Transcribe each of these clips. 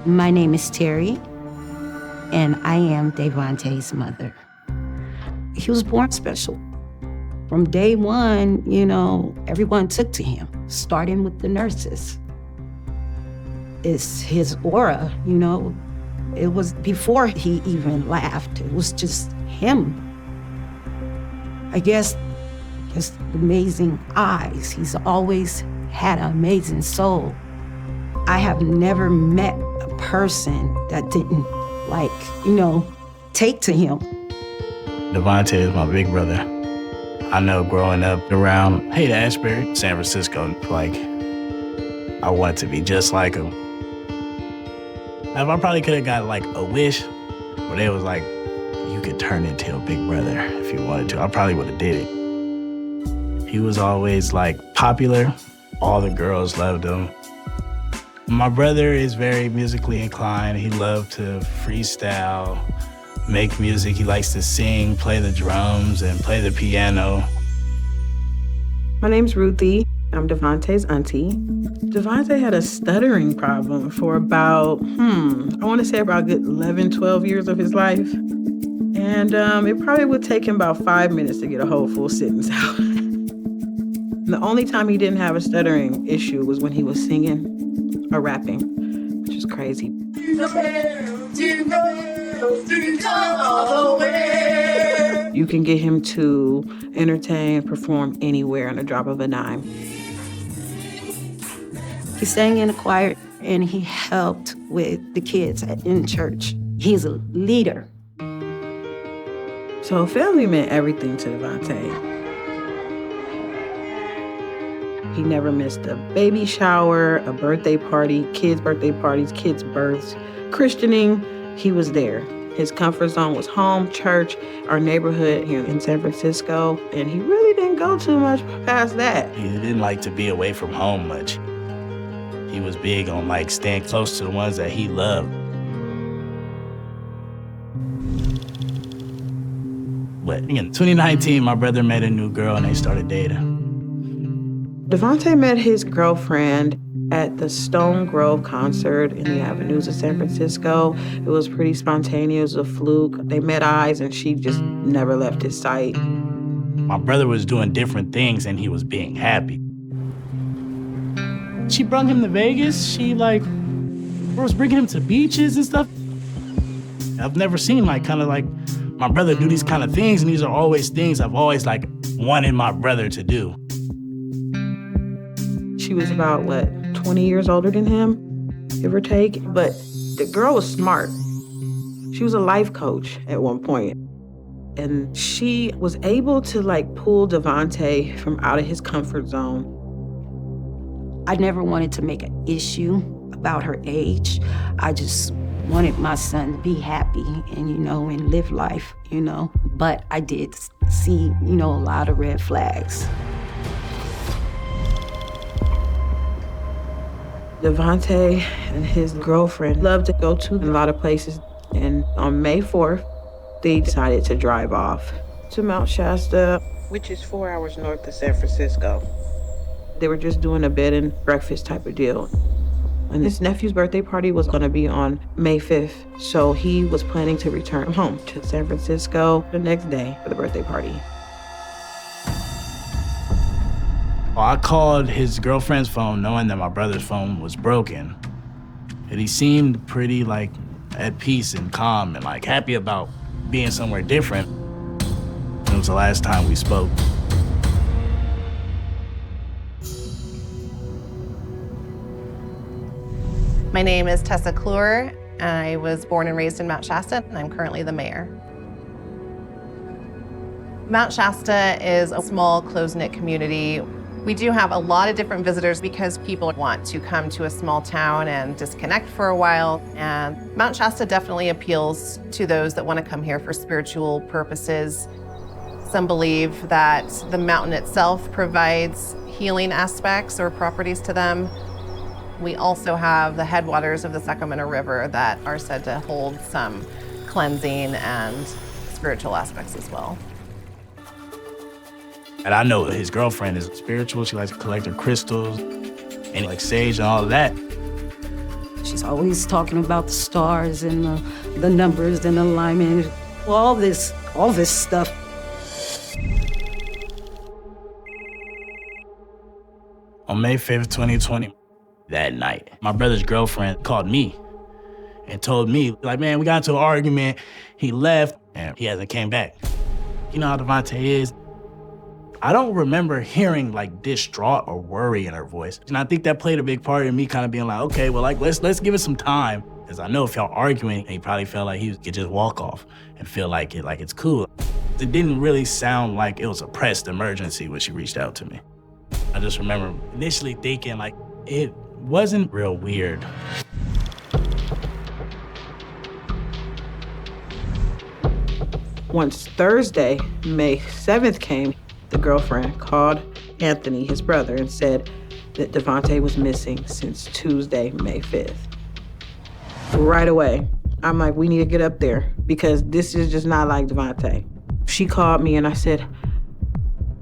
My name is Terry, and I am Devontae's mother. He was born special. From day one, everyone took to him, starting with the nurses. It's his aura, It was before he even laughed. It was just him. I guess just amazing eyes. He's always had an amazing soul. I have never met a person that didn't, take to him. Devontae is my big brother. I know growing up around Haight-Ashbury, San Francisco, I wanted to be just like him. I probably could have got a wish where they was you could turn into a big brother if you wanted to. I probably would have did it. He was always popular. All the girls loved him. My brother is very musically inclined. He loved to freestyle, make music. He likes to sing, play the drums, and play the piano. My name's Ruthie. I'm Devontae's auntie. Devontae had a stuttering problem for about, I want to say about a good 11, 12 years of his life. And it probably would take him about 5 minutes to get a whole full sentence out. The only time he didn't have a stuttering issue was when he was singing or rapping, which is crazy. You can get him to entertain and perform anywhere on a drop of a dime. He sang in a choir and he helped with the kids in church. He's a leader. So family meant everything to Devontae. He never missed a baby shower, a birthday party, kids' birthday parties, kids' births, christening. He was there. His comfort zone was home, church, our neighborhood here in San Francisco, and he really didn't go too much past that. He didn't like to be away from home much. He was big on staying close to the ones that he loved. But in 2019, my brother met a new girl and they started dating. Devontae met his girlfriend at the Stone Grove concert in the avenues of San Francisco. It was pretty spontaneous, a fluke. They met eyes and she just never left his sight. My brother was doing different things and he was being happy. She brought him to Vegas. She was bringing him to beaches and stuff. I've never seen my brother do these kind of things, and these are always things I've always wanted my brother to do. She was about, 20 years older than him, give or take. But the girl was smart. She was a life coach at one point. And she was able to pull Devontae from out of his comfort zone. I never wanted to make an issue about her age. I just wanted my son to be happy and, and live life, But I did see, a lot of red flags. Devontae and his girlfriend loved to go to a lot of places. And on May 4th, they decided to drive off to Mount Shasta, which is 4 hours north of San Francisco. They were just doing a bed and breakfast type of deal. And his nephew's birthday party was going to be on May 5th. So he was planning to return home to San Francisco the next day for the birthday party. I called his girlfriend's phone knowing that my brother's phone was broken. And he seemed pretty at peace and calm and happy about being somewhere different. It was the last time we spoke. My name is Tessa Kluwer. I was born and raised in Mount Shasta, and I'm currently the mayor. Mount Shasta is a small, close-knit community. We do have a lot of different visitors because people want to come to a small town and disconnect for a while. And Mount Shasta definitely appeals to those that want to come here for spiritual purposes. Some believe that the mountain itself provides healing aspects or properties to them. We also have the headwaters of the Sacramento River that are said to hold some cleansing and spiritual aspects as well. And I know his girlfriend is spiritual. She likes to collect her crystals and sage and all of that. She's always talking about the stars and the numbers and alignment, all this stuff. On May 5th, 2020, that night, my brother's girlfriend called me and told me, like, man, we got into an argument. He left and he hasn't came back. You know how Devontae is. I don't remember hearing like distraught or worry in her voice. And I think that played a big part in me kind of being like, okay, well, like, let's give it some time. Because I know if y'all arguing, he probably felt like he could just walk off and feel like it's cool. It didn't really sound like it was a pressed emergency when she reached out to me. I just remember initially thinking like, it wasn't real weird. Once Thursday, May 7th came, the girlfriend called Anthony, his brother, and said that Devontae was missing since Tuesday, May 5th. Right away, I'm like, we need to get up there because this is just not like Devontae. She called me and I said,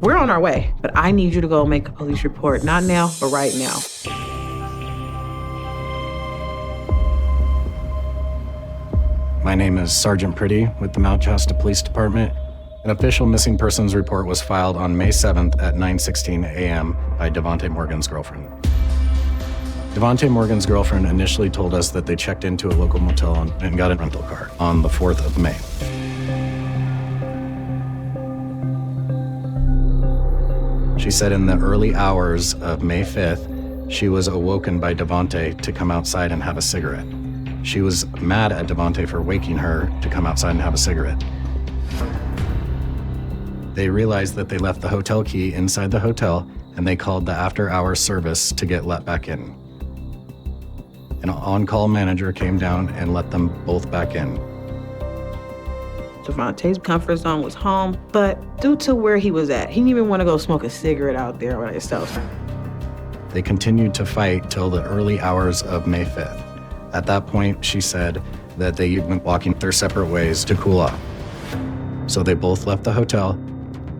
we're on our way, but I need you to go make a police report. Not now, but right now. My name is Sergeant Pretty with the Mount Shasta Police Department. An official missing persons report was filed on May 7th at 9:16 a.m. by Devontae Morgan's girlfriend. Devontae Morgan's girlfriend initially told us that they checked into a local motel and got a rental car on the 4th of May. She said in the early hours of May 5th, she was awoken by Devontae to come outside and have a cigarette. She was mad at Devontae for waking her to come outside and have a cigarette. They realized that they left the hotel key inside the hotel and they called the after-hours service to get let back in. An on-call manager came down and let them both back in. Devontae's comfort zone was home, but due to where he was at, he didn't even want to go smoke a cigarette out there by himself. They continued to fight till the early hours of May 5th. At that point, she said that they had been walking their separate ways to cool off. So they both left the hotel.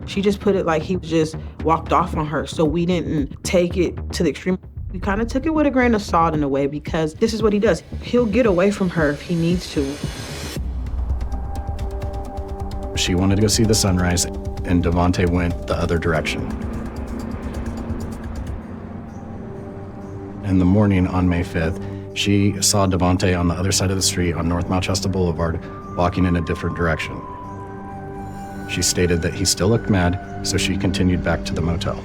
She just put it like he just walked off on her, so we didn't take it to the extreme. We kind of took it with a grain of salt in a way because this is what he does. He'll get away from her if he needs to. She wanted to go see the sunrise, and Devontae went the other direction. In the morning on May 5th, she saw Devontae on the other side of the street on North Mount Shasta Boulevard, walking in a different direction. She stated that he still looked mad, so she continued back to the motel.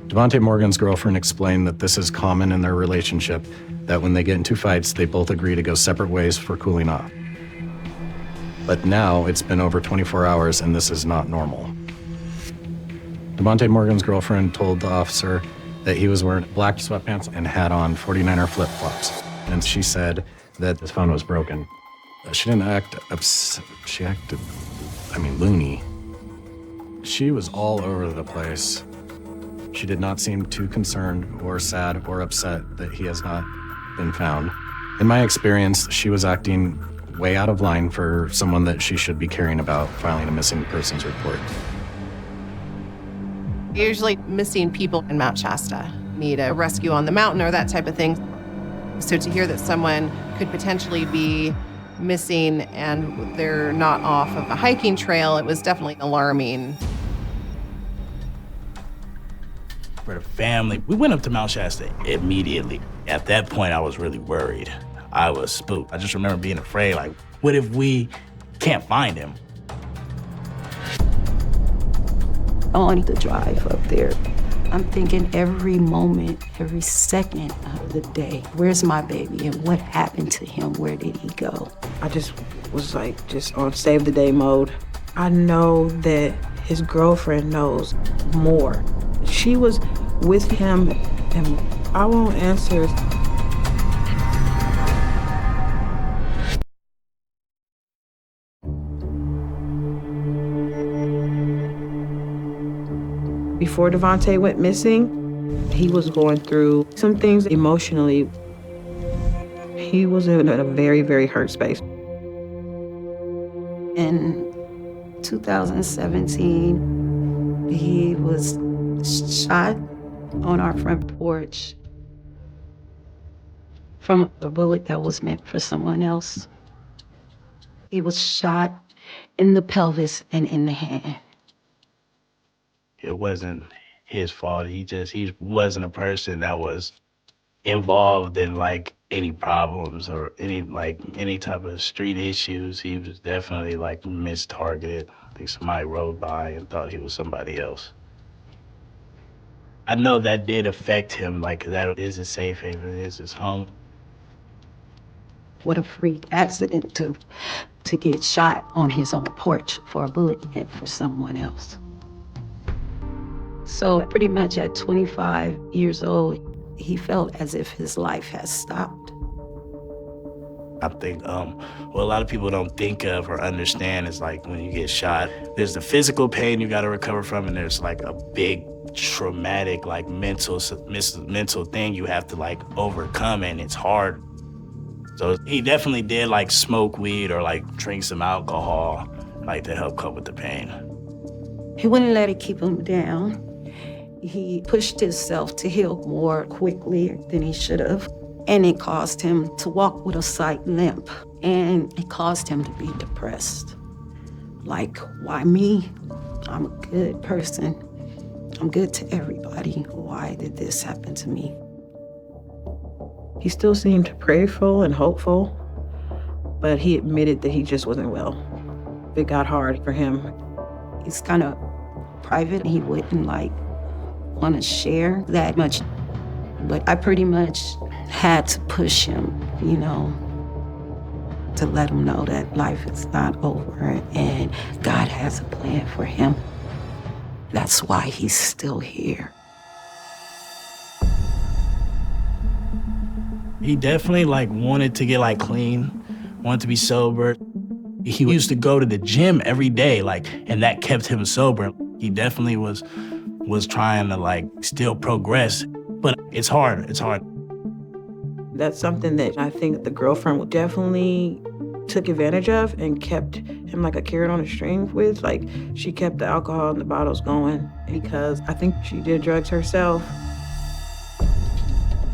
Devontae Morgan's girlfriend explained that this is common in their relationship, that when they get into fights, they both agree to go separate ways for cooling off. But now it's been over 24 hours and this is not normal. Devontae Morgan's girlfriend told the officer that he was wearing black sweatpants and had on 49er flip-flops. And she said that his phone was broken. She didn't act she acted, loony. She was all over the place. She did not seem too concerned or sad or upset that he has not been found. In my experience, she was acting way out of line for someone that she should be caring about filing a missing persons report. Usually missing people in Mount Shasta need a rescue on the mountain or that type of thing. So to hear that someone could potentially be missing and they're not off of a hiking trail, it was definitely alarming. For the family, we went up to Mount Shasta immediately. At that point, I was really worried. I was spooked. I just remember being afraid, like, what if we can't find him? On the drive up there, I'm thinking every moment, every second of the day, where's my baby and what happened to him? Where did he go? I just was just on save the day mode. I know that his girlfriend knows more. She was with him and I won't answer. Before Devontae went missing, he was going through some things emotionally. He was in a very, very hurt space. In 2017, he was shot on our front porch. from a bullet that was meant for someone else. He was shot in the pelvis and in the hand. It wasn't his fault. He wasn't a person that was involved in like any problems or any type of street issues. He was definitely like mistargeted. I think somebody rode by and thought he was somebody else. I know that did affect him, like that is his safe haven, it is his home. What a freak accident to get shot on his own porch for a bullet meant for someone else. So pretty much at 25 years old, he felt as if his life has stopped. I think what a lot of people don't think of or understand is like when you get shot, there's the physical pain you gotta recover from, and there's like a big traumatic like mental thing you have to like overcome, and it's hard. So he definitely did like smoke weed or like drink some alcohol like to help cope with the pain. He wouldn't let it keep him down. He pushed himself to heal more quickly than he should have. And it caused him to walk with a slight limp. And it caused him to be depressed. Like, why me? I'm a good person. I'm good to everybody. Why did this happen to me? He still seemed prayerful and hopeful, but he admitted that he just wasn't well. It got hard for him. He's kind of private. He wouldn't want to share that much. But I pretty much had to push him, to let him know that life is not over and God has a plan for him. That's why he's still here. He definitely wanted to get clean, wanted to be sober. He used to go to the gym every day, and that kept him sober. He definitely was trying to still progress, but it's hard. That's something that I think the girlfriend definitely took advantage of and kept him like a carrot on a string with. She kept the alcohol and the bottles going because I think she did drugs herself.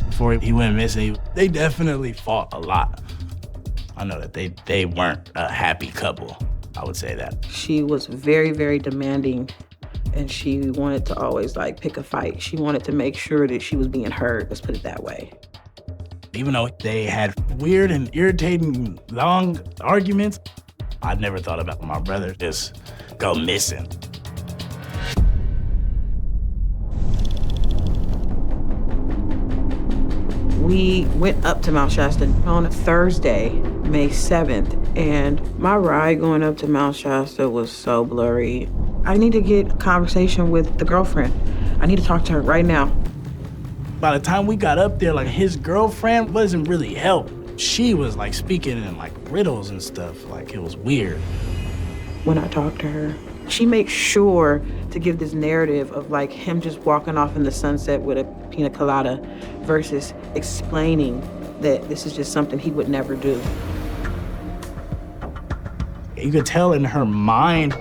Before he went missing, they definitely fought a lot. I know that they weren't a happy couple, I would say that. She was very, very demanding, and she wanted to always pick a fight. She wanted to make sure that she was being heard, let's put it that way. Even though they had weird and irritating long arguments, I never thought about my brother just go missing. We went up to Mount Shasta on a Thursday, May 7th, and my ride going up to Mount Shasta was so blurry. I need to get a conversation with the girlfriend. I need to talk to her right now. By the time we got up there, his girlfriend wasn't really help. She was speaking in riddles and stuff. It was weird. When I talked to her, she makes sure to give this narrative of him just walking off in the sunset with a pina colada versus explaining that this is just something he would never do. You could tell in her mind,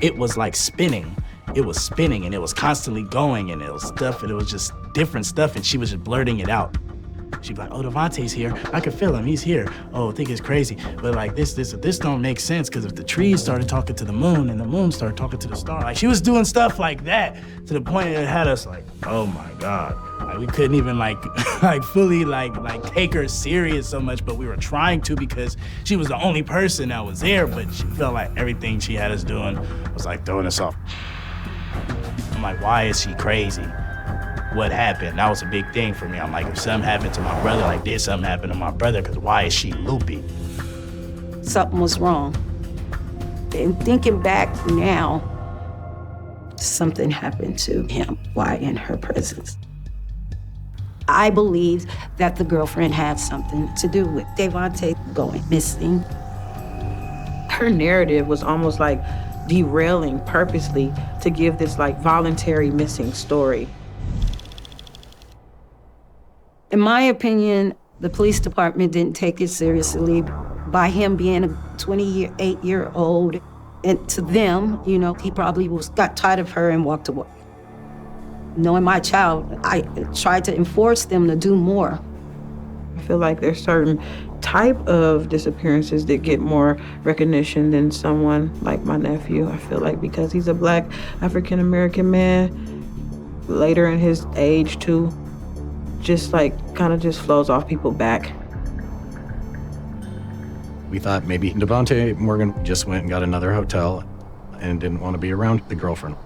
it was spinning. It was spinning and it was constantly going and it was stuff and it was just different stuff and she was just blurting it out. She'd be like, oh, Devontae's here. I can feel him, he's here. Oh, I think it's crazy. But this don't make sense because if the trees started talking to the moon and the moon started talking to the star, she was doing stuff like that to the point that it had us oh my God. We couldn't even fully take her serious so much, but we were trying to because she was the only person that was there, but she felt like everything she had us doing was throwing us off. I'm why is she crazy? What happened? That was a big thing for me. I'm if something happened to my brother, did something happen to my brother? Because why is she loopy? Something was wrong. And thinking back now, something happened to him. Why in her presence? I believe that the girlfriend had something to do with Devontae going missing. Her narrative was almost derailing purposely to give this voluntary missing story. In my opinion, the police department didn't take it seriously by him being a 28-year-old. And to them, he probably got tired of her and walked away. Knowing my child, I tried to enforce them to do more feel like there's certain type of disappearances that get more recognition than someone like my nephew. I feel like because he's a Black African-American man, later in his age too, just like kind of just flows off people back. We thought maybe Devontae Morgan just went and got another hotel and didn't want to be around the girlfriend.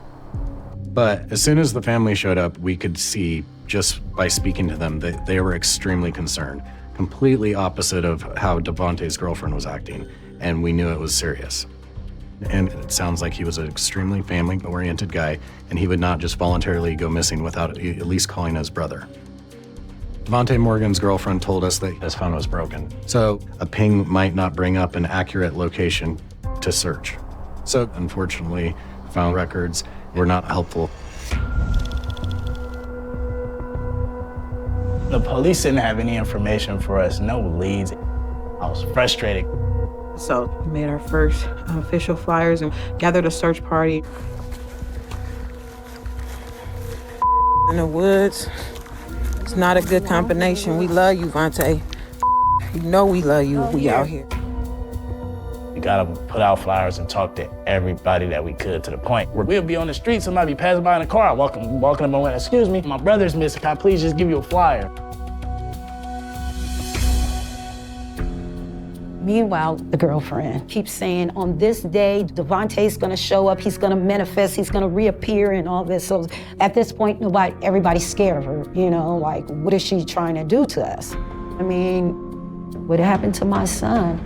But as soon as the family showed up, we could see just by speaking to them that they were extremely concerned, completely opposite of how Devontae's girlfriend was acting, and we knew it was serious. And it sounds like he was an extremely family-oriented guy, and he would not just voluntarily go missing without at least calling his brother. Devontae Morgan's girlfriend told us that his phone was broken, so a ping might not bring up an accurate location to search. So unfortunately, phone records were not helpful. The police didn't have any information for us, no leads. I was frustrated. So we made our first official flyers and gathered a search party. In the woods, it's not a good combination. We love you, Vontae. You know we love you. We out here. We gotta put out flyers and talk to everybody that we could, to the point where we'll be on the street, somebody be passing by in a car, walking up and going, "Excuse me, my brother's missing. Can I please just give you a flyer?" Meanwhile, the girlfriend keeps saying, on this day, Devontae's gonna show up, he's gonna manifest, he's gonna reappear and all this. So at this point, everybody's scared of her, like, what is she trying to do to us? I mean, what happened to my son?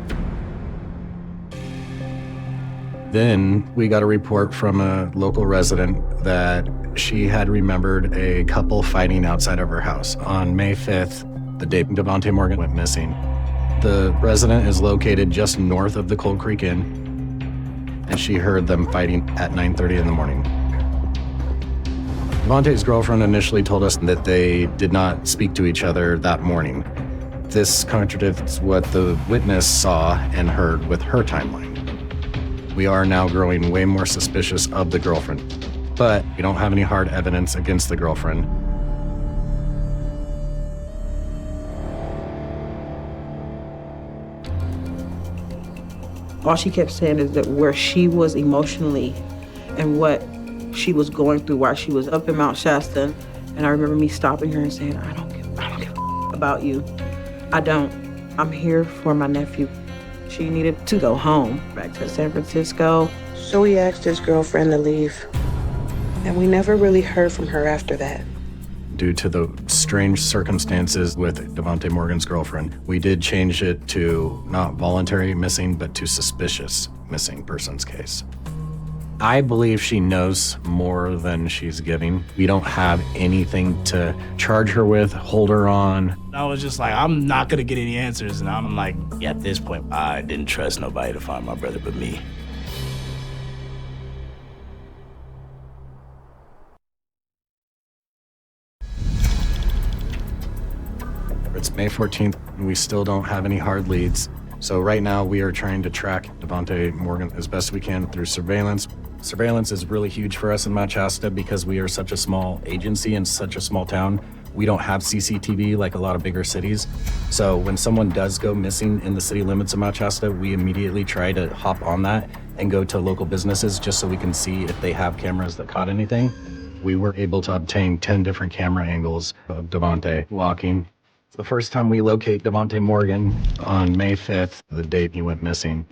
Then we got a report from a local resident that she had remembered a couple fighting outside of her house on May 5th, the day Devontae Morgan went missing. The resident is located just north of the Cold Creek Inn, and she heard them fighting at 9:30 in the morning. Devontae's girlfriend initially told us that they did not speak to each other that morning. This contradicts what the witness saw and heard with her timeline. We are now growing way more suspicious of the girlfriend, but we don't have any hard evidence against the girlfriend. All she kept saying is that where she was emotionally and what she was going through while she was up in Mount Shasta. And I remember me stopping her and saying, I don't give a about you. I don't. I'm here for my nephew. She needed to go home, back to San Francisco. So he asked his girlfriend to leave. And we never really heard from her after that. Due to the strange circumstances with Devontae Morgan's girlfriend, we did change it to not voluntary missing, but to suspicious missing persons case. I believe she knows more than she's giving. We don't have anything to charge her with, hold her on. I was just like, I'm not gonna get any answers. And I'm like, at this point, I didn't trust nobody to find my brother but me. It's May 14th, and we still don't have any hard leads. So right now we are trying to track Devontae Morgan as best we can through surveillance. Surveillance is really huge for us in Mount Shasta because we are such a small agency in such a small town. We don't have CCTV like a lot of bigger cities. So when someone does go missing in the city limits of Mount Shasta, we immediately try to hop on that and go to local businesses just so we can see if they have cameras that caught anything. We were able to obtain 10 different camera angles of Devontae walking. It's the first time we locate Devontae Morgan on May 5th, the date he went missing.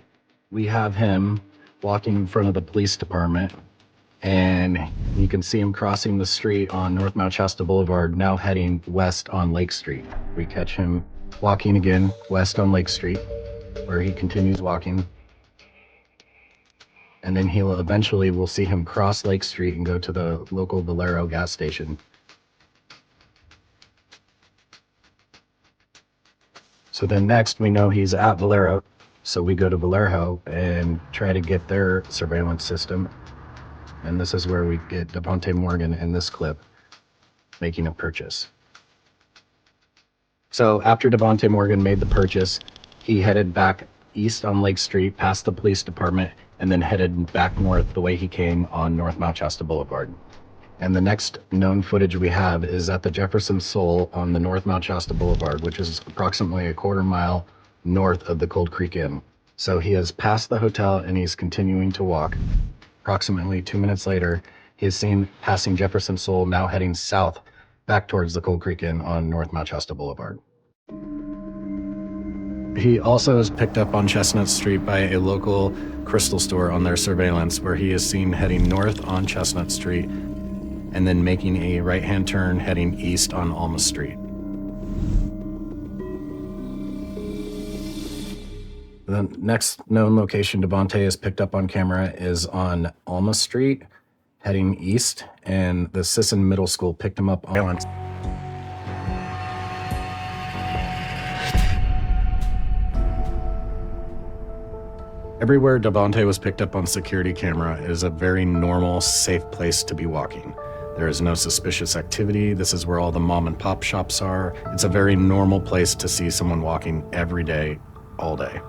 We have him walking in front of the police department, and you can see him crossing the street on North Mount Shasta Boulevard, now heading west on Lake Street. We catch him walking again west on Lake Street, where he continues walking. And then we'll see him cross Lake Street and go to the local Valero gas station. So then next we know he's at Valero. So we go to Valero and try to get their surveillance system. And this is where we get Devontae Morgan in this clip making a purchase. So after Devontae Morgan made the purchase, he headed back east on Lake Street, past the police department, and then headed back north the way he came on North Mount Shasta Boulevard. And the next known footage we have is at the Jefferson Soul on the North Mount Shasta Boulevard, which is approximately a quarter mile north of the Cold Creek Inn. So he has passed the hotel and he's continuing to walk. Approximately 2 minutes later, he is seen passing Jefferson Soul, now heading south back towards the Cold Creek Inn on North Mount Shasta Boulevard. He also is picked up on Chestnut Street by a local crystal store on their surveillance, where he is seen heading north on Chestnut Street and then making a right-hand turn heading east on Alma Street. The next known location Devontae is picked up on camera is on Alma Street, heading east, and the Sisson Middle School picked him up on. Everywhere Devontae was picked up on security camera is a very normal, safe place to be walking. There is no suspicious activity. This is where all the mom and pop shops are. It's a very normal place to see someone walking every day, all day.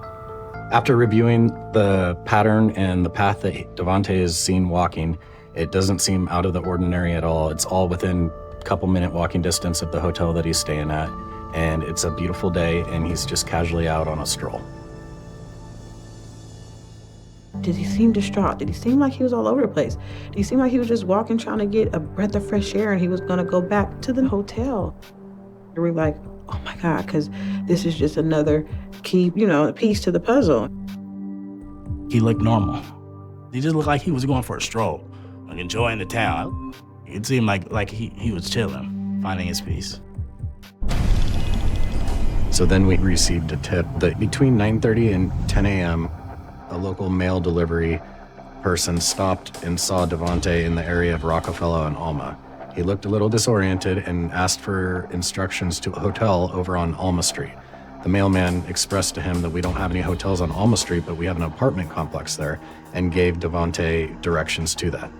After reviewing the pattern and the path that Devontae is seen walking, it doesn't seem out of the ordinary at all. It's all within a couple minute walking distance of the hotel that he's staying at. And it's a beautiful day and he's just casually out on a stroll. Did he seem distraught? Did he seem like he was all over the place? Did he seem like he was just walking, trying to get a breath of fresh air and he was gonna go back to the hotel? And we're like, oh my God, because this is just another key, piece to the puzzle. He looked normal. He just looked like he was going for a stroll, like enjoying the town. It seemed like he was chilling, finding his peace. So then we received a tip that between 9:30 and 10 a.m., a local mail delivery person stopped and saw Devontae in the area of Rockefeller and Alma. He looked a little disoriented and asked for instructions to a hotel over on Alma Street. The mailman expressed to him that we don't have any hotels on Alma Street, but we have an apartment complex there, and gave Devontae directions to that.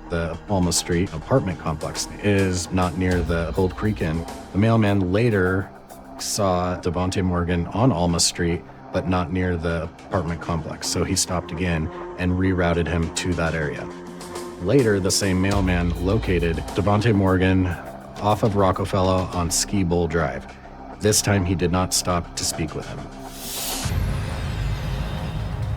The Alma Street apartment complex is not near the Cold Creek Inn. The mailman later saw Devontae Morgan on Alma Street, but not near the apartment complex. So he stopped again and rerouted him to that area. Later, the same mailman located Devontae Morgan off of Rockefeller on Ski Bowl Drive. This time he did not stop to speak with him.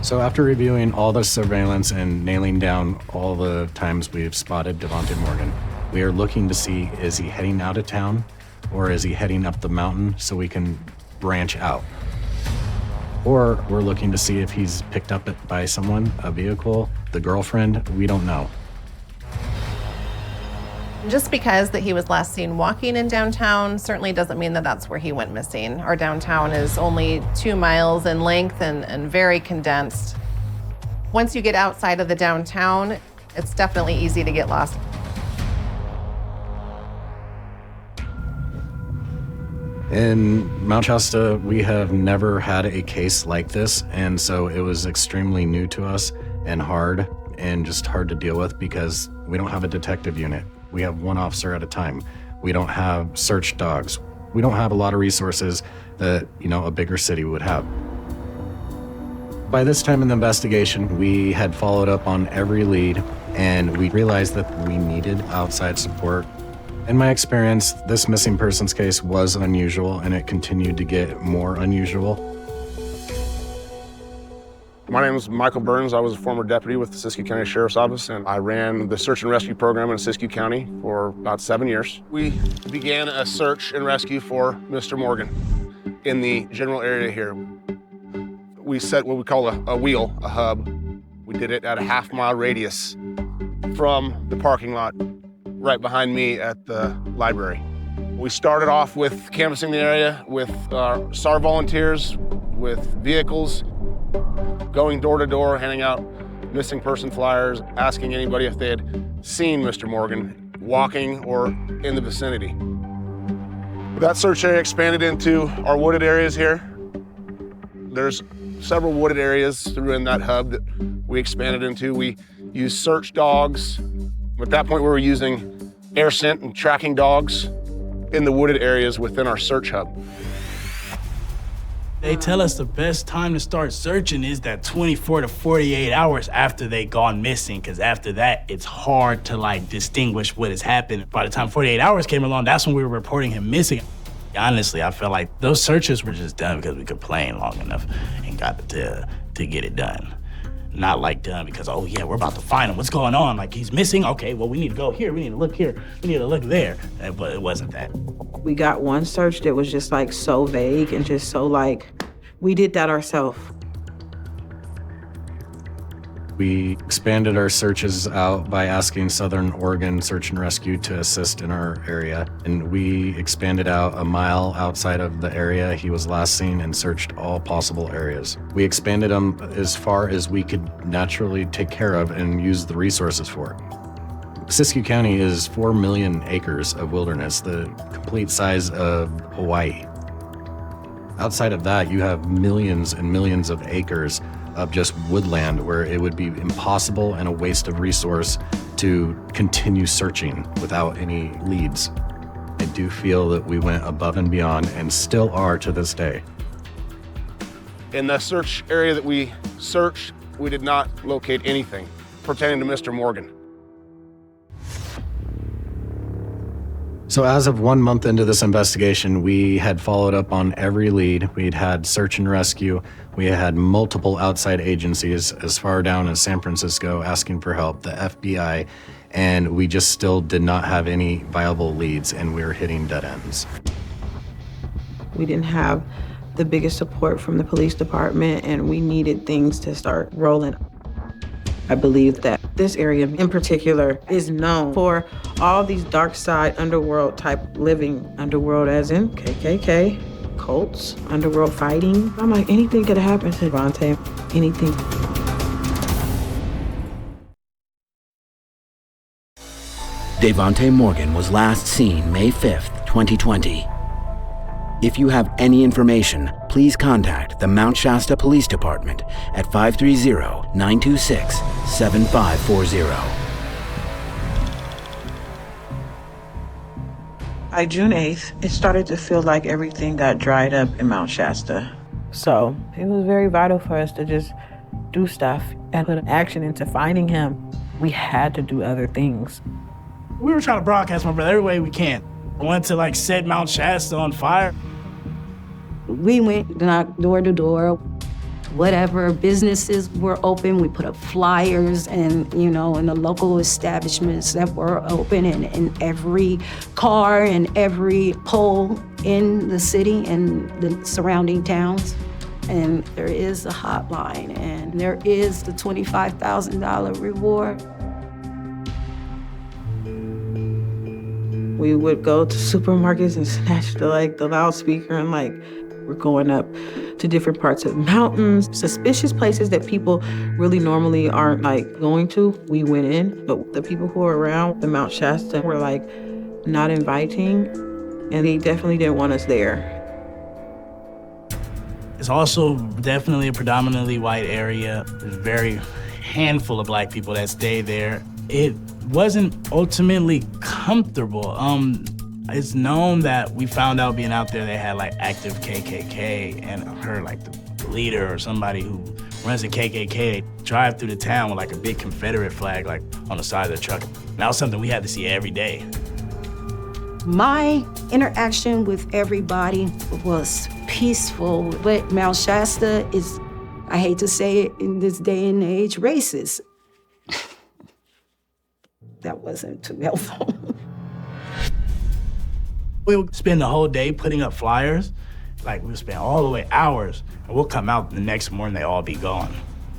So after reviewing all the surveillance and nailing down all the times we've spotted Devontae Morgan, we are looking to see, is he heading out of town or is he heading up the mountain so we can branch out? Or we're looking to see if he's picked up by someone, a vehicle, the girlfriend, we don't know. Just because that he was last seen walking in downtown certainly doesn't mean that that's where he went missing. Our downtown is only 2 miles in length and very condensed. Once you get outside of the downtown, it's definitely easy to get lost. In Mount Shasta, we have never had a case like this, and so it was extremely new to us and hard to deal with because we don't have a detective unit. We have one officer at a time. We don't have search dogs. We don't have a lot of resources that, a bigger city would have. By this time in the investigation, we had followed up on every lead, and we realized that we needed outside support. In my experience, this missing persons case was unusual, and it continued to get more unusual. My name is Michael Burns. I was a former deputy with the Siskiyou County Sheriff's Office, and I ran the search and rescue program in Siskiyou County for about 7 years. We began a search and rescue for Mr. Morgan in the general area here. We set what we call a wheel, a hub. We did it at a half-mile radius from the parking lot right behind me at the library. We started off with canvassing the area with SAR volunteers, with vehicles, going door to door, handing out missing person flyers, asking anybody if they had seen Mr. Morgan walking or in the vicinity. That search area expanded into our wooded areas here. There's several wooded areas through in that hub that we expanded into. We used search dogs. At that point, we were using air scent and tracking dogs in the wooded areas within our search hub. They tell us the best time to start searching is that 24 to 48 hours after they gone missing, because after that, it's hard to like distinguish what has happened. By the time 48 hours came along, that's when we were reporting him missing. Honestly, I felt like those searches were just done because we complained long enough and got to get it done. Not like done because, oh yeah, we're about to find him. What's going on? Like, he's missing? Okay, well, we need to go here. We need to look here. We need to look there. But it wasn't that. We got one search that was just like so vague and just so like, we did that ourselves. We expanded our searches out by asking Southern Oregon Search and Rescue to assist in our area. And we expanded out a mile outside of the area he was last seen and searched all possible areas. We expanded them as far as we could naturally take care of and use the resources for. Siskiyou County is 4 million acres of wilderness, the complete size of Hawaii. Outside of that, you have millions and millions of acres of just woodland where it would be impossible and a waste of resource to continue searching without any leads. I do feel that we went above and beyond and still are to this day. In the search area that we searched, we did not locate anything pertaining to Mr. Morgan. So as of 1 month into this investigation, we had followed up on every lead. We'd had search and rescue. We had multiple outside agencies as far down as San Francisco asking for help, the FBI, and we just still did not have any viable leads, and we were hitting dead ends. We didn't have the biggest support from the police department, and we needed things to start rolling. I believe that this area in particular is known for all these dark side underworld type living. Underworld as in KKK, cults, underworld fighting. I'm like, anything could happen to Devontae, anything. Devontae Morgan was last seen May 5th, 2020. If you have any information, please contact the Mount Shasta Police Department at 530-926-7540. By June 8th, it started to feel like everything got dried up in Mount Shasta. So it was very vital for us to just do stuff and put action into finding him. We had to do other things. We were trying to broadcast my brother every way we can. I wanted to like set Mount Shasta on fire. We went, knocked door to door. Whatever businesses were open, we put up flyers and, in the local establishments that were open and in every car and every pole in the city and the surrounding towns. And there is a hotline and there is the $25,000 reward. We would go to supermarkets and snatch the loudspeaker and we're going up to different parts of mountains, suspicious places that people really normally aren't going to. We went in, but the people who were around the Mount Shasta were not inviting, and they definitely didn't want us there. It's also definitely a predominantly white area. There's a very handful of black people that stay there. It wasn't ultimately comfortable. It's known that we found out being out there they had active KKK, and I heard the leader or somebody who runs the KKK drive through the town with a big Confederate flag on the side of the truck. And that was something we had to see every day. My interaction with everybody was peaceful, but Mount Shasta is, I hate to say it in this day and age, racist. That wasn't too helpful. We would spend the whole day putting up flyers. We would spend all the way hours, and we'll come out the next morning, they all be gone,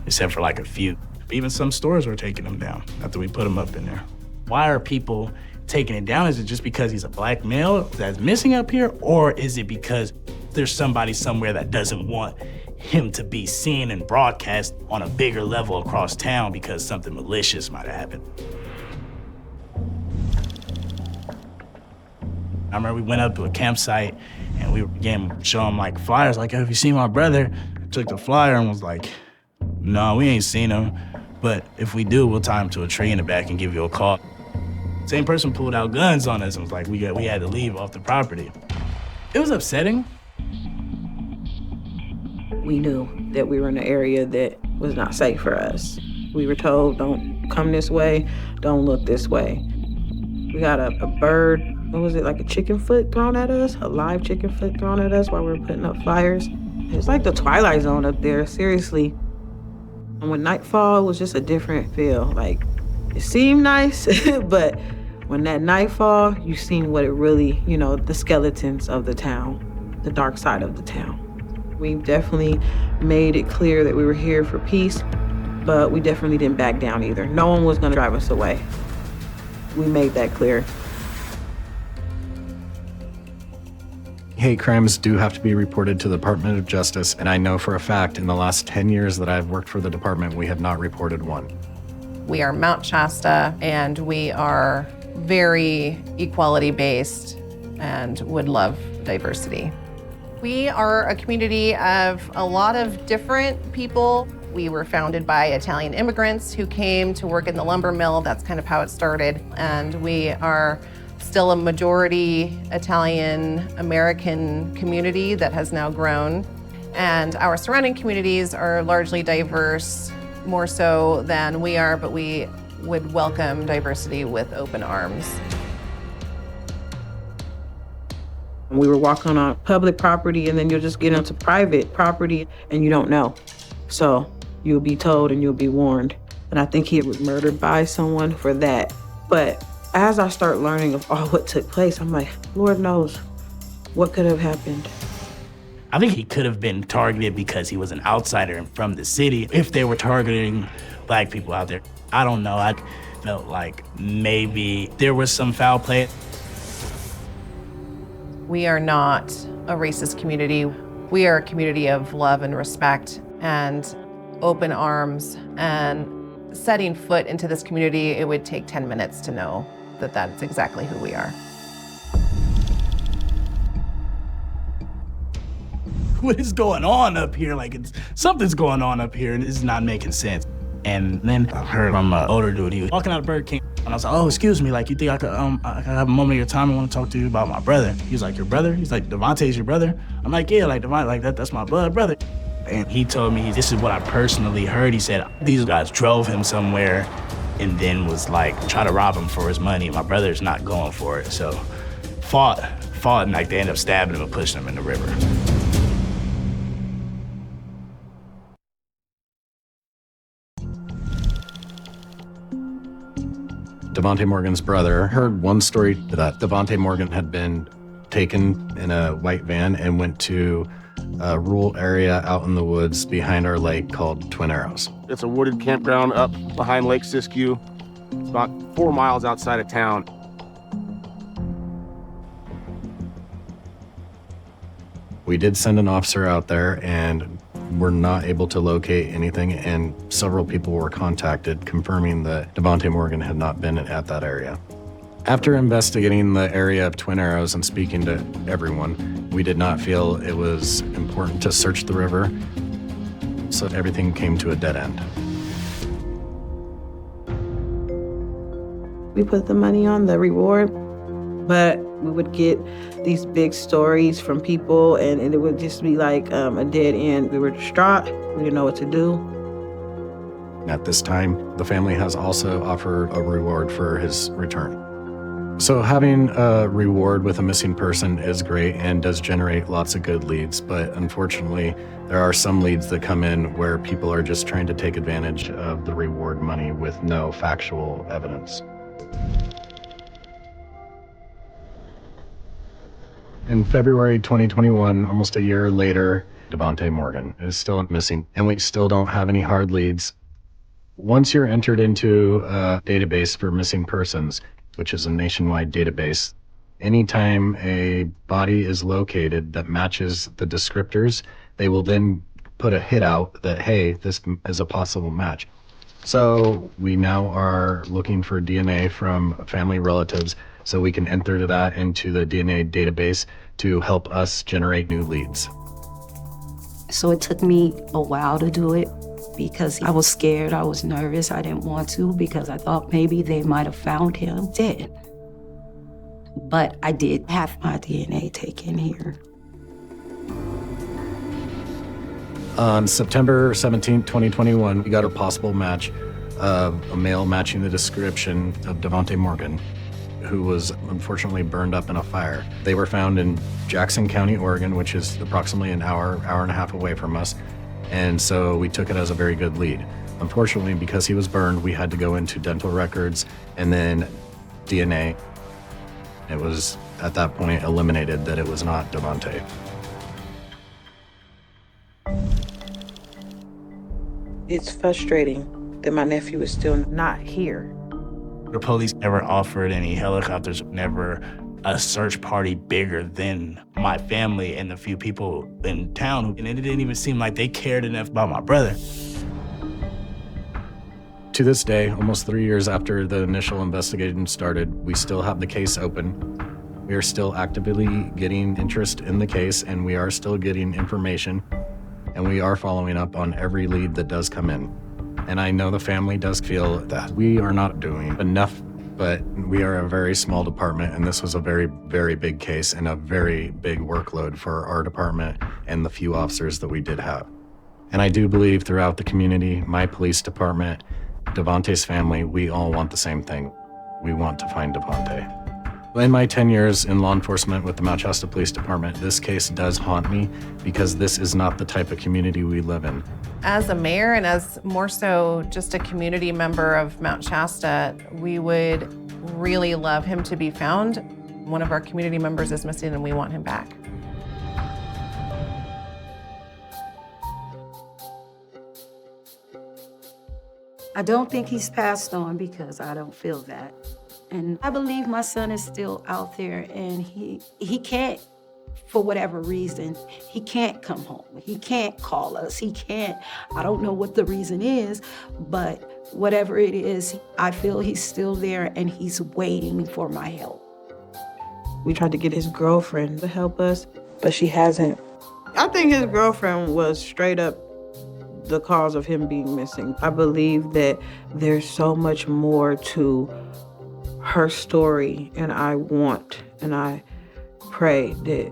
except for a few. Even some stores were taking them down after we put them up in there. Why are people taking it down? Is it just because he's a black male that's missing up here? Or is it because there's somebody somewhere that doesn't want him to be seen and broadcast on a bigger level across town because something malicious might have happened? I remember we went up to a campsite and we began to show him flyers, oh, have you seen my brother? I took the flyer and was no, we ain't seen him. But if we do, we'll tie him to a tree in the back and give you a call. Same person pulled out guns on us and was we had to leave off the property. It was upsetting. we knew that we were in an area that was not safe for us. We were told, don't come this way, don't look this way. We got a bird, what was it, like a chicken foot thrown at us? A live chicken foot thrown at us while we were putting up fires. It's like the Twilight Zone up there, seriously. And when nightfall, it was just a different feel. Like, it seemed nice, but when that nightfall, you seen what it really, the skeletons of the town, the dark side of the town. We definitely made it clear that we were here for peace, but we definitely didn't back down either. No one was gonna drive us away. We made that clear. Hate crimes do have to be reported to the Department of Justice, and I know for a fact in the last 10 years that I've worked for the department, we have not reported one. We are Mount Shasta, and we are very equality-based and would love diversity. We are a community of a lot of different people. We were founded by Italian immigrants who came to work in the lumber mill. That's kind of how it started. And we are still a majority Italian-American community that has now grown. And our surrounding communities are largely diverse, more so than we are, but we would welcome diversity with open arms. We were walking on public property, and then you'll just get into private property and you don't know. So you'll be told and you'll be warned. And I think he was murdered by someone for that. But as I start learning of all what took place, I'm like, Lord knows what could have happened. I think he could have been targeted because he was an outsider and from the city. If they were targeting Black people out there, I don't know. I felt like maybe there was some foul play. We are not a racist community. We are a community of love and respect and open arms. And setting foot into this community, it would take 10 minutes to know that that's exactly who we are. What is going on up here? Like, something's going on up here and it's not making sense. And then I heard from an older dude, he was walking out of Burger King. And I was like, oh, excuse me, like, you think I could have a moment of your time? I want to talk to you about my brother. He's like, your brother? He's like, Devontae's your brother? I'm like, yeah, like, Devontae, like, that's my blood brother. And he told me, this is what I personally heard. He said, these guys drove him somewhere and then was like, try to rob him for his money. My brother's not going for it. So fought, and like, they ended up stabbing him and pushing him in the river. Devontae Morgan's brother heard one story that Devontae Morgan had been taken in a white van and went to a rural area out in the woods behind our lake called Twin Arrows. It's a wooded campground up behind Lake Siskiyou. It's about 4 miles outside of town. We did send an officer out there and were not able to locate anything, and several people were contacted confirming that Devontae Morgan had not been at that area. After investigating the area of Twin Arrows and speaking to everyone, we did not feel it was important to search the river, so everything came to a dead end. We put the money on the reward, but we would get these big stories from people, and it would just be like a dead end. We were distraught. We didn't know what to do. At this time, the family has also offered a reward for his return. So having a reward with a missing person is great and does generate lots of good leads, but unfortunately, there are some leads that come in where people are just trying to take advantage of the reward money with no factual evidence. In February 2021, almost a year later, Devontae Morgan is still missing, and we still don't have any hard leads. Once you're entered into a database for missing persons, which is a nationwide database, anytime a body is located that matches the descriptors, they will then put a hit out that, hey, this is a possible match. So we now are looking for DNA from family relatives so we can enter that into the DNA database to help us generate new leads. So it took me a while to do it because I was scared, I was nervous, I didn't want to because I thought maybe they might have found him dead. But I did have my DNA taken here. On September 17, 2021, we got a possible match of a male matching the description of Devontae Morgan, who was unfortunately burned up in a fire. They were found in Jackson County, Oregon, which is approximately an hour and a half away from us. And so we took it as a very good lead. Unfortunately, because he was burned, we had to go into dental records and then DNA. It was at that point eliminated that it was not Devontae. It's frustrating that my nephew is still not here. The police never offered any helicopters, never a search party bigger than my family and the few people in town. And it didn't even seem like they cared enough about my brother. To this day, almost 3 years after the initial investigation started, we still have the case open. We are still actively getting interest in the case, and we are still getting information, and we are following up on every lead that does come in. And I know the family does feel that we are not doing enough, but we are a very small department, and this was a very, very big case and a very big workload for our department and the few officers that we did have. And I do believe throughout the community, my police department, Devontae's family, we all want the same thing. We want to find Devontae. In my 10 years in law enforcement with the Mount Shasta Police Department, this case does haunt me because this is not the type of community we live in. As a mayor and as more so just a community member of Mount Shasta, we would really love him to be found. One of our community members is missing and we want him back. I don't think he's passed on because I don't feel that. And I believe my son is still out there and he can't, for whatever reason, he can't come home. He can't call us. He can't, I don't know what the reason is, but whatever it is, I feel he's still there and he's waiting for my help. We tried to get his girlfriend to help us, but she hasn't. I think his girlfriend was straight up the cause of him being missing. I believe that there's so much more to her story, and I want and I pray that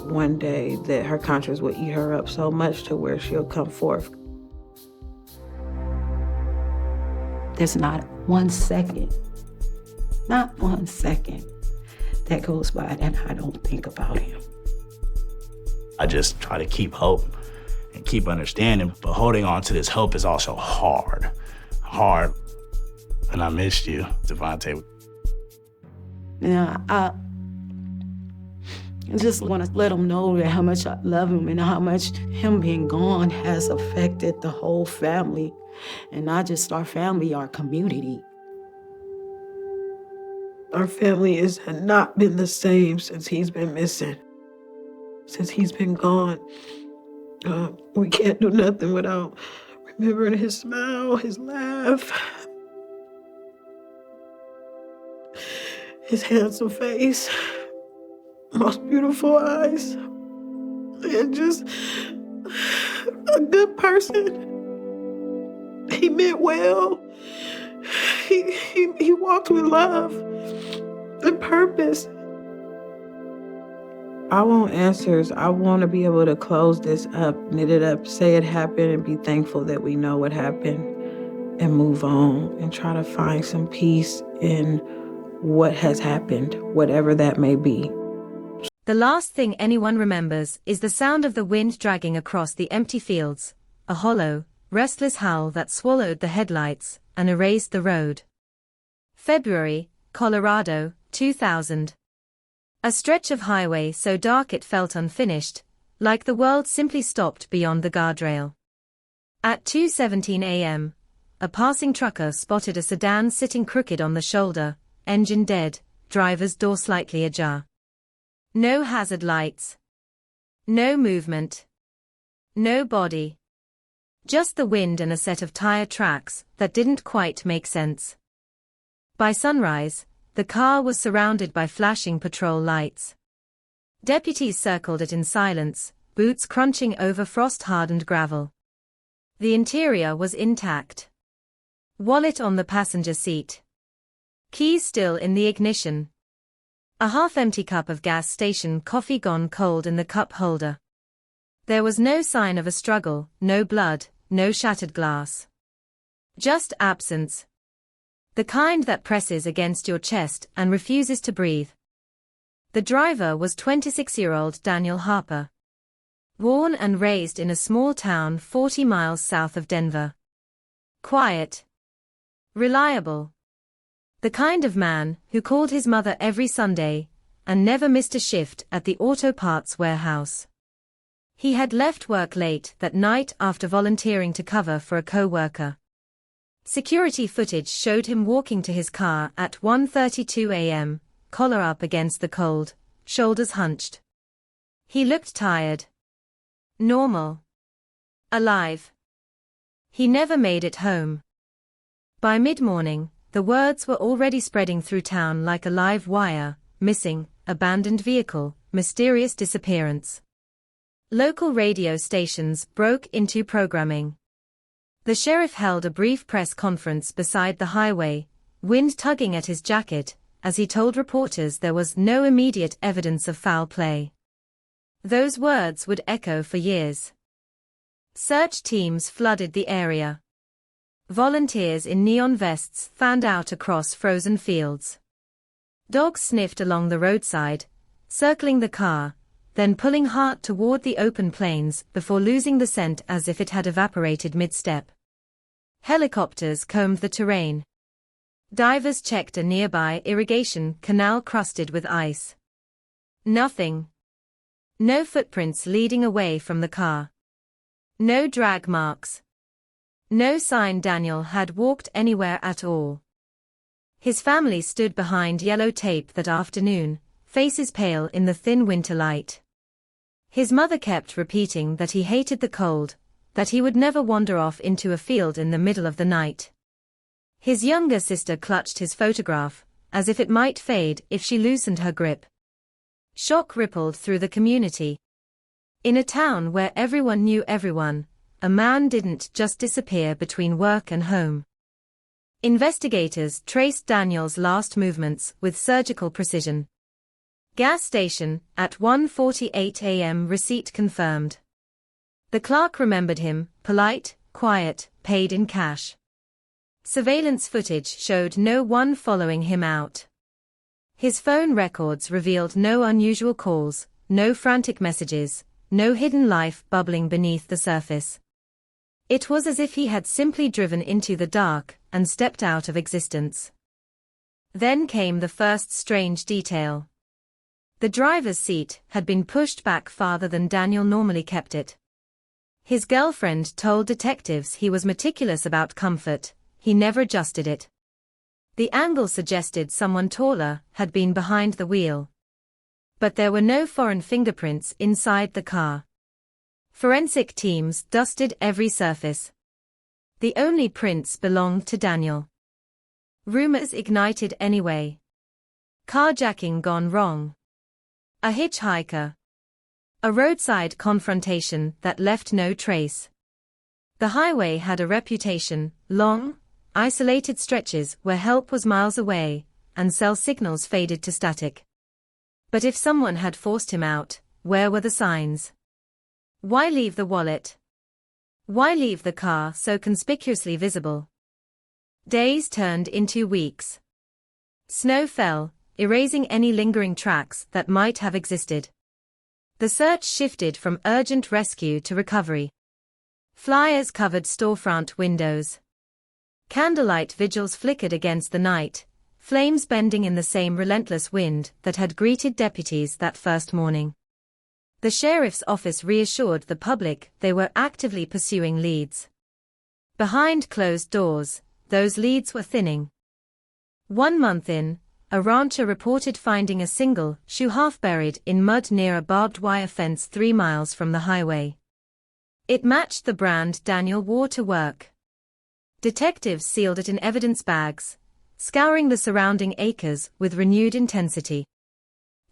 one day that her conscience will eat her up so much to where she'll come forth. There's not 1 second, not 1 second that goes by that I don't think about him. I just try to keep hope and keep understanding, but holding on to this hope is also hard. And I missed you, Devontae. Yeah, I just want to let him know that how much I love him and how much him being gone has affected the whole family. And not just our family, our community. Our family has not been the same since he's been missing, since he's been gone. We can't do nothing without remembering his smile, his laugh, his handsome face, most beautiful eyes, and just a good person. He meant well. He walked with love and purpose. I want answers. I want to be able to close this up, knit it up, say it happened, and be thankful that we know what happened and move on and try to find some peace in what has happened, whatever that may be. The last thing anyone remembers is the sound of the wind dragging across the empty fields, a hollow, restless howl that swallowed the headlights and erased the road. February, Colorado, 2000. A stretch of highway so dark it felt unfinished, like the world simply stopped beyond the guardrail. At 2:17 a.m., a passing trucker spotted a sedan sitting crooked on the shoulder, engine dead, driver's door slightly ajar. No hazard lights. No movement. No body. Just the wind and a set of tire tracks that didn't quite make sense. By sunrise, the car was surrounded by flashing patrol lights. Deputies circled it in silence, boots crunching over frost-hardened gravel. The interior was intact. Wallet on the passenger seat. Keys still in the ignition. A half-empty cup of gas station coffee gone cold in the cup holder. There was no sign of a struggle, no blood, no shattered glass. Just absence. The kind that presses against your chest and refuses to breathe. The driver was 26-year-old Daniel Harper. Born and raised in a small town 40 miles south of Denver. Quiet. Reliable. The kind of man who called his mother every Sunday and never missed a shift at the auto parts warehouse. He had left work late that night after volunteering to cover for a co-worker. Security footage showed him walking to his car at 1:32 a.m., collar up against the cold, shoulders hunched. He looked tired. Normal. Alive. He never made it home. By mid-morning, the words were already spreading through town like a live wire: missing, abandoned vehicle, mysterious disappearance. Local radio stations broke into programming. The sheriff held a brief press conference beside the highway, wind tugging at his jacket, as he told reporters there was no immediate evidence of foul play. Those words would echo for years. Search teams flooded the area. Volunteers in neon vests fanned out across frozen fields. Dogs sniffed along the roadside, circling the car, then pulling hard toward the open plains before losing the scent as if it had evaporated mid-step. Helicopters combed the terrain. Divers checked a nearby irrigation canal crusted with ice. Nothing. No footprints leading away from the car. No drag marks. No sign Daniel had walked anywhere at all. His family stood behind yellow tape that afternoon, faces pale in the thin winter light. His mother kept repeating that he hated the cold, that he would never wander off into a field in the middle of the night. His younger sister clutched his photograph, as if it might fade if she loosened her grip. Shock rippled through the community. In a town where everyone knew everyone, a man didn't just disappear between work and home. Investigators traced Daniel's last movements with surgical precision. Gas station, at 1:48 a.m. receipt confirmed. The clerk remembered him, polite, quiet, paid in cash. Surveillance footage showed no one following him out. His phone records revealed no unusual calls, no frantic messages, no hidden life bubbling beneath the surface. It was as if he had simply driven into the dark and stepped out of existence. Then came the first strange detail. The driver's seat had been pushed back farther than Daniel normally kept it. His girlfriend told detectives he was meticulous about comfort, he never adjusted it. The angle suggested someone taller had been behind the wheel. But there were no foreign fingerprints inside the car. Forensic teams dusted every surface. The only prints belonged to Daniel. Rumors ignited anyway. Carjacking gone wrong. A hitchhiker. A roadside confrontation that left no trace. The highway had a reputation: long, isolated stretches where help was miles away, and cell signals faded to static. But if someone had forced him out, where were the signs? Why leave the wallet? Why leave the car so conspicuously visible? Days turned into weeks. Snow fell, erasing any lingering tracks that might have existed. The search shifted from urgent rescue to recovery. Flyers covered storefront windows. Candlelight vigils flickered against the night, flames bending in the same relentless wind that had greeted deputies that first morning. The sheriff's office reassured the public they were actively pursuing leads. Behind closed doors, those leads were thinning. 1 month in, a rancher reported finding a single shoe half buried in mud near a barbed wire fence 3 miles from the highway. It matched the brand Daniel wore to work. Detectives sealed it in evidence bags, scouring the surrounding acres with renewed intensity.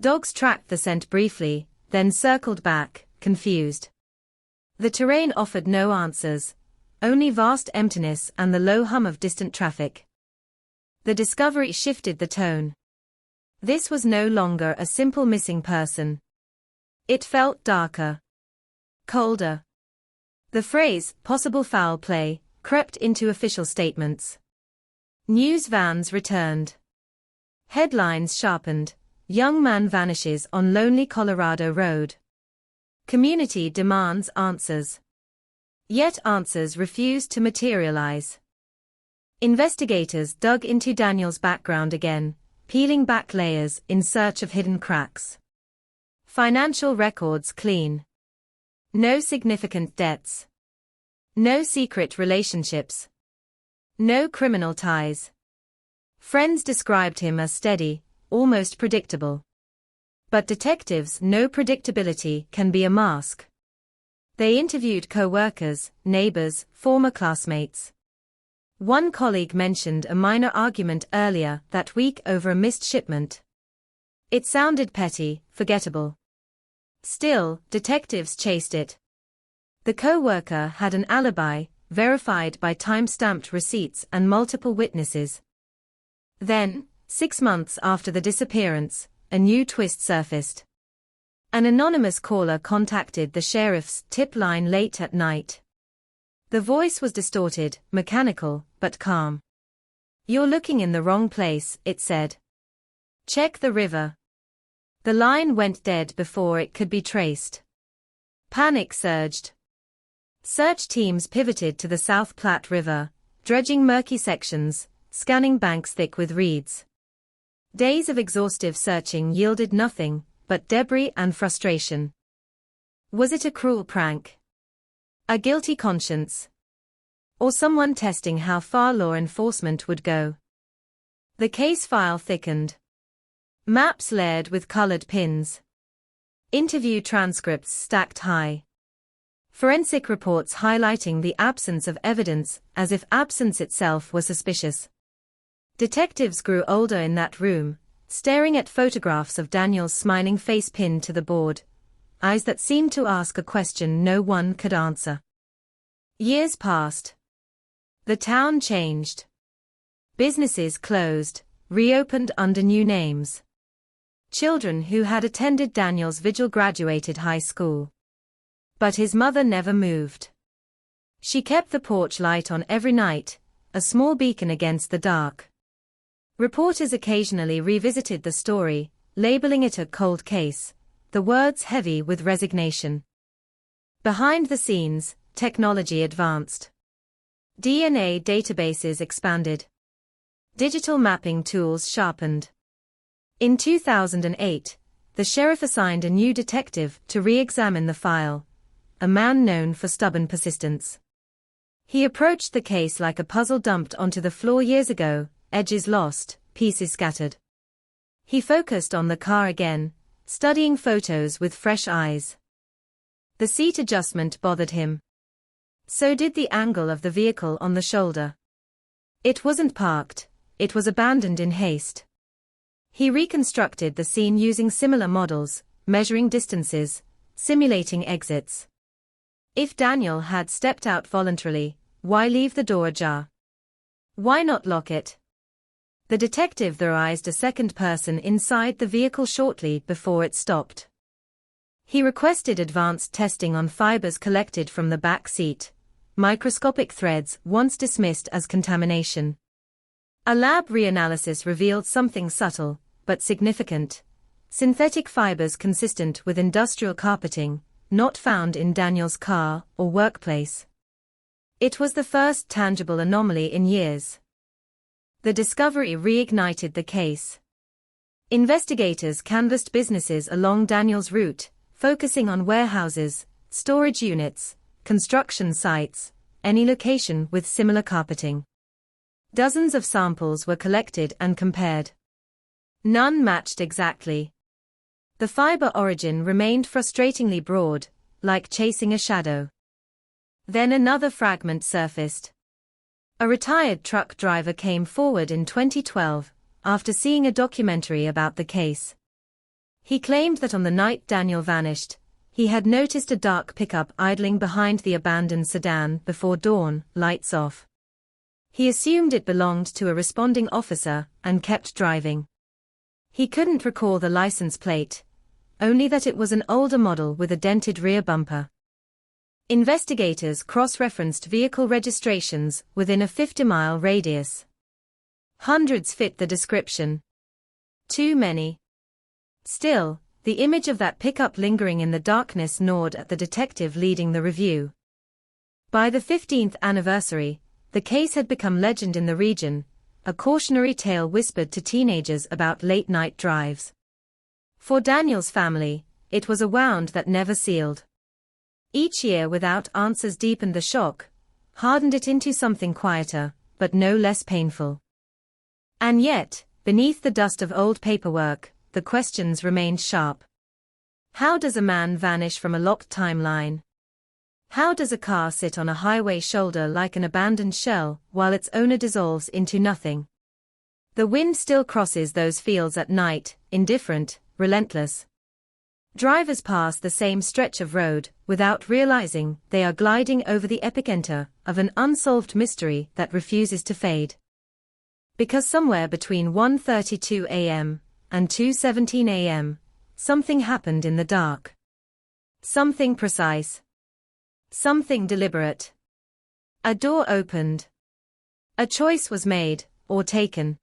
Dogs tracked the scent briefly, then circled back, confused. The terrain offered no answers, only vast emptiness and the low hum of distant traffic. The discovery shifted the tone. This was no longer a simple missing person. It felt darker. Colder. The phrase, possible foul play, crept into official statements. News vans returned. Headlines sharpened. Young man vanishes on lonely Colorado road. Community demands answers. Yet answers refused to materialize. Investigators dug into Daniel's background again, peeling back layers in search of hidden cracks. Financial records clean. No significant debts. No secret relationships. No criminal ties. Friends described him as steady, almost predictable. But detectives know predictability can be a mask. They interviewed co-workers, neighbors, former classmates. One colleague mentioned a minor argument earlier that week over a missed shipment. It sounded petty, forgettable. Still, detectives chased it. The co-worker had an alibi, verified by time-stamped receipts and multiple witnesses. Then, 6 months after the disappearance, a new twist surfaced. An anonymous caller contacted the sheriff's tip line late at night. The voice was distorted, mechanical, but calm. "You're looking in the wrong place," it said. "Check the river." The line went dead before it could be traced. Panic surged. Search teams pivoted to the South Platte River, dredging murky sections, scanning banks thick with reeds. Days of exhaustive searching yielded nothing but debris and frustration. Was it a cruel prank? A guilty conscience? Or someone testing how far law enforcement would go? The case file thickened. Maps layered with colored pins. Interview transcripts stacked high. Forensic reports highlighting the absence of evidence as if absence itself was suspicious. Detectives grew older in that room, staring at photographs of Daniel's smiling face pinned to the board, eyes that seemed to ask a question no one could answer. Years passed. The town changed. Businesses closed, reopened under new names. Children who had attended Daniel's vigil graduated high school. But his mother never moved. She kept the porch light on every night, a small beacon against the dark. Reporters occasionally revisited the story, labeling it a cold case, the words heavy with resignation. Behind the scenes, technology advanced. DNA databases expanded. Digital mapping tools sharpened. In 2008, the sheriff assigned a new detective to re-examine the file, a man known for stubborn persistence. He approached the case like a puzzle dumped onto the floor years ago, edges lost, pieces scattered. He focused on the car again, studying photos with fresh eyes. The seat adjustment bothered him. So did the angle of the vehicle on the shoulder. It wasn't parked, it was abandoned in haste. He reconstructed the scene using similar models, measuring distances, simulating exits. If Daniel had stepped out voluntarily, why leave the door ajar? Why not lock it? The detective theorized a second person inside the vehicle shortly before it stopped. He requested advanced testing on fibers collected from the back seat, microscopic threads once dismissed as contamination. A lab reanalysis revealed something subtle, but significant: synthetic fibers consistent with industrial carpeting, not found in Daniel's car or workplace. It was the first tangible anomaly in years. The discovery reignited the case. Investigators canvassed businesses along Daniel's route, focusing on warehouses, storage units, construction sites, any location with similar carpeting. Dozens of samples were collected and compared. None matched exactly. The fiber origin remained frustratingly broad, like chasing a shadow. Then another fragment surfaced. A retired truck driver came forward in 2012, after seeing a documentary about the case. He claimed that on the night Daniel vanished, he had noticed a dark pickup idling behind the abandoned sedan before dawn, lights off. He assumed it belonged to a responding officer and kept driving. He couldn't recall the license plate, only that it was an older model with a dented rear bumper. Investigators cross-referenced vehicle registrations within a 50-mile radius. Hundreds fit the description. Too many. Still, the image of that pickup lingering in the darkness gnawed at the detective leading the review. By the 15th anniversary, the case had become legend in the region, a cautionary tale whispered to teenagers about late-night drives. For Daniel's family, it was a wound that never sealed. Each year without answers deepened the shock, hardened it into something quieter, but no less painful. And yet, beneath the dust of old paperwork, the questions remained sharp. How does a man vanish from a locked timeline? How does a car sit on a highway shoulder like an abandoned shell while its owner dissolves into nothing? The wind still crosses those fields at night, indifferent, relentless. Drivers pass the same stretch of road, without realizing they are gliding over the epicenter of an unsolved mystery that refuses to fade. Because somewhere between 1:32 a.m. and 2:17 a.m., something happened in the dark. Something precise. Something deliberate. A door opened. A choice was made, or taken.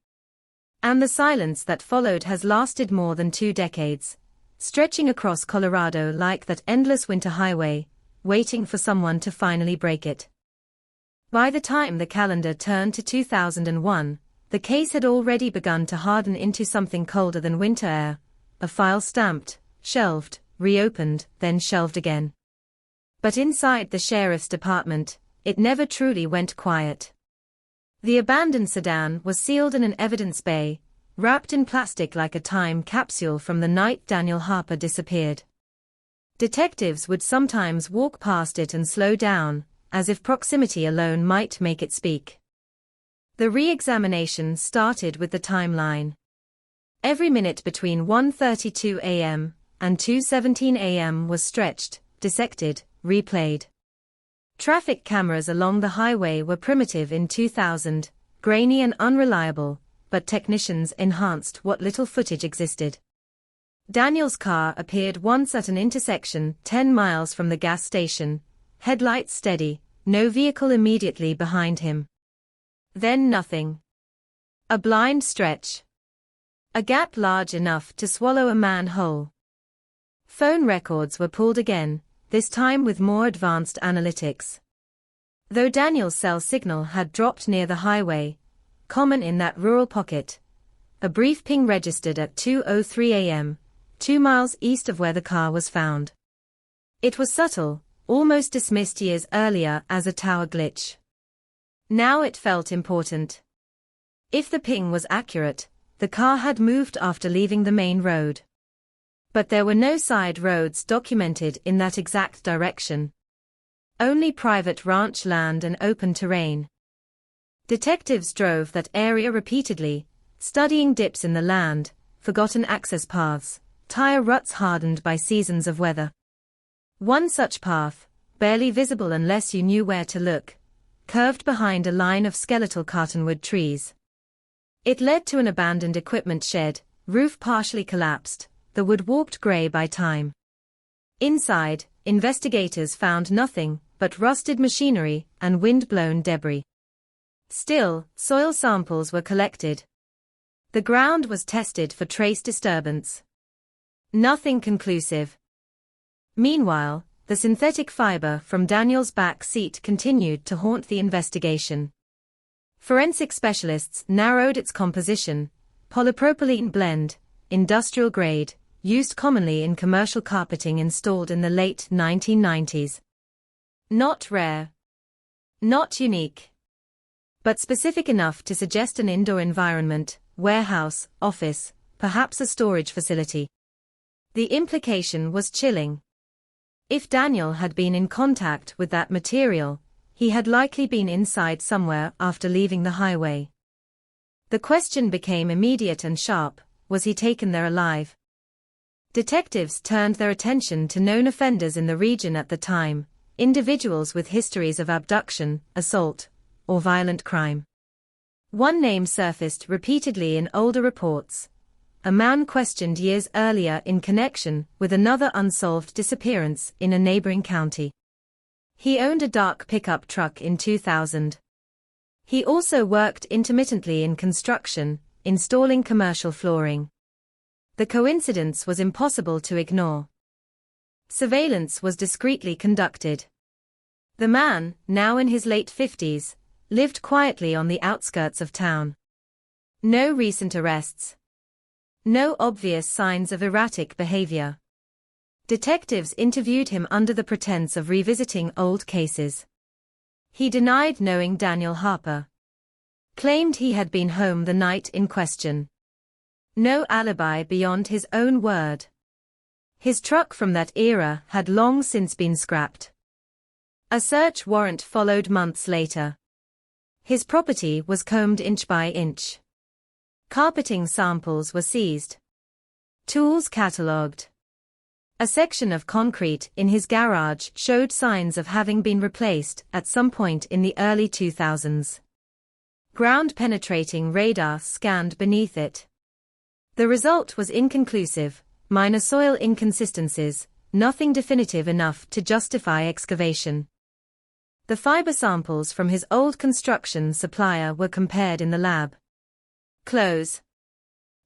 And the silence that followed has lasted more than 2 decades. Stretching across Colorado like that endless winter highway, waiting for someone to finally break it. By the time the calendar turned to 2001, the case had already begun to harden into something colder than winter air, a file stamped, shelved, reopened, then shelved again. But inside the sheriff's department, it never truly went quiet. The abandoned sedan was sealed in an evidence bay, wrapped in plastic like a time capsule from the night Daniel Harper disappeared. Detectives would sometimes walk past it and slow down, as if proximity alone might make it speak. The re-examination started with the timeline. Every minute between 1:32 a.m. and 2:17 a.m. was stretched, dissected, replayed. Traffic cameras along the highway were primitive in 2000, grainy and unreliable, but technicians enhanced what little footage existed. Daniel's car appeared once at an intersection 10 miles from the gas station, headlights steady, no vehicle immediately behind him. Then nothing. A blind stretch. A gap large enough to swallow a man whole. Phone records were pulled again, this time with more advanced analytics. Though Daniel's cell signal had dropped near the highway, common in that rural pocket, a brief ping registered at 2:03 a.m., 2 miles east of where the car was found. It was subtle, almost dismissed years earlier as a tower glitch. Now it felt important. If the ping was accurate, the car had moved after leaving the main road. But there were no side roads documented in that exact direction. Only private ranch land and open terrain. Detectives drove that area repeatedly, studying dips in the land, forgotten access paths, tire ruts hardened by seasons of weather. One such path, barely visible unless you knew where to look, curved behind a line of skeletal cottonwood trees. It led to an abandoned equipment shed, roof partially collapsed, the wood warped gray by time. Inside, investigators found nothing but rusted machinery and wind-blown debris. Still, soil samples were collected. The ground was tested for trace disturbance. Nothing conclusive. Meanwhile, the synthetic fiber from Daniel's back seat continued to haunt the investigation. Forensic specialists narrowed its composition, polypropylene blend, industrial grade, used commonly in commercial carpeting installed in the late 1990s. Not rare. Not unique. But specific enough to suggest an indoor environment, warehouse, office, perhaps a storage facility. The implication was chilling. If Daniel had been in contact with that material, he had likely been inside somewhere after leaving the highway. The question became immediate and sharp: was he taken there alive? Detectives turned their attention to known offenders in the region at the time, individuals with histories of abduction, assault, or violent crime. One name surfaced repeatedly in older reports: a man questioned years earlier in connection with another unsolved disappearance in a neighboring county. He owned a dark pickup truck in 2000. He also worked intermittently in construction, installing commercial flooring. The coincidence was impossible to ignore. Surveillance was discreetly conducted. The man, now in his late 50s, lived quietly on the outskirts of town. No recent arrests. No obvious signs of erratic behavior. Detectives interviewed him under the pretense of revisiting old cases. He denied knowing Daniel Harper. Claimed he had been home the night in question. No alibi beyond his own word. His truck from that era had long since been scrapped. A search warrant followed months later. His property was combed inch by inch. Carpeting samples were seized. Tools catalogued. A section of concrete in his garage showed signs of having been replaced at some point in the early 2000s. Ground-penetrating radar scanned beneath it. The result was inconclusive, minor soil inconsistencies, nothing definitive enough to justify excavation. The fiber samples from his old construction supplier were compared in the lab. Close.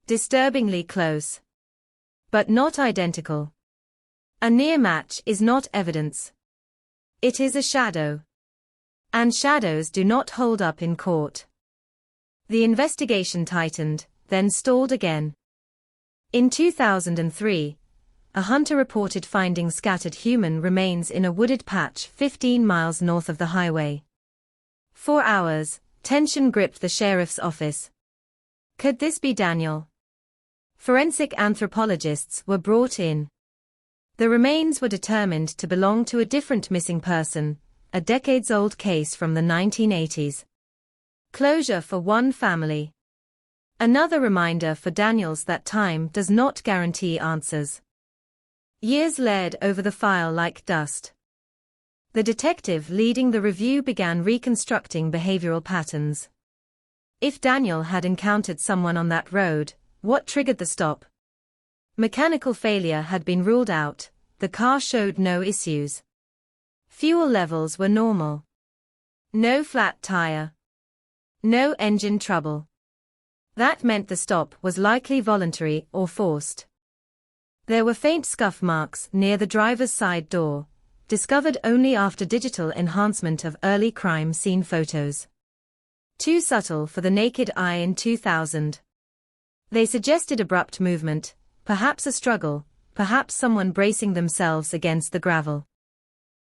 Disturbingly close. But not identical. A near match is not evidence. It is a shadow. And shadows do not hold up in court. The investigation tightened, then stalled again. In 2003, a hunter reported finding scattered human remains in a wooded patch 15 miles north of the highway. 4 hours, tension gripped the sheriff's office. Could this be Daniel? Forensic anthropologists were brought in. The remains were determined to belong to a different missing person, a decades-old case from the 1980s. Closure for one family. Another reminder for Daniels that time does not guarantee answers. Years laid over the file like dust. The detective leading the review began reconstructing behavioral patterns. If Daniel had encountered someone on that road, what triggered the stop? Mechanical failure had been ruled out, the car showed no issues. Fuel levels were normal. No flat tire. No engine trouble. That meant the stop was likely voluntary or forced. There were faint scuff marks near the driver's side door, discovered only after digital enhancement of early crime scene photos. Too subtle for the naked eye in 2000. They suggested abrupt movement, perhaps a struggle, perhaps someone bracing themselves against the gravel.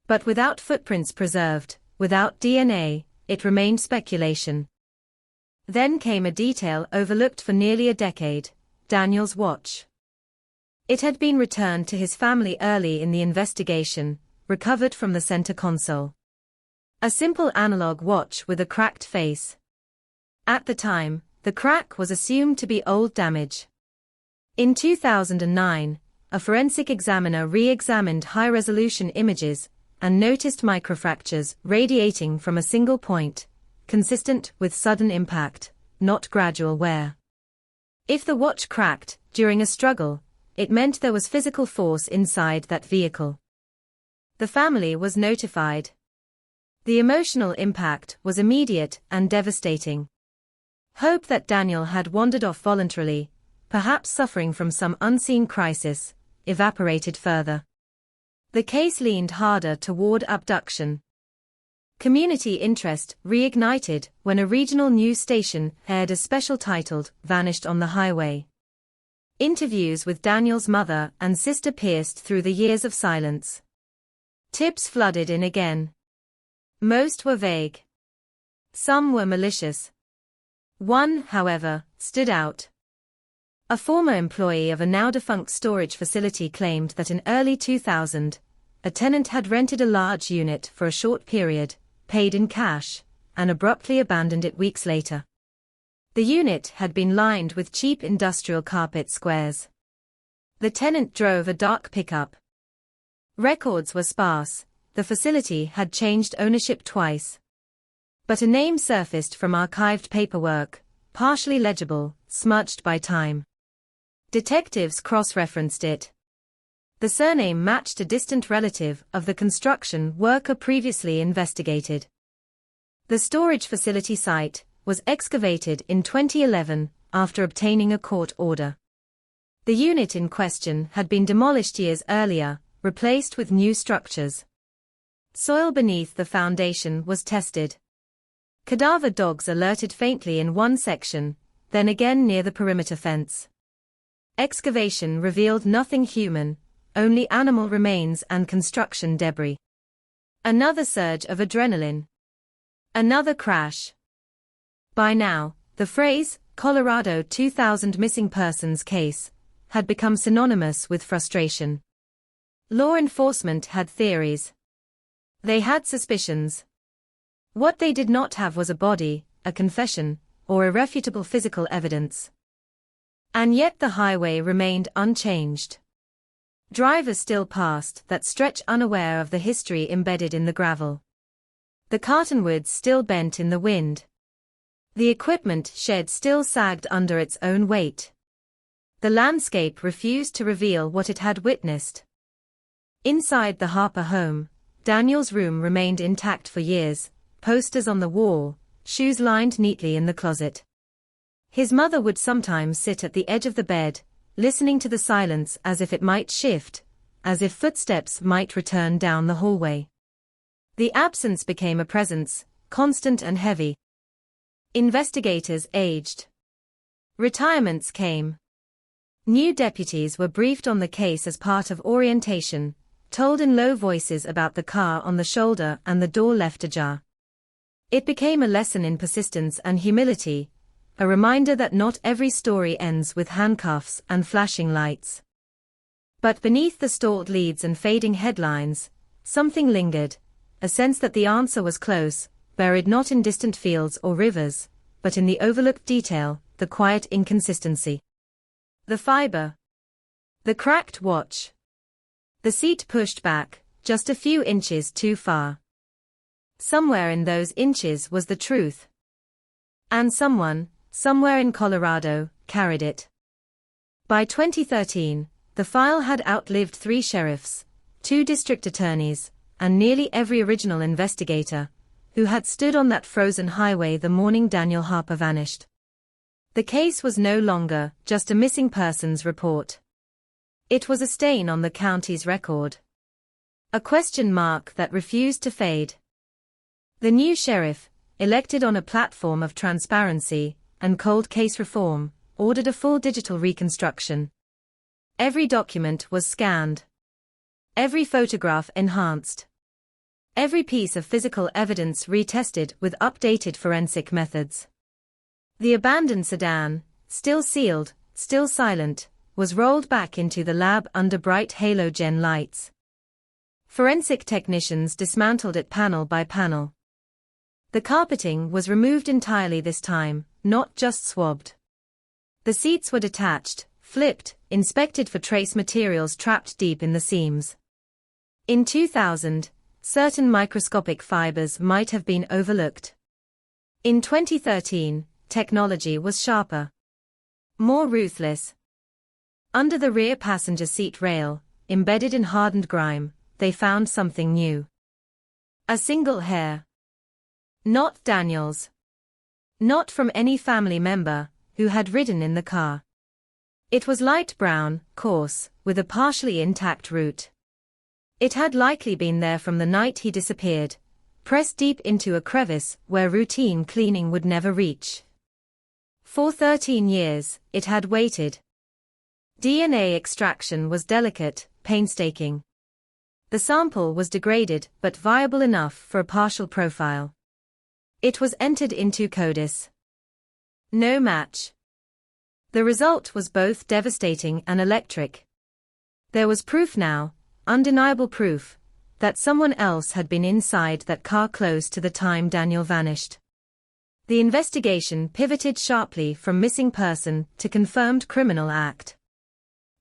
But without footprints preserved, without DNA, it remained speculation. Then came a detail overlooked for nearly a decade, Daniel's watch. It had been returned to his family early in the investigation, recovered from the center console. A simple analog watch with a cracked face. At the time, the crack was assumed to be old damage. In 2009, a forensic examiner re-examined high-resolution images and noticed microfractures radiating from a single point, consistent with sudden impact, not gradual wear. If the watch cracked during a struggle, it meant there was physical force inside that vehicle. The family was notified. The emotional impact was immediate and devastating. Hope that Daniel had wandered off voluntarily, perhaps suffering from some unseen crisis, evaporated further. The case leaned harder toward abduction. Community interest reignited when a regional news station aired a special titled "Vanished on the Highway." Interviews with Daniel's mother and sister pierced through the years of silence. Tips flooded in again. Most were vague. Some were malicious. One, however, stood out. A former employee of a now-defunct storage facility claimed that in early 2000, a tenant had rented a large unit for a short period, paid in cash, and abruptly abandoned it weeks later. The unit had been lined with cheap industrial carpet squares. The tenant drove a dark pickup. Records were sparse, the facility had changed ownership twice. But a name surfaced from archived paperwork, partially legible, smudged by time. Detectives cross-referenced it. The surname matched a distant relative of the construction worker previously investigated. The storage facility site was excavated in 2011 after obtaining a court order. The unit in question had been demolished years earlier, replaced with new structures. Soil beneath the foundation was tested. Cadaver dogs alerted faintly in one section, then again near the perimeter fence. Excavation revealed nothing human, only animal remains and construction debris. Another surge of adrenaline. Another crash. By now, the phrase, Colorado 2000 missing persons case, had become synonymous with frustration. Law enforcement had theories. They had suspicions. What they did not have was a body, a confession, or irrefutable physical evidence. And yet the highway remained unchanged. Drivers still passed that stretch unaware of the history embedded in the gravel. The cottonwoods still bent in the wind. The equipment shed still sagged under its own weight. The landscape refused to reveal what it had witnessed. Inside the Harper home, Daniel's room remained intact for years, posters on the wall, shoes lined neatly in the closet. His mother would sometimes sit at the edge of the bed, listening to the silence as if it might shift, as if footsteps might return down the hallway. The absence became a presence, constant and heavy. Investigators aged. Retirements came. New deputies were briefed on the case as part of orientation, told in low voices about the car on the shoulder and the door left ajar. It became a lesson in persistence and humility, a reminder that not every story ends with handcuffs and flashing lights. But beneath the stalled leads and fading headlines, something lingered, a sense that the answer was close, buried not in distant fields or rivers, but in the overlooked detail, the quiet inconsistency. The fiber. The cracked watch. The seat pushed back, just a few inches too far. Somewhere in those inches was the truth. And someone, somewhere in Colorado, carried it. By 2013, the file had outlived 3 sheriffs, 2 district attorneys, and nearly every original investigator, who had stood on that frozen highway the morning Daniel Harper vanished. The case was no longer just a missing persons report. It was a stain on the county's record. A question mark that refused to fade. The new sheriff, elected on a platform of transparency and cold case reform, ordered a full digital reconstruction. Every document was scanned. Every photograph enhanced. Every piece of physical evidence retested with updated forensic methods. The abandoned sedan, still sealed, still silent, was rolled back into the lab under bright halogen lights. Forensic technicians dismantled it panel by panel. The carpeting was removed entirely this time, not just swabbed. The seats were detached, flipped, inspected for trace materials trapped deep in the seams. In 2000, certain microscopic fibers might have been overlooked. In 2013, technology was sharper. More ruthless. Under the rear passenger seat rail, embedded in hardened grime, they found something new. A single hair. Not Daniel's. Not from any family member who had ridden in the car. It was light brown, coarse, with a partially intact root. It had likely been there from the night he disappeared, pressed deep into a crevice where routine cleaning would never reach. For 13 years, it had waited. DNA extraction was delicate, painstaking. The sample was degraded but viable enough for a partial profile. It was entered into CODIS. No match. The result was both devastating and electric. There was proof now, undeniable proof, that someone else had been inside that car close to the time Daniel vanished. The investigation pivoted sharply from missing person to confirmed criminal act.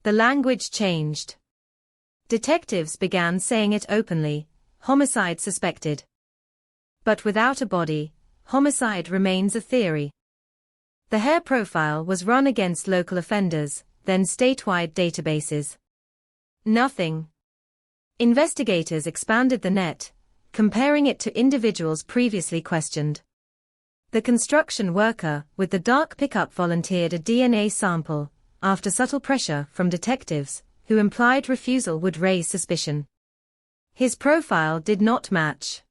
The language changed. Detectives began saying it openly, homicide suspected. But without a body, homicide remains a theory. The hair profile was run against local offenders, then statewide databases. Nothing. Investigators expanded the net, comparing it to individuals previously questioned. The construction worker with the dark pickup volunteered a DNA sample, after subtle pressure from detectives, who implied refusal would raise suspicion. His profile did not match.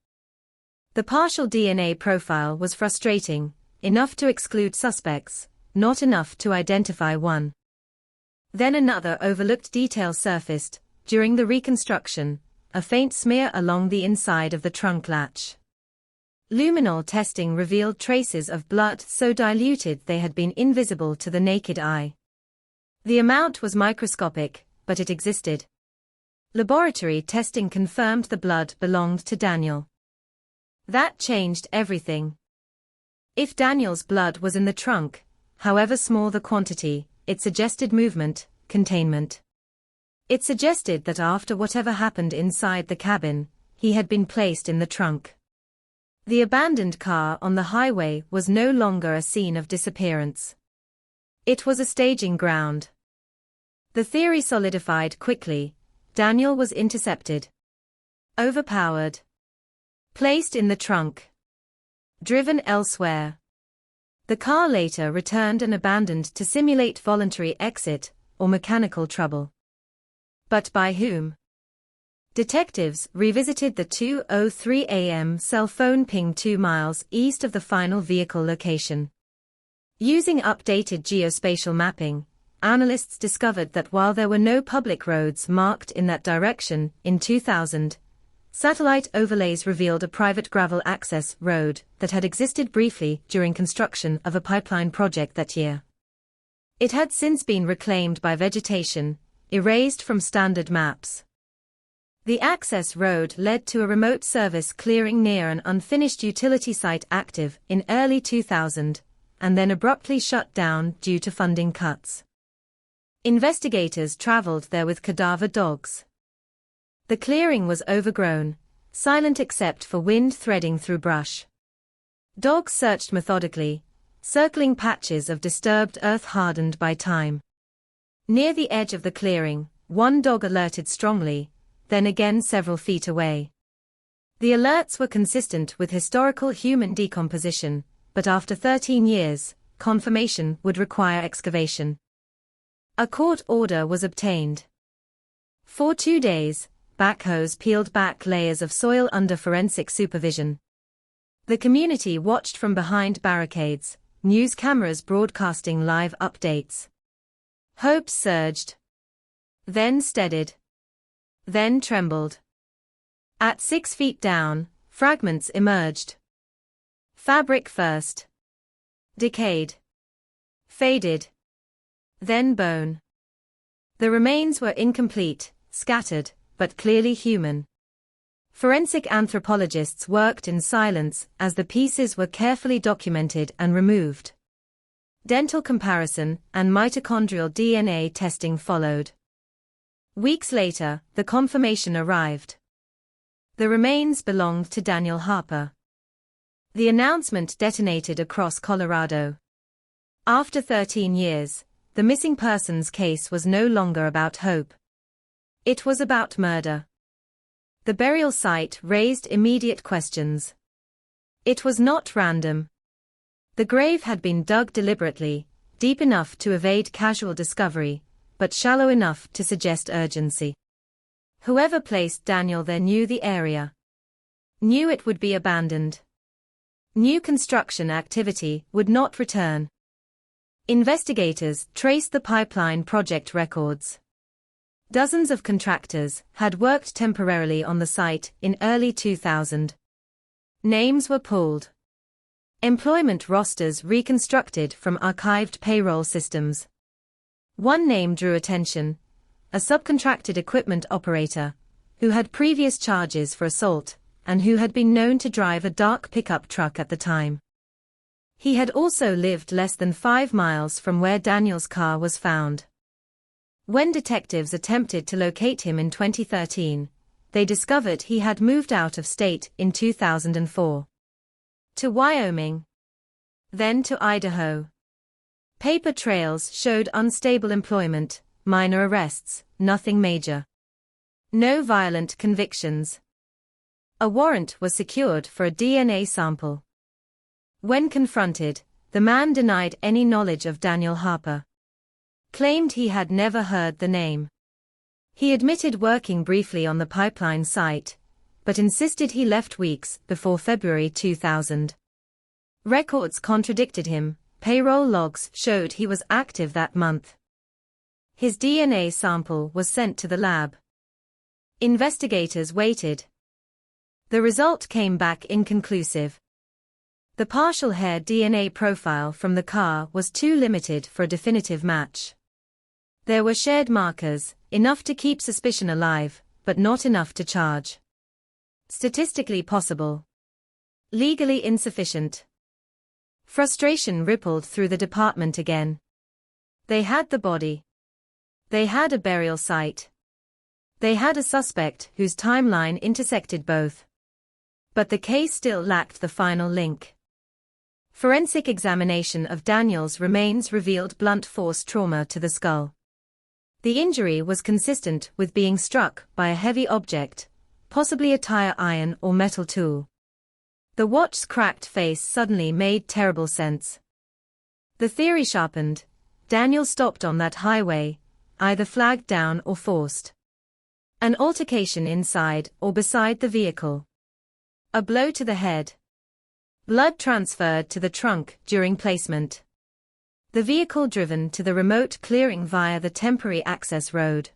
The partial DNA profile was frustrating, enough to exclude suspects, not enough to identify one. Then another overlooked detail surfaced, during the reconstruction, a faint smear along the inside of the trunk latch. Luminol testing revealed traces of blood so diluted they had been invisible to the naked eye. The amount was microscopic, but it existed. Laboratory testing confirmed the blood belonged to Daniel. That changed everything. If Daniel's blood was in the trunk, however small the quantity, it suggested movement, containment. It suggested that after whatever happened inside the cabin, he had been placed in the trunk. The abandoned car on the highway was no longer a scene of disappearance. It was a staging ground. The theory solidified quickly. Daniel was intercepted, overpowered, placed in the trunk, driven elsewhere. The car later returned and abandoned to simulate voluntary exit or mechanical trouble. But by whom? Detectives revisited the 2:03 a.m. cell phone ping 2 miles east of the final vehicle location. Using updated geospatial mapping, analysts discovered that while there were no public roads marked in that direction in 2000, satellite overlays revealed a private gravel access road that had existed briefly during construction of a pipeline project that year. It had since been reclaimed by vegetation, erased from standard maps. The access road led to a remote service clearing near an unfinished utility site active in early 2000, and then abruptly shut down due to funding cuts. Investigators traveled there with cadaver dogs. The clearing was overgrown, silent except for wind threading through brush. Dogs searched methodically, circling patches of disturbed earth hardened by time. Near the edge of the clearing, one dog alerted strongly, then again several feet away. The alerts were consistent with historical human decomposition, but after 13 years, confirmation would require excavation. A court order was obtained. For 2 days, backhoes peeled back layers of soil under forensic supervision. The community watched from behind barricades, news cameras broadcasting live updates. Hopes surged. Then steadied. Then trembled. At 6 feet down, fragments emerged. Fabric first. Decayed. Faded. Then bone. The remains were incomplete, scattered, but clearly human. Forensic anthropologists worked in silence as the pieces were carefully documented and removed. Dental comparison and mitochondrial DNA testing followed. Weeks later, the confirmation arrived. The remains belonged to Daniel Harper. The announcement detonated across Colorado. After 13 years, the missing persons case was no longer about hope. It was about murder. The burial site raised immediate questions. It was not random. The grave had been dug deliberately, deep enough to evade casual discovery, but shallow enough to suggest urgency. Whoever placed Daniel there knew the area. Knew it would be abandoned. Knew construction activity would not return. Investigators traced the pipeline project records. Dozens of contractors had worked temporarily on the site in early 2000. Names were pulled. Employment rosters reconstructed from archived payroll systems. One name drew attention: a subcontracted equipment operator, who had previous charges for assault, and who had been known to drive a dark pickup truck at the time. He had also lived less than 5 miles from where Daniel's car was found. When detectives attempted to locate him in 2013, they discovered he had moved out of state in 2004. To Wyoming. Then to Idaho. Paper trails showed unstable employment, minor arrests, nothing major. No violent convictions. A warrant was secured for a DNA sample. When confronted, the man denied any knowledge of Daniel Harper. Claimed he had never heard the name. He admitted working briefly on the pipeline site, but insisted he left weeks before February 2000. Records contradicted him. Payroll logs showed he was active that month. His DNA sample was sent to the lab. Investigators waited. The result came back inconclusive. The partial hair DNA profile from the car was too limited for a definitive match. There were shared markers, enough to keep suspicion alive, but not enough to charge. Statistically possible. Legally insufficient. Frustration rippled through the department again. They had the body. They had a burial site. They had a suspect whose timeline intersected both. But the case still lacked the final link. Forensic examination of Daniel's remains revealed blunt force trauma to the skull. The injury was consistent with being struck by a heavy object, possibly a tire iron or metal tool. The watch's cracked face suddenly made terrible sense. The theory sharpened. Daniel stopped on that highway, either flagged down or forced. An altercation inside or beside the vehicle. A blow to the head. Blood transferred to the trunk during placement. The vehicle driven to the remote clearing via the temporary access road.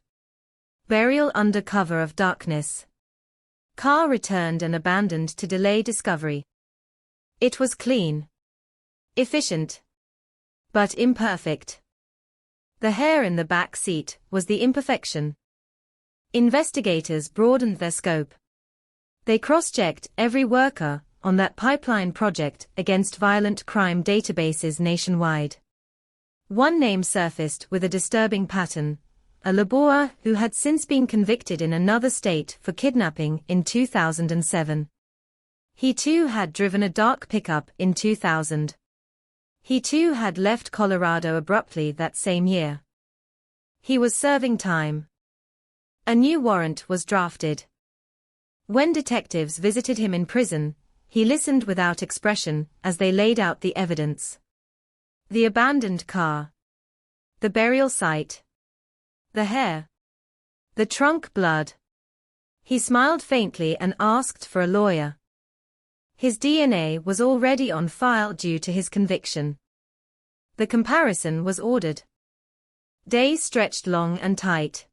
Burial under cover of darkness. Car returned and abandoned to delay discovery. It was clean. Efficient. But imperfect. The hair in the back seat was the imperfection. Investigators broadened their scope. They cross-checked every worker on that pipeline project against violent crime databases nationwide. One name surfaced with a disturbing pattern. A laborer who had since been convicted in another state for kidnapping in 2007. He too had driven a dark pickup in 2000. He too had left Colorado abruptly that same year. He was serving time. A new warrant was drafted. When detectives visited him in prison, he listened without expression as they laid out the evidence. The abandoned car. The burial site. The hair. The trunk blood. He smiled faintly and asked for a lawyer. His DNA was already on file due to his conviction. The comparison was ordered. Days stretched long and tight.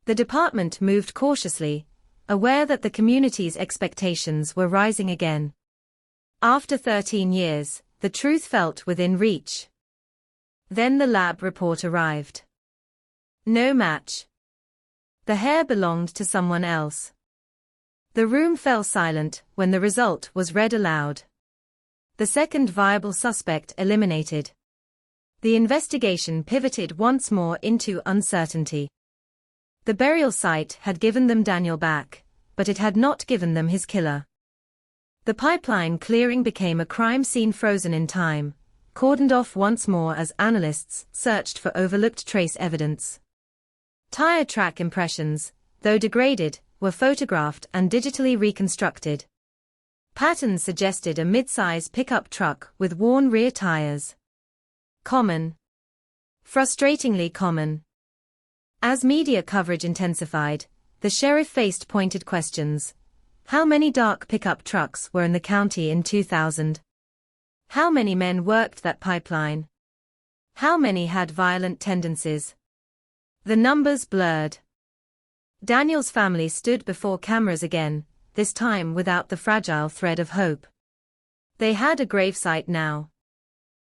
The department moved cautiously, aware that the community's expectations were rising again. After 13 years, the truth felt within reach. Then the lab report arrived. No match. The hair belonged to someone else. The room fell silent when the result was read aloud. The second viable suspect eliminated. The investigation pivoted once more into uncertainty. The burial site had given them Daniel back, but it had not given them his killer. The pipeline clearing became a crime scene frozen in time, cordoned off once more as analysts searched for overlooked trace evidence. Tire track impressions, though degraded, were photographed and digitally reconstructed. Patterns suggested a mid-size pickup truck with worn rear tires. Common. Frustratingly common. As media coverage intensified, the sheriff faced pointed questions. How many dark pickup trucks were in the county in 2000? How many men worked that pipeline? How many had violent tendencies? The numbers blurred. Daniel's family stood before cameras again, this time without the fragile thread of hope. They had a gravesite now.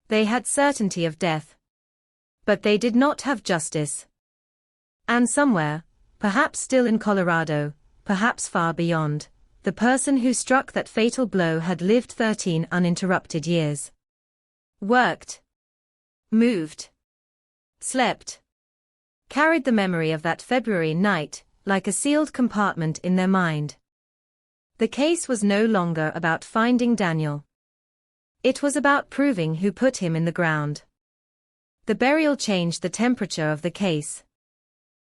They had certainty of death. But they did not have justice. And somewhere, perhaps still in Colorado, perhaps far beyond, the person who struck that fatal blow had lived 13 uninterrupted years. Worked. Moved. Slept. Carried the memory of that February night, like a sealed compartment in their mind. The case was no longer about finding Daniel. It was about proving who put him in the ground. The burial changed the temperature of the case.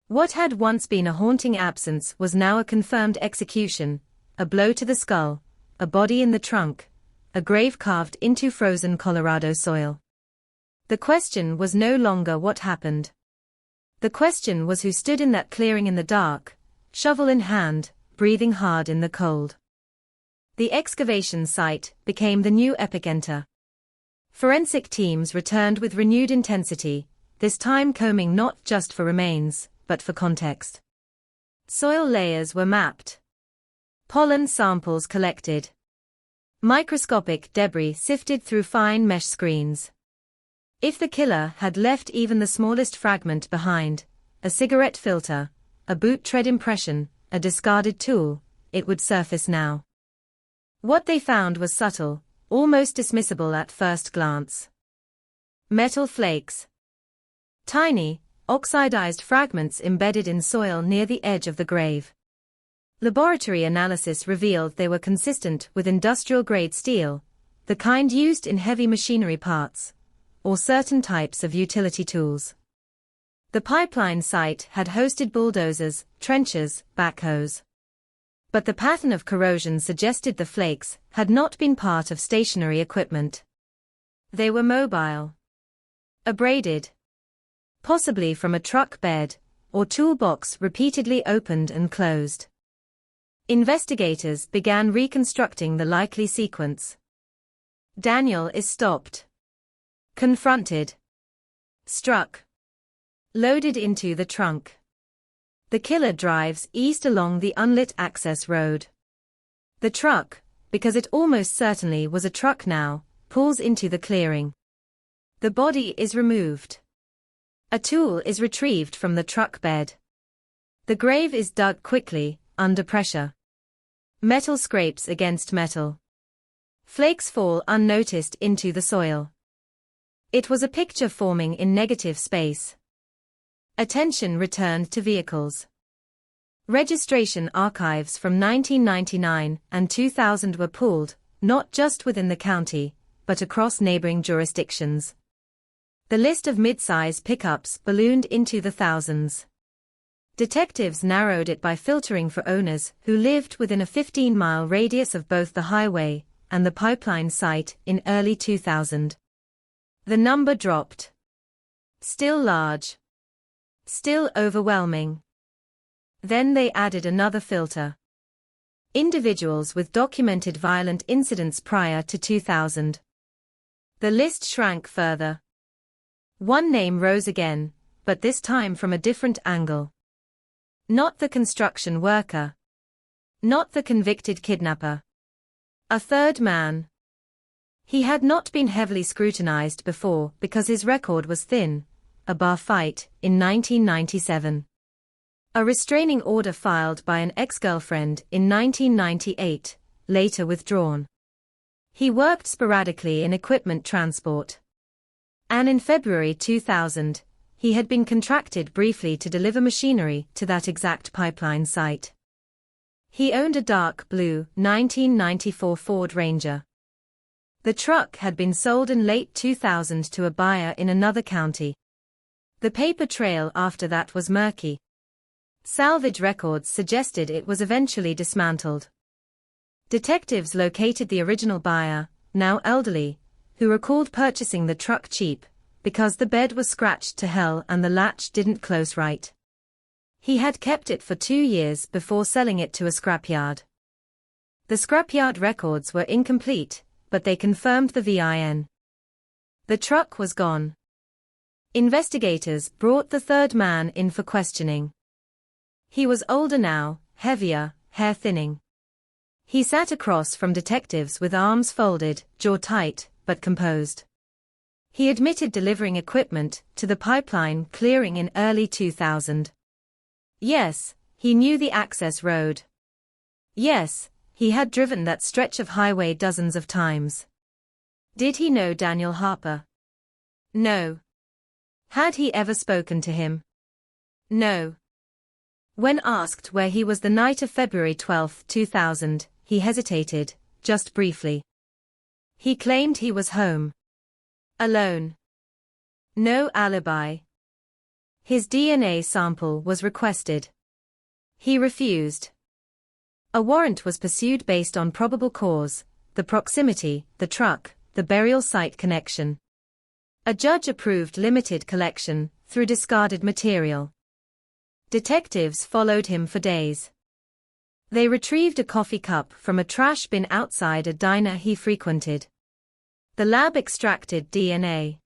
What had once been a haunting absence was now a confirmed execution, a blow to the skull, a body in the trunk, a grave carved into frozen Colorado soil. The question was no longer what happened. The question was who stood in that clearing in the dark, shovel in hand, breathing hard in the cold. The excavation site became the new epicenter. Forensic teams returned with renewed intensity, this time combing not just for remains, but for context. Soil layers were mapped. Pollen samples collected. Microscopic debris sifted through fine mesh screens. If the killer had left even the smallest fragment behind, a cigarette filter, a boot tread impression, a discarded tool, it would surface now. What they found was subtle, almost dismissible at first glance. Metal flakes. Tiny, oxidized fragments embedded in soil near the edge of the grave. Laboratory analysis revealed they were consistent with industrial-grade steel, the kind used in heavy machinery parts, or certain types of utility tools. The pipeline site had hosted bulldozers, trenchers, backhoes. But the pattern of corrosion suggested the flakes had not been part of stationary equipment. They were mobile. Abraded. Possibly from a truck bed, or toolbox repeatedly opened and closed. Investigators began reconstructing the likely sequence. Daniel is stopped. Confronted. Struck. Loaded into the trunk. The killer drives east along the unlit access road. The truck, because it almost certainly was a truck now, pulls into the clearing. The body is removed. A tool is retrieved from the truck bed. The grave is dug quickly, under pressure. Metal scrapes against metal. Flakes fall unnoticed into the soil. It was a picture forming in negative space. Attention returned to vehicles. Registration archives from 1999 and 2000 were pulled, not just within the county, but across neighboring jurisdictions. The list of mid-size pickups ballooned into the thousands. Detectives narrowed it by filtering for owners who lived within a 15-mile radius of both the highway and the pipeline site in early 2000. The number dropped. Still large. Still overwhelming. Then they added another filter. Individuals with documented violent incidents prior to 2000. The list shrank further. One name rose again, but this time from a different angle. Not the construction worker. Not the convicted kidnapper. A third man. He had not been heavily scrutinized before because his record was thin. A bar fight, in 1997. A restraining order filed by an ex-girlfriend in 1998, later withdrawn. He worked sporadically in equipment transport. And in February 2000, he had been contracted briefly to deliver machinery to that exact pipeline site. He owned a dark blue 1994 Ford Ranger. The truck had been sold in late 2000 to a buyer in another county. The paper trail after that was murky. Salvage records suggested it was eventually dismantled. Detectives located the original buyer, now elderly, who recalled purchasing the truck cheap, because the bed was scratched to hell and the latch didn't close right. He had kept it for 2 years before selling it to a scrapyard. The scrapyard records were incomplete, but they confirmed the VIN. The truck was gone. Investigators brought the third man in for questioning. He was older now, heavier, hair thinning. He sat across from detectives with arms folded, jaw tight, but composed. He admitted delivering equipment to the pipeline clearing in early 2000. Yes, he knew the access road. Yes, he had driven that stretch of highway dozens of times. Did he know Daniel Harper? No. Had he ever spoken to him? No. When asked where he was the night of February 12, 2000, he hesitated, just briefly. He claimed he was home. Alone. No alibi. His DNA sample was requested. He refused. A warrant was pursued based on probable cause, the proximity, the truck, the burial site connection. A judge approved limited collection, through discarded material. Detectives followed him for days. They retrieved a coffee cup from a trash bin outside a diner he frequented. The lab extracted DNA.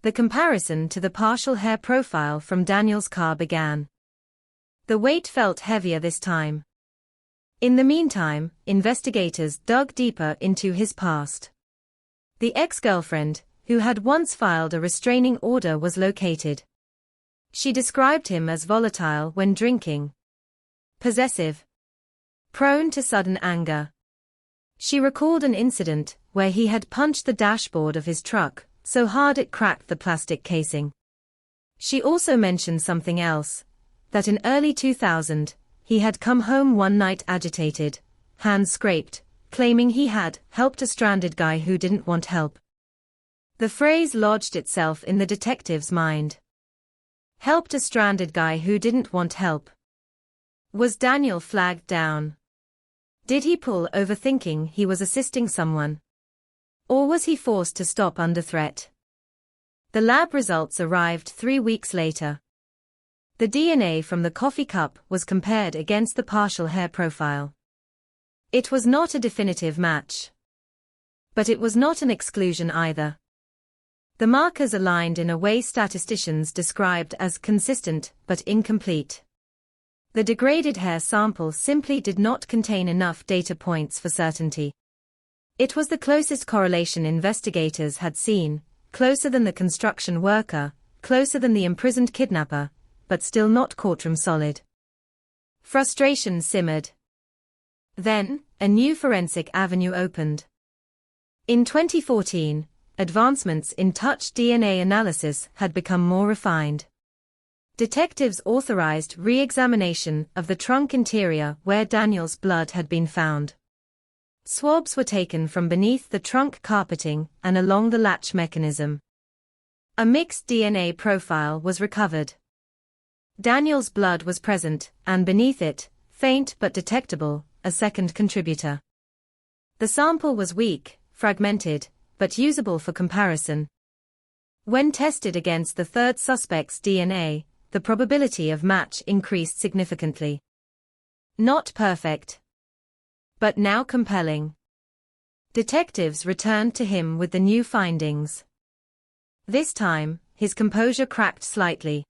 The comparison to the partial hair profile from Daniel's car began. The weight felt heavier this time. In the meantime, investigators dug deeper into his past. The ex-girlfriend, who had once filed a restraining order, was located. She described him as volatile when drinking, possessive, prone to sudden anger. She recalled an incident where he had punched the dashboard of his truck so hard it cracked the plastic casing. She also mentioned something else, that in early 2000, he had come home one night agitated, hands scraped, claiming he had helped a stranded guy who didn't want help. The phrase lodged itself in the detective's mind. Helped a stranded guy who didn't want help. Was Daniel flagged down? Did he pull over thinking he was assisting someone? Or was he forced to stop under threat? The lab results arrived 3 weeks later. The DNA from the coffee cup was compared against the partial hair profile. It was not a definitive match. But it was not an exclusion either. The markers aligned in a way statisticians described as consistent but incomplete. The degraded hair sample simply did not contain enough data points for certainty. It was the closest correlation investigators had seen, closer than the construction worker, closer than the imprisoned kidnapper, but still not courtroom solid. Frustration simmered. Then, a new forensic avenue opened. In 2014, advancements in touch DNA analysis had become more refined. Detectives authorized re-examination of the trunk interior where Daniel's blood had been found. Swabs were taken from beneath the trunk carpeting and along the latch mechanism. A mixed DNA profile was recovered. Daniel's blood was present, and beneath it, faint but detectable, a second contributor. The sample was weak, fragmented, but usable for comparison. When tested against the third suspect's DNA, the probability of match increased significantly. Not perfect, but now compelling. Detectives returned to him with the new findings. This time, his composure cracked slightly.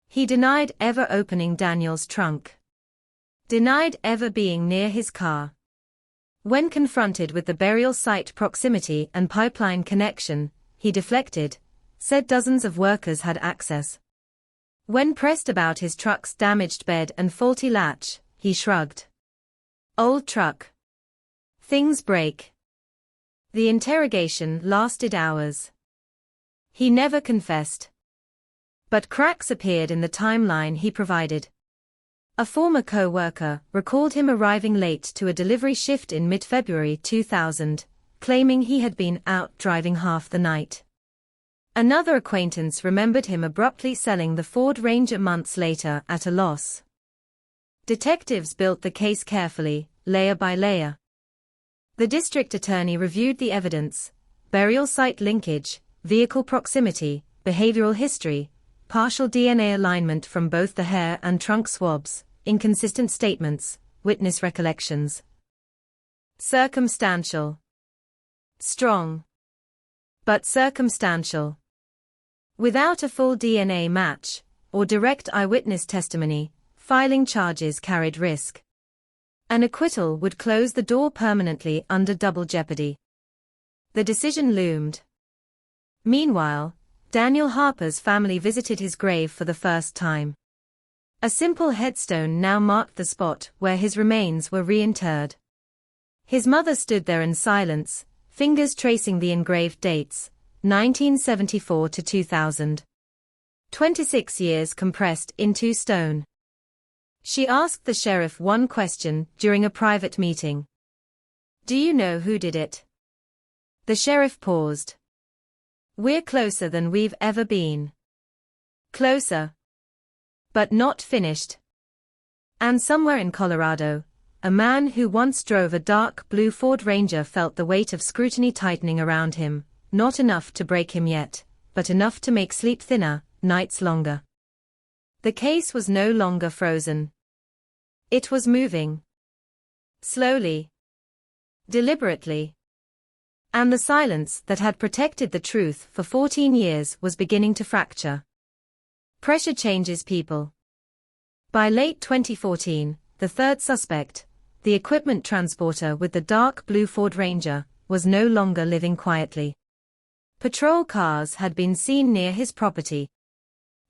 He denied ever opening Daniel's trunk. Denied ever being near his car. When confronted with the burial site proximity and pipeline connection, he deflected, said dozens of workers had access. When pressed about his truck's damaged bed and faulty latch, he shrugged. Old truck. Things break. The interrogation lasted hours. He never confessed. But cracks appeared in the timeline he provided. A former co-worker recalled him arriving late to a delivery shift in mid-February 2000, claiming he had been out driving half the night. Another acquaintance remembered him abruptly selling the Ford Ranger months later at a loss. Detectives built the case carefully, layer by layer. The district attorney reviewed the evidence: burial site linkage, vehicle proximity, behavioral history, partial DNA alignment from both the hair and trunk swabs, inconsistent statements, witness recollections. Circumstantial. Strong. But circumstantial. Without a full DNA match, or direct eyewitness testimony, filing charges carried risk. An acquittal would close the door permanently under double jeopardy. The decision loomed. Meanwhile, Daniel Harper's family visited his grave for the first time. A simple headstone now marked the spot where his remains were reinterred. His mother stood there in silence, fingers tracing the engraved dates, 1974 to 2000. 26 years compressed into stone. She asked the sheriff one question during a private meeting. "Do you know who did it?" The sheriff paused. "We're closer than we've ever been." Closer. But not finished. And somewhere in Colorado, a man who once drove a dark blue Ford Ranger felt the weight of scrutiny tightening around him, not enough to break him yet, but enough to make sleep thinner, nights longer. The case was no longer frozen. It was moving. Slowly. Deliberately. And the silence that had protected the truth for 14 years was beginning to fracture. Pressure changes people. By late 2014, the third suspect, the equipment transporter with the dark blue Ford Ranger, was no longer living quietly. Patrol cars had been seen near his property.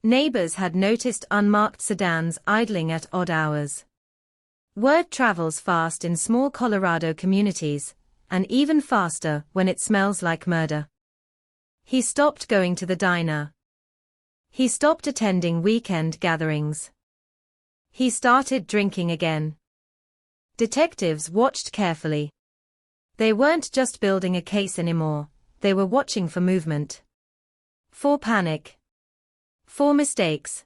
Neighbors had noticed unmarked sedans idling at odd hours. Word travels fast in small Colorado communities, and even faster when it smells like murder. He stopped going to the diner. He stopped attending weekend gatherings. He started drinking again. Detectives watched carefully. They weren't just building a case anymore, they were watching for movement. For panic. For mistakes.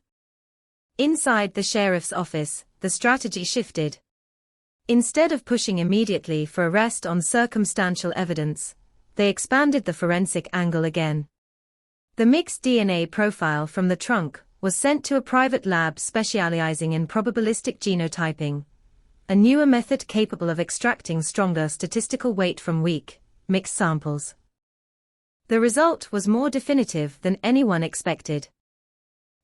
Inside the sheriff's office, the strategy shifted. Instead of pushing immediately for arrest on circumstantial evidence, they expanded the forensic angle again. The mixed DNA profile from the trunk was sent to a private lab specializing in probabilistic genotyping, a newer method capable of extracting stronger statistical weight from weak, mixed samples. The result was more definitive than anyone expected.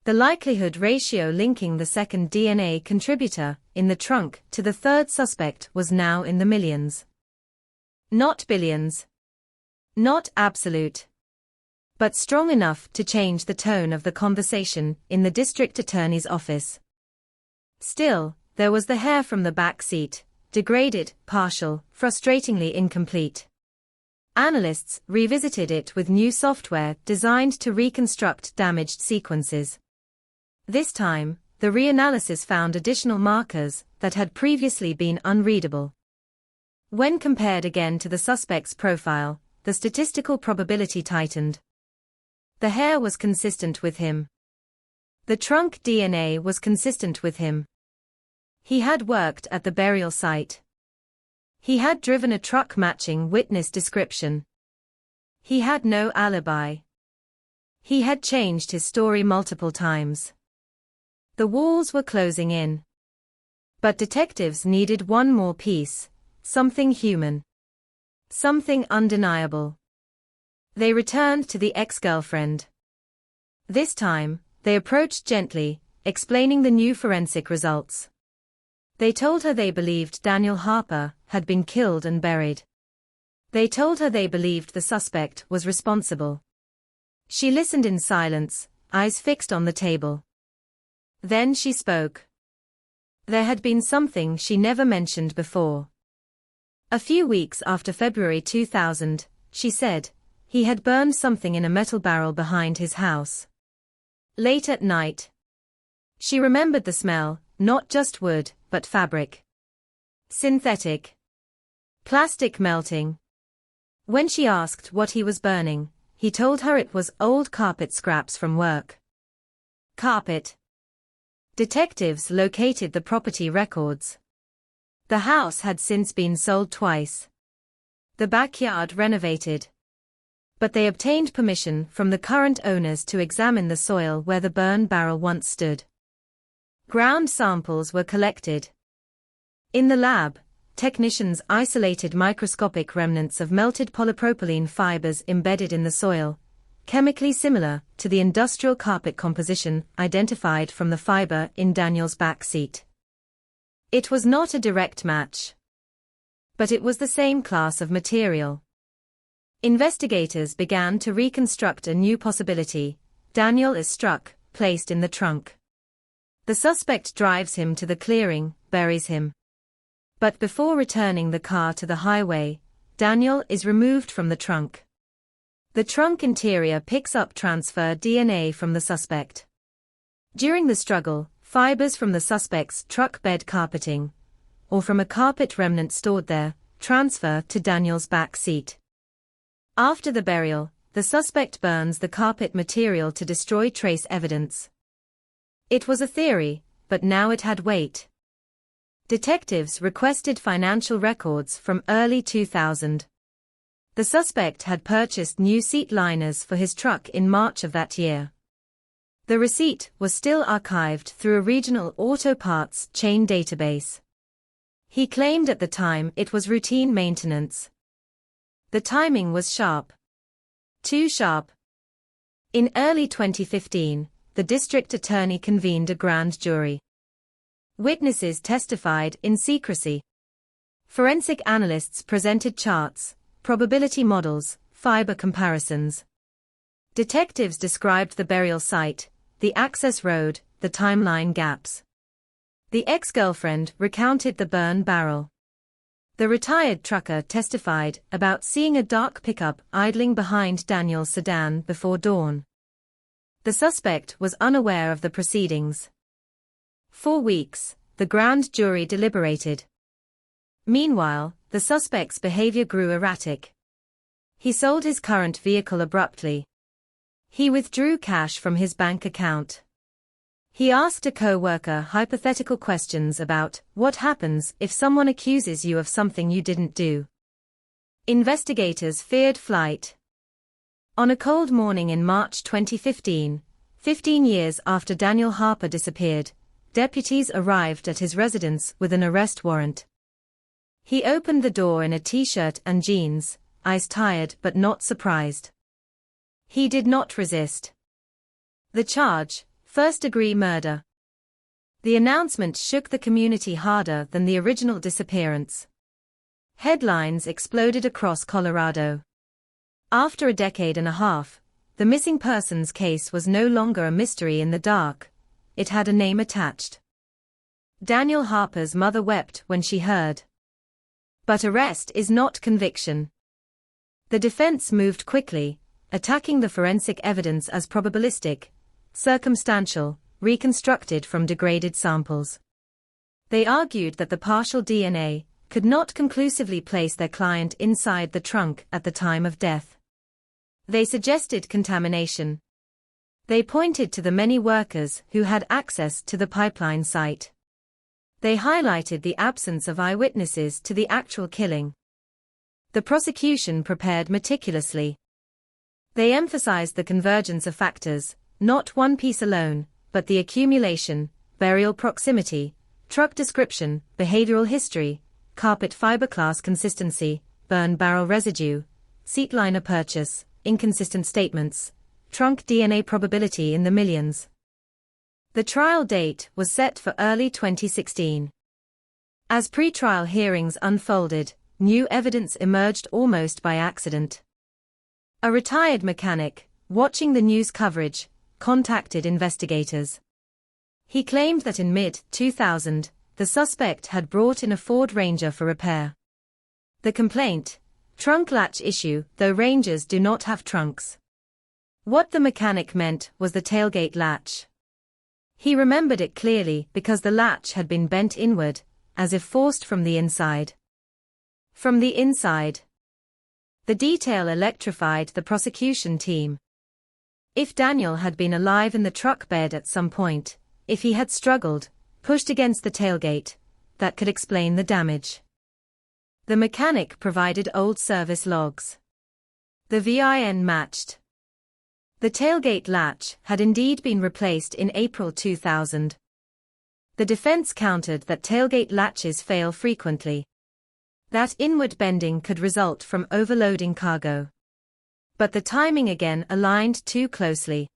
The likelihood ratio linking the second DNA contributor in the trunk to the third suspect was now in the millions. Not billions. Not absolute. But strong enough to change the tone of the conversation in the district attorney's office. Still, there was the hair from the back seat, degraded, partial, frustratingly incomplete. Analysts revisited it with new software designed to reconstruct damaged sequences. This time, the reanalysis found additional markers that had previously been unreadable. When compared again to the suspect's profile, the statistical probability tightened. The hair was consistent with him. The trunk DNA was consistent with him. He had worked at the burial site. He had driven a truck matching witness description. He had no alibi. He had changed his story multiple times. The walls were closing in. But detectives needed one more piece, something human. Something undeniable. They returned to the ex-girlfriend. This time, they approached gently, explaining the new forensic results. They told her they believed Daniel Harper had been killed and buried. They told her they believed the suspect was responsible. She listened in silence, eyes fixed on the table. Then she spoke. There had been something she never mentioned before. A few weeks after February 2000, she said, he had burned something in a metal barrel behind his house. Late at night. She remembered the smell, not just wood, but fabric. Synthetic. Plastic melting. When she asked what he was burning, he told her it was old carpet scraps from work. Carpet. Detectives located the property records. The house had since been sold twice. The backyard renovated. But they obtained permission from the current owners to examine the soil where the burn barrel once stood. Ground samples were collected. In the lab, technicians isolated microscopic remnants of melted polypropylene fibers embedded in the soil, chemically similar to the industrial carpet composition identified from the fiber in Daniel's back seat. It was not a direct match. But it was the same class of material. Investigators began to reconstruct a new possibility. Daniel is struck, placed in the trunk. The suspect drives him to the clearing, buries him. But before returning the car to the highway, Daniel is removed from the trunk. The trunk interior picks up transfer DNA from the suspect. During the struggle, fibers from the suspect's truck bed carpeting, or from a carpet remnant stored there, transfer to Daniel's back seat. After the burial, the suspect burns the carpet material to destroy trace evidence, It was a theory, but now it had weight. Detectives requested financial records from early 2000. The suspect had purchased new seat liners for his truck in March of that year. The receipt was still archived through a regional auto parts chain database. He claimed at the time it was routine maintenance. The timing was sharp. Too sharp. In early 2015, the district attorney convened a grand jury. Witnesses testified in secrecy. Forensic analysts presented charts, probability models, fiber comparisons. Detectives described the burial site, the access road, the timeline gaps. The ex-girlfriend recounted the burn barrel. The retired trucker testified about seeing a dark pickup idling behind Daniel's sedan before dawn. The suspect was unaware of the proceedings. 4 weeks, the grand jury deliberated. Meanwhile, the suspect's behavior grew erratic. He sold his current vehicle abruptly. He withdrew cash from his bank account. He asked a co-worker hypothetical questions about what happens if someone accuses you of something you didn't do. Investigators feared flight. On a cold morning in March 2015, 15 years after Daniel Harper disappeared, deputies arrived at his residence with an arrest warrant. He opened the door in a t-shirt and jeans, ice-tired but not surprised. He did not resist. The charge, first-degree murder. The announcement shook the community harder than the original disappearance. Headlines exploded across Colorado. After a decade and a half, the missing persons case was no longer a mystery in the dark. It had a name attached. Daniel Harper's mother wept when she heard. But arrest is not conviction. The defense moved quickly, attacking the forensic evidence as probabilistic, circumstantial, reconstructed from degraded samples. They argued that the partial DNA could not conclusively place their client inside the trunk at the time of death. They suggested contamination. They pointed to the many workers who had access to the pipeline site. They highlighted the absence of eyewitnesses to the actual killing. The prosecution prepared meticulously. They emphasized the convergence of factors, not one piece alone, but the accumulation, burial proximity, truck description, behavioral history, carpet fiber class consistency, burn barrel residue, seat liner purchase, inconsistent statements, trunk DNA probability in the millions. The trial date was set for early 2016. As pre-trial hearings unfolded, new evidence emerged almost by accident. A retired mechanic, watching the news coverage, contacted investigators. He claimed that in mid-2000, the suspect had brought in a Ford Ranger for repair. The complaint: trunk latch issue, though Rangers do not have trunks. What the mechanic meant was the tailgate latch. He remembered it clearly because the latch had been bent inward, as if forced from the inside. From the inside. The detail electrified the prosecution team. If Daniel had been alive in the truck bed at some point, if he had struggled, pushed against the tailgate, that could explain the damage. The mechanic provided old service logs. The VIN matched. The tailgate latch had indeed been replaced in April 2000. The defense countered that tailgate latches fail frequently. That inward bending could result from overloading cargo. But the timing again aligned too closely.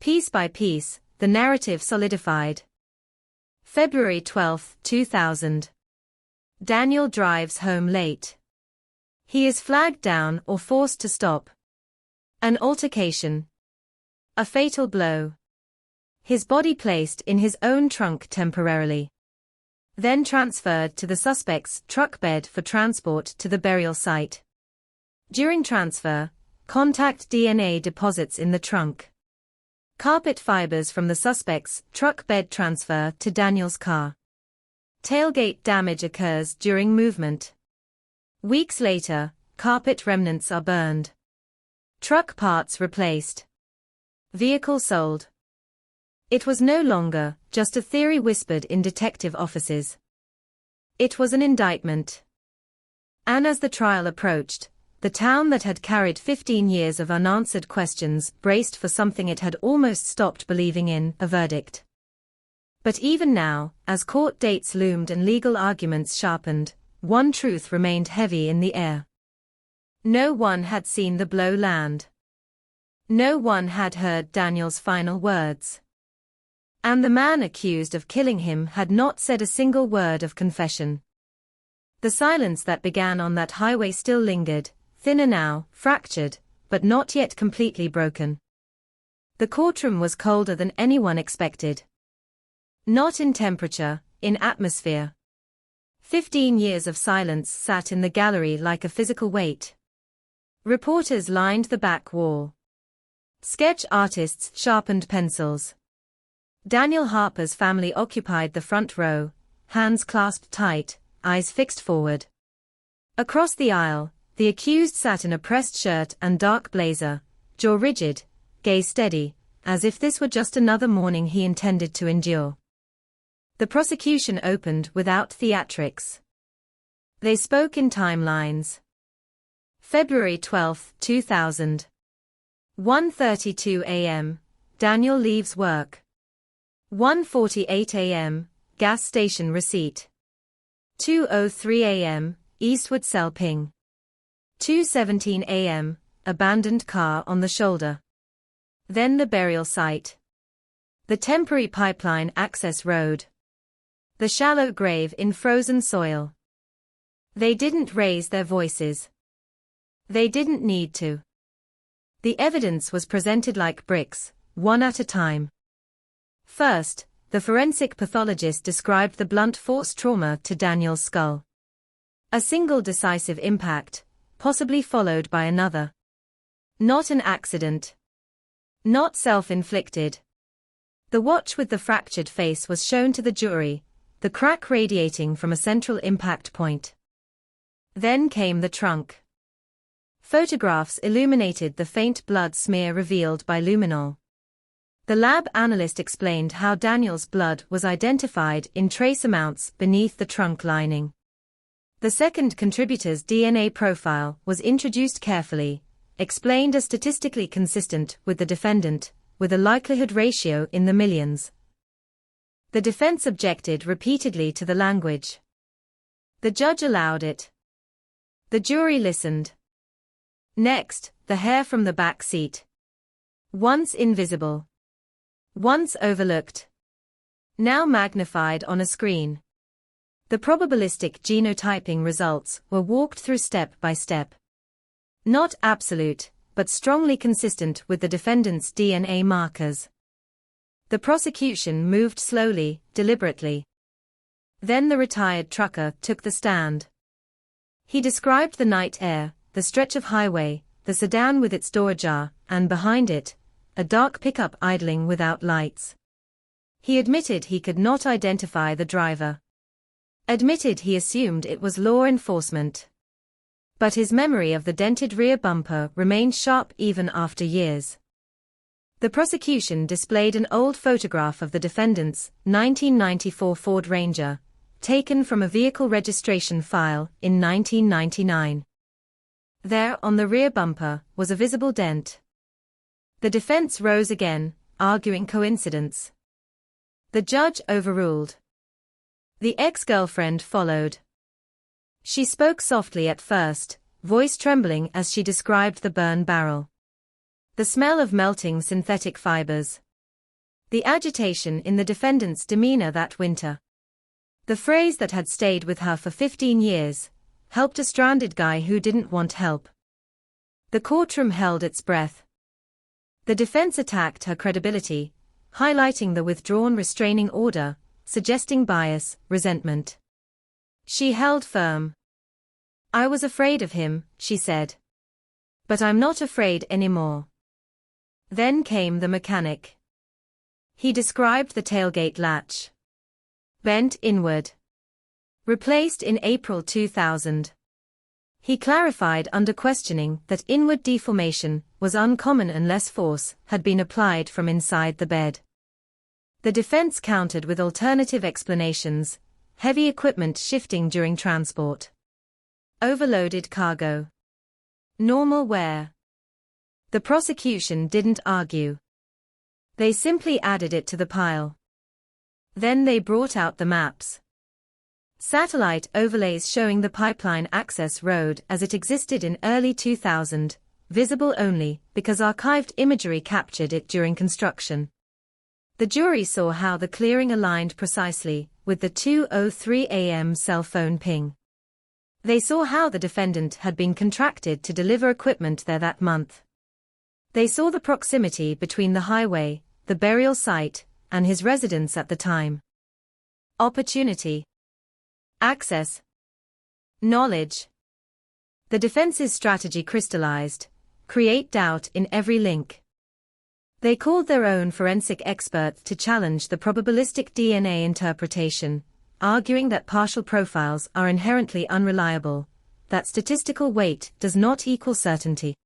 Piece by piece, the narrative solidified. February 12, 2000. Daniel drives home late. He is flagged down or forced to stop. An altercation. A fatal blow. His body placed in his own trunk temporarily. Then transferred to the suspect's truck bed for transport to the burial site. During transfer, contact DNA deposits in the trunk. Carpet fibers from the suspect's truck bed transfer to Daniel's car. Tailgate damage occurs during movement. Weeks later, carpet remnants are burned. Truck parts replaced. Vehicle sold. It was no longer just a theory whispered in detective offices. It was an indictment. And as the trial approached, the town that had carried 15 years of unanswered questions braced for something it had almost stopped believing in, a verdict. But even now, as court dates loomed and legal arguments sharpened, one truth remained heavy in the air. No one had seen the blow land. No one had heard Daniel's final words. And the man accused of killing him had not said a single word of confession. The silence that began on that highway still lingered, thinner now, fractured, but not yet completely broken. The courtroom was colder than anyone expected. Not in temperature, in atmosphere. 15 years of silence sat in the gallery like a physical weight. Reporters lined the back wall. Sketch artists sharpened pencils. Daniel Harper's family occupied the front row, hands clasped tight, eyes fixed forward. Across the aisle, the accused sat in a pressed shirt and dark blazer, jaw rigid, gaze steady, as if this were just another morning he intended to endure. The prosecution opened without theatrics. They spoke in timelines. February 12, 2000. 1:32 a.m., Daniel leaves work. 1:48 a.m., gas station receipt. 2:03 a.m., Eastwood cell ping. 2:17 a.m., abandoned car on the shoulder. Then the burial site. The temporary pipeline access road. The shallow grave in frozen soil. They didn't raise their voices. They didn't need to. The evidence was presented like bricks, one at a time. First, the forensic pathologist described the blunt force trauma to Daniel's skull. A single decisive impact, possibly followed by another. Not an accident. Not self-inflicted. The watch with the fractured face was shown to the jury, the crack radiating from a central impact point. Then came the trunk. Photographs illuminated the faint blood smear revealed by luminol. The lab analyst explained how Daniel's blood was identified in trace amounts beneath the trunk lining. The second contributor's DNA profile was introduced carefully, explained as statistically consistent with the defendant, with a likelihood ratio in the millions. The defense objected repeatedly to the language. The judge allowed it. The jury listened. Next, the hair from the back seat. Once invisible. Once overlooked. Now magnified on a screen. The probabilistic genotyping results were walked through step by step. Not absolute, but strongly consistent with the defendant's DNA markers. The prosecution moved slowly, deliberately. Then the retired trucker took the stand. He described the night air, the stretch of highway, the sedan with its door ajar, and behind it, a dark pickup idling without lights. He admitted he could not identify the driver. Admitted he assumed it was law enforcement. But his memory of the dented rear bumper remained sharp even after years. The prosecution displayed an old photograph of the defendant's 1994 Ford Ranger, taken from a vehicle registration file in 1999. There, on the rear bumper, was a visible dent. The defense rose again, arguing coincidence. The judge overruled. The ex-girlfriend followed. She spoke softly at first, voice trembling as she described the burn barrel. The smell of melting synthetic fibers. The agitation in the defendant's demeanor that winter. The phrase that had stayed with her for 15 years, helped a stranded guy who didn't want help. The courtroom held its breath. The defense attacked her credibility, highlighting the withdrawn restraining order, suggesting bias, resentment. She held firm. "I was afraid of him," she said. "But I'm not afraid anymore." Then came the mechanic. He described the tailgate latch. Bent inward. Replaced in April 2000. He clarified under questioning that inward deformation was uncommon unless force had been applied from inside the bed. The defense countered with alternative explanations: heavy equipment shifting during transport, overloaded cargo, normal wear. The prosecution didn't argue. They simply added it to the pile. Then they brought out the maps. Satellite overlays showing the pipeline access road as it existed in early 2000, visible only because archived imagery captured it during construction. The jury saw how the clearing aligned precisely with the 2:03 a.m. cell phone ping. They saw how the defendant had been contracted to deliver equipment there that month. They saw the proximity between the highway, the burial site, and his residence at the time. Opportunity. Access. Knowledge. The defense's strategy crystallized: create doubt in every link. They called their own forensic experts to challenge the probabilistic DNA interpretation, arguing that partial profiles are inherently unreliable, that statistical weight does not equal certainty.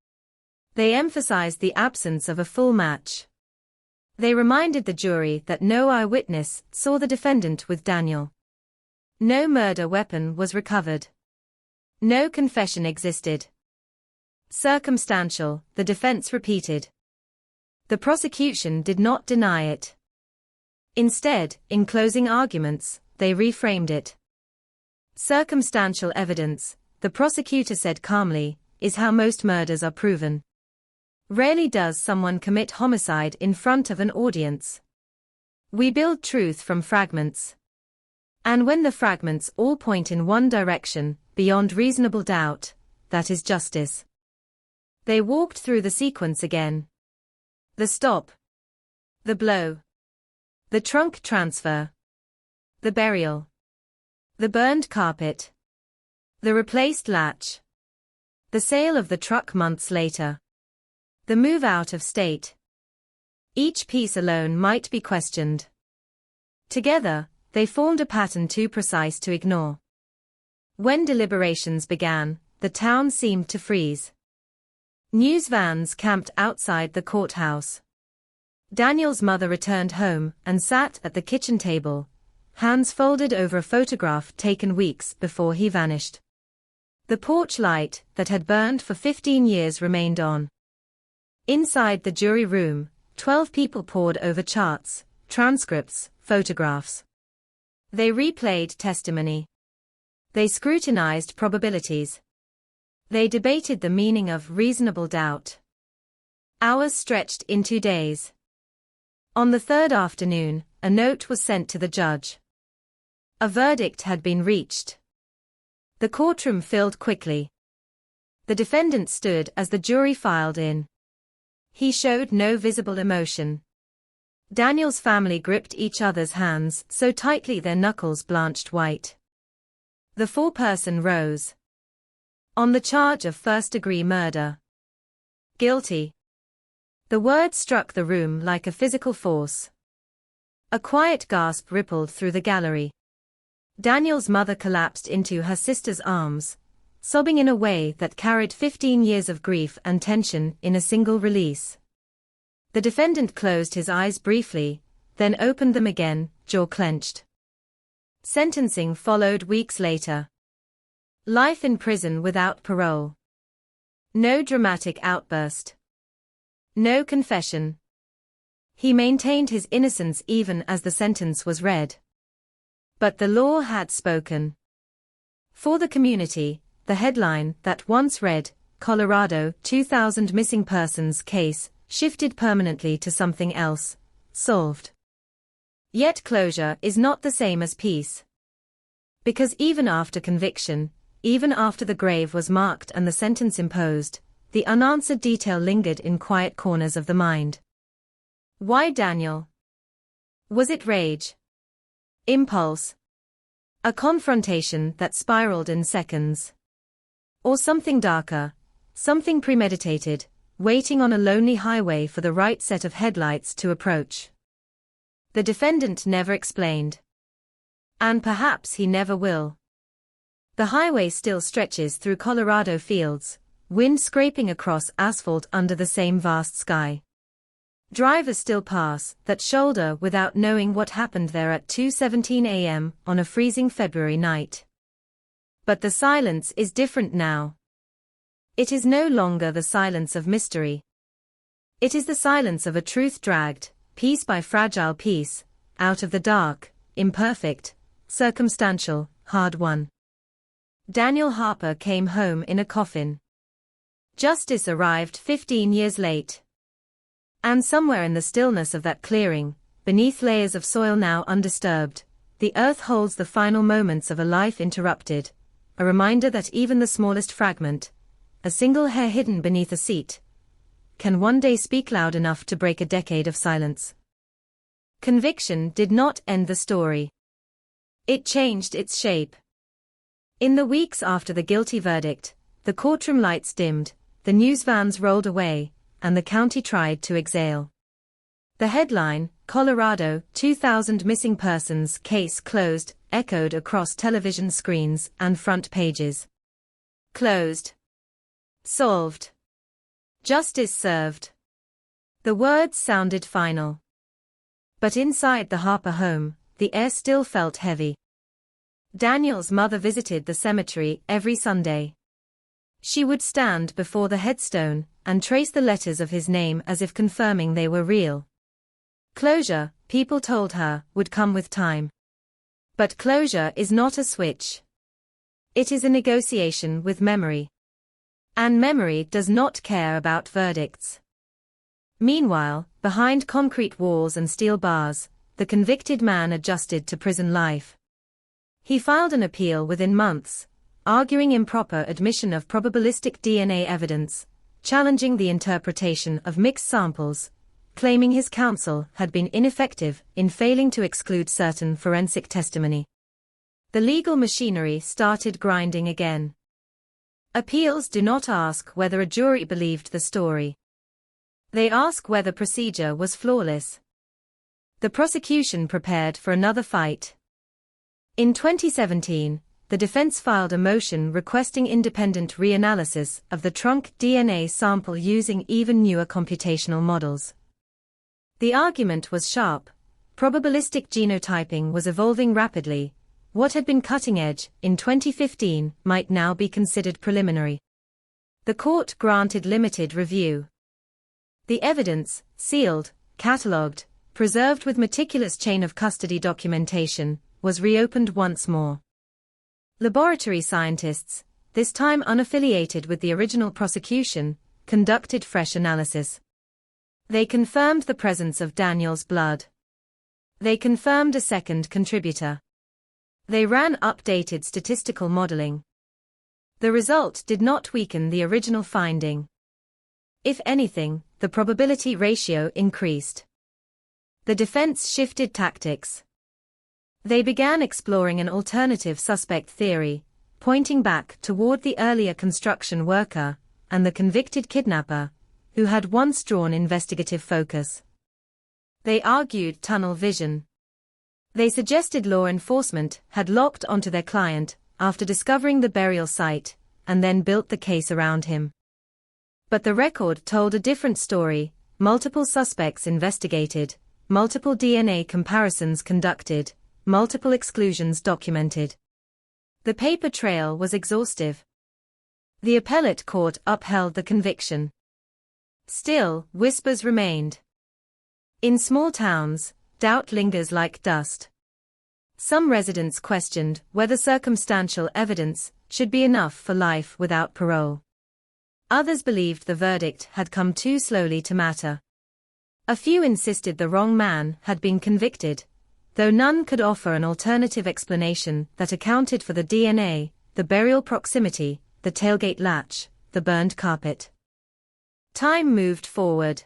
They emphasized the absence of a full match. They reminded the jury that no eyewitness saw the defendant with Daniel. No murder weapon was recovered. No confession existed. Circumstantial, the defense repeated. The prosecution did not deny it. Instead, in closing arguments, they reframed it. Circumstantial evidence, the prosecutor said calmly, is how most murders are proven. Rarely does someone commit homicide in front of an audience. We build truth from fragments. And when the fragments all point in one direction, beyond reasonable doubt, that is justice. They walked through the sequence again. The stop. The blow. The trunk transfer. The burial. The burned carpet. The replaced latch. The sale of the truck months later. The move out of state. Each piece alone might be questioned. Together, they formed a pattern too precise to ignore. When deliberations began, the town seemed to freeze. News vans camped outside the courthouse. Daniel's mother returned home and sat at the kitchen table, hands folded over a photograph taken weeks before he vanished. The porch light that had burned for 15 years remained on. Inside the jury room, 12 people pored over charts, transcripts, photographs. They replayed testimony. They scrutinized probabilities. They debated the meaning of reasonable doubt. Hours stretched into days. On the third afternoon, a note was sent to the judge. A verdict had been reached. The courtroom filled quickly. The defendant stood as the jury filed in. He showed no visible emotion. Daniel's family gripped each other's hands so tightly their knuckles blanched white. The foreperson rose. On the charge of first-degree murder. Guilty. The word struck the room like a physical force. A quiet gasp rippled through the gallery. Daniel's mother collapsed into her sister's arms, sobbing in a way that carried 15 years of grief and tension in a single release. The defendant closed his eyes briefly, then opened them again, jaw clenched. Sentencing followed weeks later. Life in prison without parole. No dramatic outburst. No confession. He maintained his innocence even as the sentence was read. But the law had spoken. For the community, the headline that once read, Colorado 2000 missing persons case, shifted permanently to something else, solved. Yet closure is not the same as peace. Because even after conviction, even after the grave was marked and the sentence imposed, the unanswered detail lingered in quiet corners of the mind. Why Daniel? Was it rage? Impulse? A confrontation that spiraled in seconds? Or something darker, something premeditated, waiting on a lonely highway for the right set of headlights to approach? The defendant never explained. And perhaps he never will. The highway still stretches through Colorado fields, wind scraping across asphalt under the same vast sky. Drivers still pass that shoulder without knowing what happened there at 2:17 a.m. on a freezing February night. But the silence is different now. It is no longer the silence of mystery. It is the silence of a truth dragged, piece by fragile piece, out of the dark, imperfect, circumstantial, hard-won. Daniel Harper came home in a coffin. Justice arrived 15 years late. And somewhere in the stillness of that clearing, beneath layers of soil now undisturbed, the earth holds the final moments of a life interrupted, a reminder that even the smallest fragment, a single hair hidden beneath a seat, can one day speak loud enough to break a decade of silence. Conviction did not end the story. It changed its shape. In the weeks after the guilty verdict, the courtroom lights dimmed, the news vans rolled away, and the county tried to exhale. The headline, Colorado, 2,000 missing persons case closed, echoed across television screens and front pages. Closed. Solved. Justice served. The words sounded final. But inside the Harper home, the air still felt heavy. Daniel's mother visited the cemetery every Sunday. She would stand before the headstone and trace the letters of his name as if confirming they were real. Closure, people told her, would come with time. But closure is not a switch. It is a negotiation with memory. And memory does not care about verdicts. Meanwhile, behind concrete walls and steel bars, the convicted man adjusted to prison life. He filed an appeal within months, arguing improper admission of probabilistic DNA evidence, challenging the interpretation of mixed samples, claiming his counsel had been ineffective in failing to exclude certain forensic testimony. The legal machinery started grinding again. Appeals do not ask whether a jury believed the story. They ask whether procedure was flawless. The prosecution prepared for another fight. In 2017, the defense filed a motion requesting independent reanalysis of the trunk DNA sample using even newer computational models. The argument was sharp. Probabilistic genotyping was evolving rapidly. What had been cutting edge in 2015 might now be considered preliminary. The court granted limited review. The evidence, sealed, catalogued, preserved with meticulous chain of custody documentation, was reopened once more. Laboratory scientists, this time unaffiliated with the original prosecution, conducted fresh analysis. They confirmed the presence of Daniel's blood. They confirmed a second contributor. They ran updated statistical modeling. The result did not weaken the original finding. If anything, the probability ratio increased. The defense shifted tactics. They began exploring an alternative suspect theory, pointing back toward the earlier construction worker and the convicted kidnapper, who had once drawn investigative focus. They argued tunnel vision. They suggested law enforcement had locked onto their client after discovering the burial site and then built the case around him. But the record told a different story. Multiple suspects investigated, multiple DNA comparisons conducted, multiple exclusions documented. The paper trail was exhaustive. The appellate court upheld the conviction. Still, whispers remained. In small towns, doubt lingers like dust. Some residents questioned whether circumstantial evidence should be enough for life without parole. Others believed the verdict had come too slowly to matter. A few insisted the wrong man had been convicted, though none could offer an alternative explanation that accounted for the DNA, the burial proximity, the tailgate latch, the burned carpet. Time moved forward.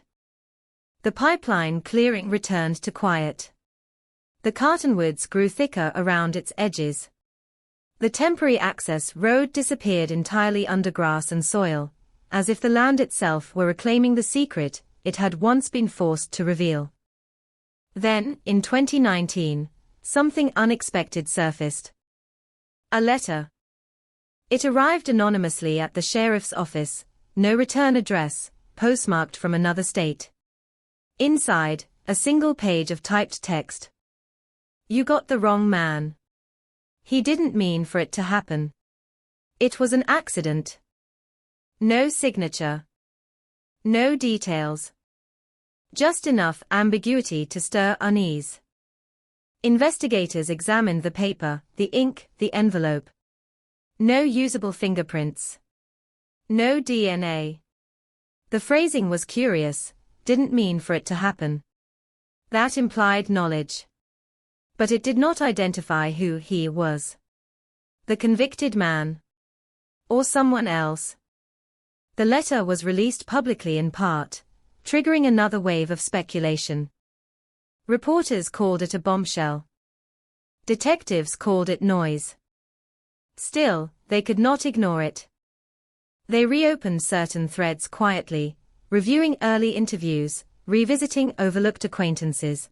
The pipeline clearing returned to quiet. The cottonwoods grew thicker around its edges. The temporary access road disappeared entirely under grass and soil, as if the land itself were reclaiming the secret it had once been forced to reveal. Then, in 2019, something unexpected surfaced. A letter. It arrived anonymously at the sheriff's office, no return address, postmarked from another state. Inside, a single page of typed text. You got the wrong man. He didn't mean for it to happen. It was an accident. No signature. No details. Just enough ambiguity to stir unease. Investigators examined the paper, the ink, the envelope. No usable fingerprints. No DNA. The phrasing was curious, didn't mean for it to happen. That implied knowledge. But it did not identify who he was. The convicted man. Or someone else. The letter was released publicly in part, triggering another wave of speculation. Reporters called it a bombshell. Detectives called it noise. Still, they could not ignore it. They reopened certain threads quietly, reviewing early interviews, revisiting overlooked acquaintances.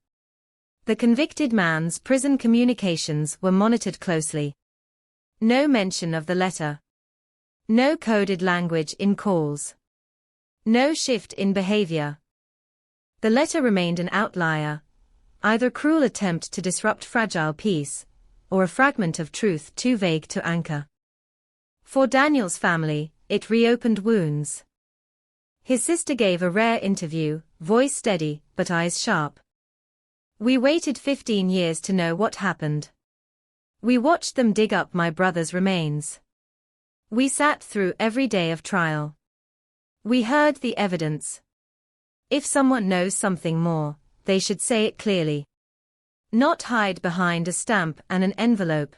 The convicted man's prison communications were monitored closely. No mention of the letter. No coded language in calls. No shift in behavior. The letter remained an outlier, either a cruel attempt to disrupt fragile peace, or a fragment of truth too vague to anchor. For Daniel's family, it reopened wounds. His sister gave a rare interview, voice steady, but eyes sharp. We waited 15 years to know what happened. We watched them dig up my brother's remains. We sat through every day of trial. We heard the evidence. If someone knows something more, they should say it clearly. Not hide behind a stamp and an envelope.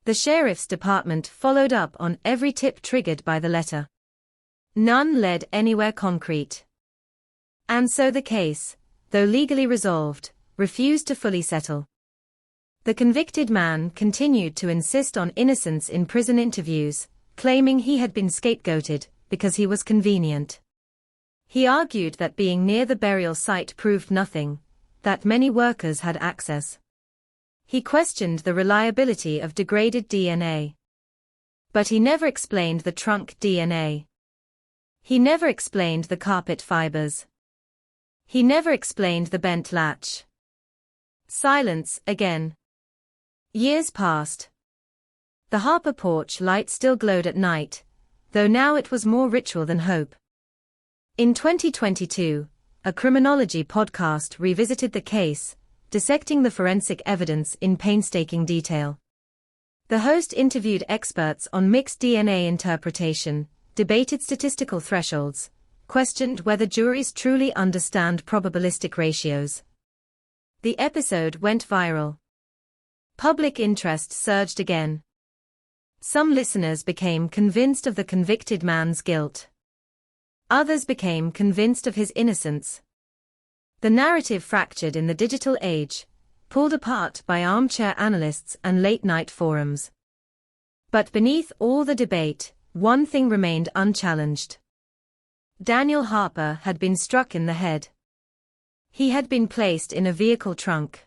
The sheriff's department followed up on every tip triggered by the letter. None led anywhere concrete. And so the case, though legally resolved, refused to fully settle. The convicted man continued to insist on innocence in prison interviews, claiming he had been scapegoated because he was convenient. He argued that being near the burial site proved nothing, that many workers had access. He questioned the reliability of degraded DNA. But he never explained the trunk DNA. He never explained the carpet fibers. He never explained the bent latch. Silence again. Years passed. The Harper porch light still glowed at night, though now it was more ritual than hope. In 2022, a criminology podcast revisited the case, dissecting the forensic evidence in painstaking detail. The host interviewed experts on mixed DNA interpretation, debated statistical thresholds, questioned whether juries truly understand probabilistic ratios. The episode went viral. Public interest surged again. Some listeners became convinced of the convicted man's guilt. Others became convinced of his innocence. The narrative fractured in the digital age, pulled apart by armchair analysts and late-night forums. But beneath all the debate, one thing remained unchallenged. Daniel Harper had been struck in the head. He had been placed in a vehicle trunk.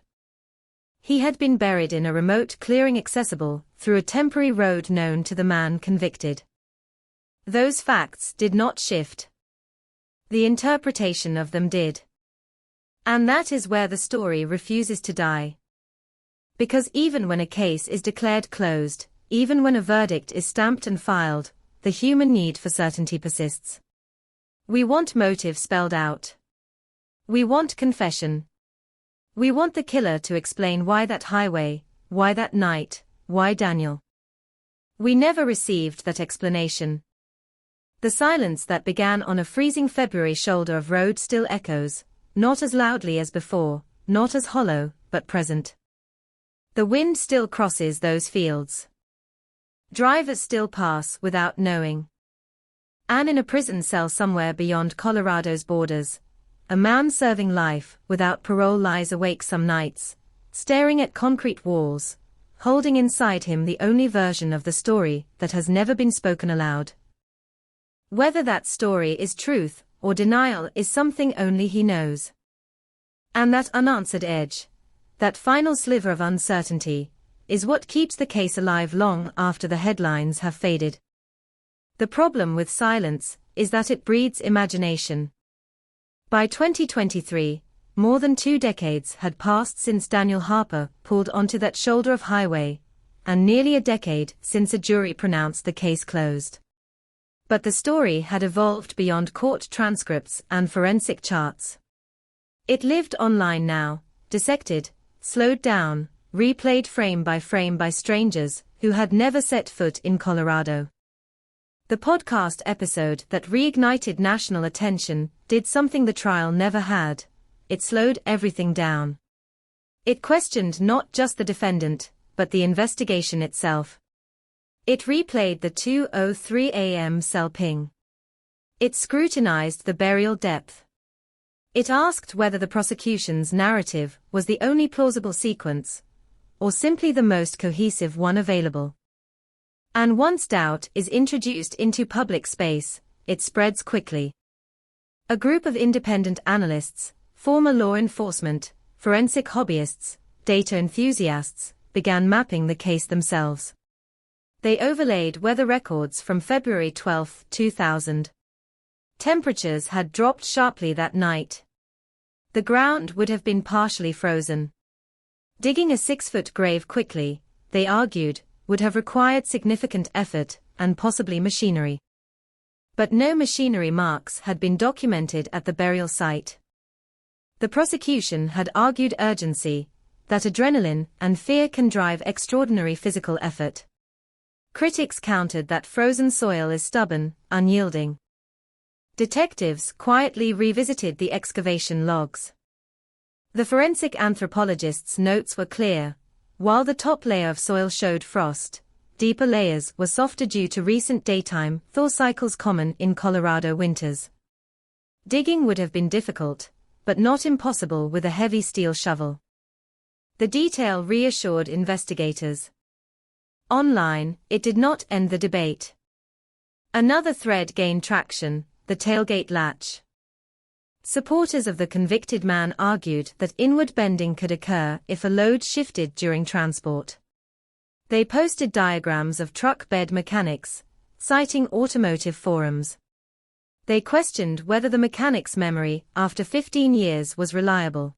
He had been buried in a remote clearing accessible through a temporary road known to the man convicted. Those facts did not shift. The interpretation of them did. And that is where the story refuses to die. Because even when a case is declared closed, even when a verdict is stamped and filed, the human need for certainty persists. We want motive spelled out. We want confession. We want the killer to explain why that highway, why that night, why Daniel. We never received that explanation. The silence that began on a freezing February shoulder of road still echoes, not as loudly as before, not as hollow, but present. The wind still crosses those fields. Drivers still pass without knowing. And in a prison cell somewhere beyond Colorado's borders, a man serving life without parole lies awake some nights, staring at concrete walls, holding inside him the only version of the story that has never been spoken aloud. Whether that story is truth or denial is something only he knows. And that unanswered edge, that final sliver of uncertainty, is what keeps the case alive long after the headlines have faded. The problem with silence is that it breeds imagination. By 2023, more than 2 decades had passed since Daniel Harper pulled onto that shoulder of highway, and nearly a decade since a jury pronounced the case closed. But the story had evolved beyond court transcripts and forensic charts. It lived online now, dissected, slowed down, replayed frame by strangers who had never set foot in Colorado. The podcast episode that reignited national attention did something the trial never had. It slowed everything down. It questioned not just the defendant, but the investigation itself. It replayed the 2:03 a.m. cell ping. It scrutinized the burial depth. It asked whether the prosecution's narrative was the only plausible sequence, or simply the most cohesive one available. And once doubt is introduced into public space, it spreads quickly. A group of independent analysts, former law enforcement, forensic hobbyists, data enthusiasts, began mapping the case themselves. They overlaid weather records from February 12, 2000. Temperatures had dropped sharply that night. The ground would have been partially frozen. Digging a 6-foot grave quickly, they argued, would have required significant effort and possibly machinery. But no machinery marks had been documented at the burial site. The prosecution had argued urgency, that adrenaline and fear can drive extraordinary physical effort. Critics countered that frozen soil is stubborn, unyielding. Detectives quietly revisited the excavation logs. The forensic anthropologist's notes were clear. While the top layer of soil showed frost, deeper layers were softer due to recent daytime thaw cycles common in Colorado winters. Digging would have been difficult, but not impossible with a heavy steel shovel. The detail reassured investigators. Online, it did not end the debate. Another thread gained traction, the tailgate latch. Supporters of the convicted man argued that inward bending could occur if a load shifted during transport. They posted diagrams of truck bed mechanics, citing automotive forums. They questioned whether the mechanic's memory after 15 years was reliable.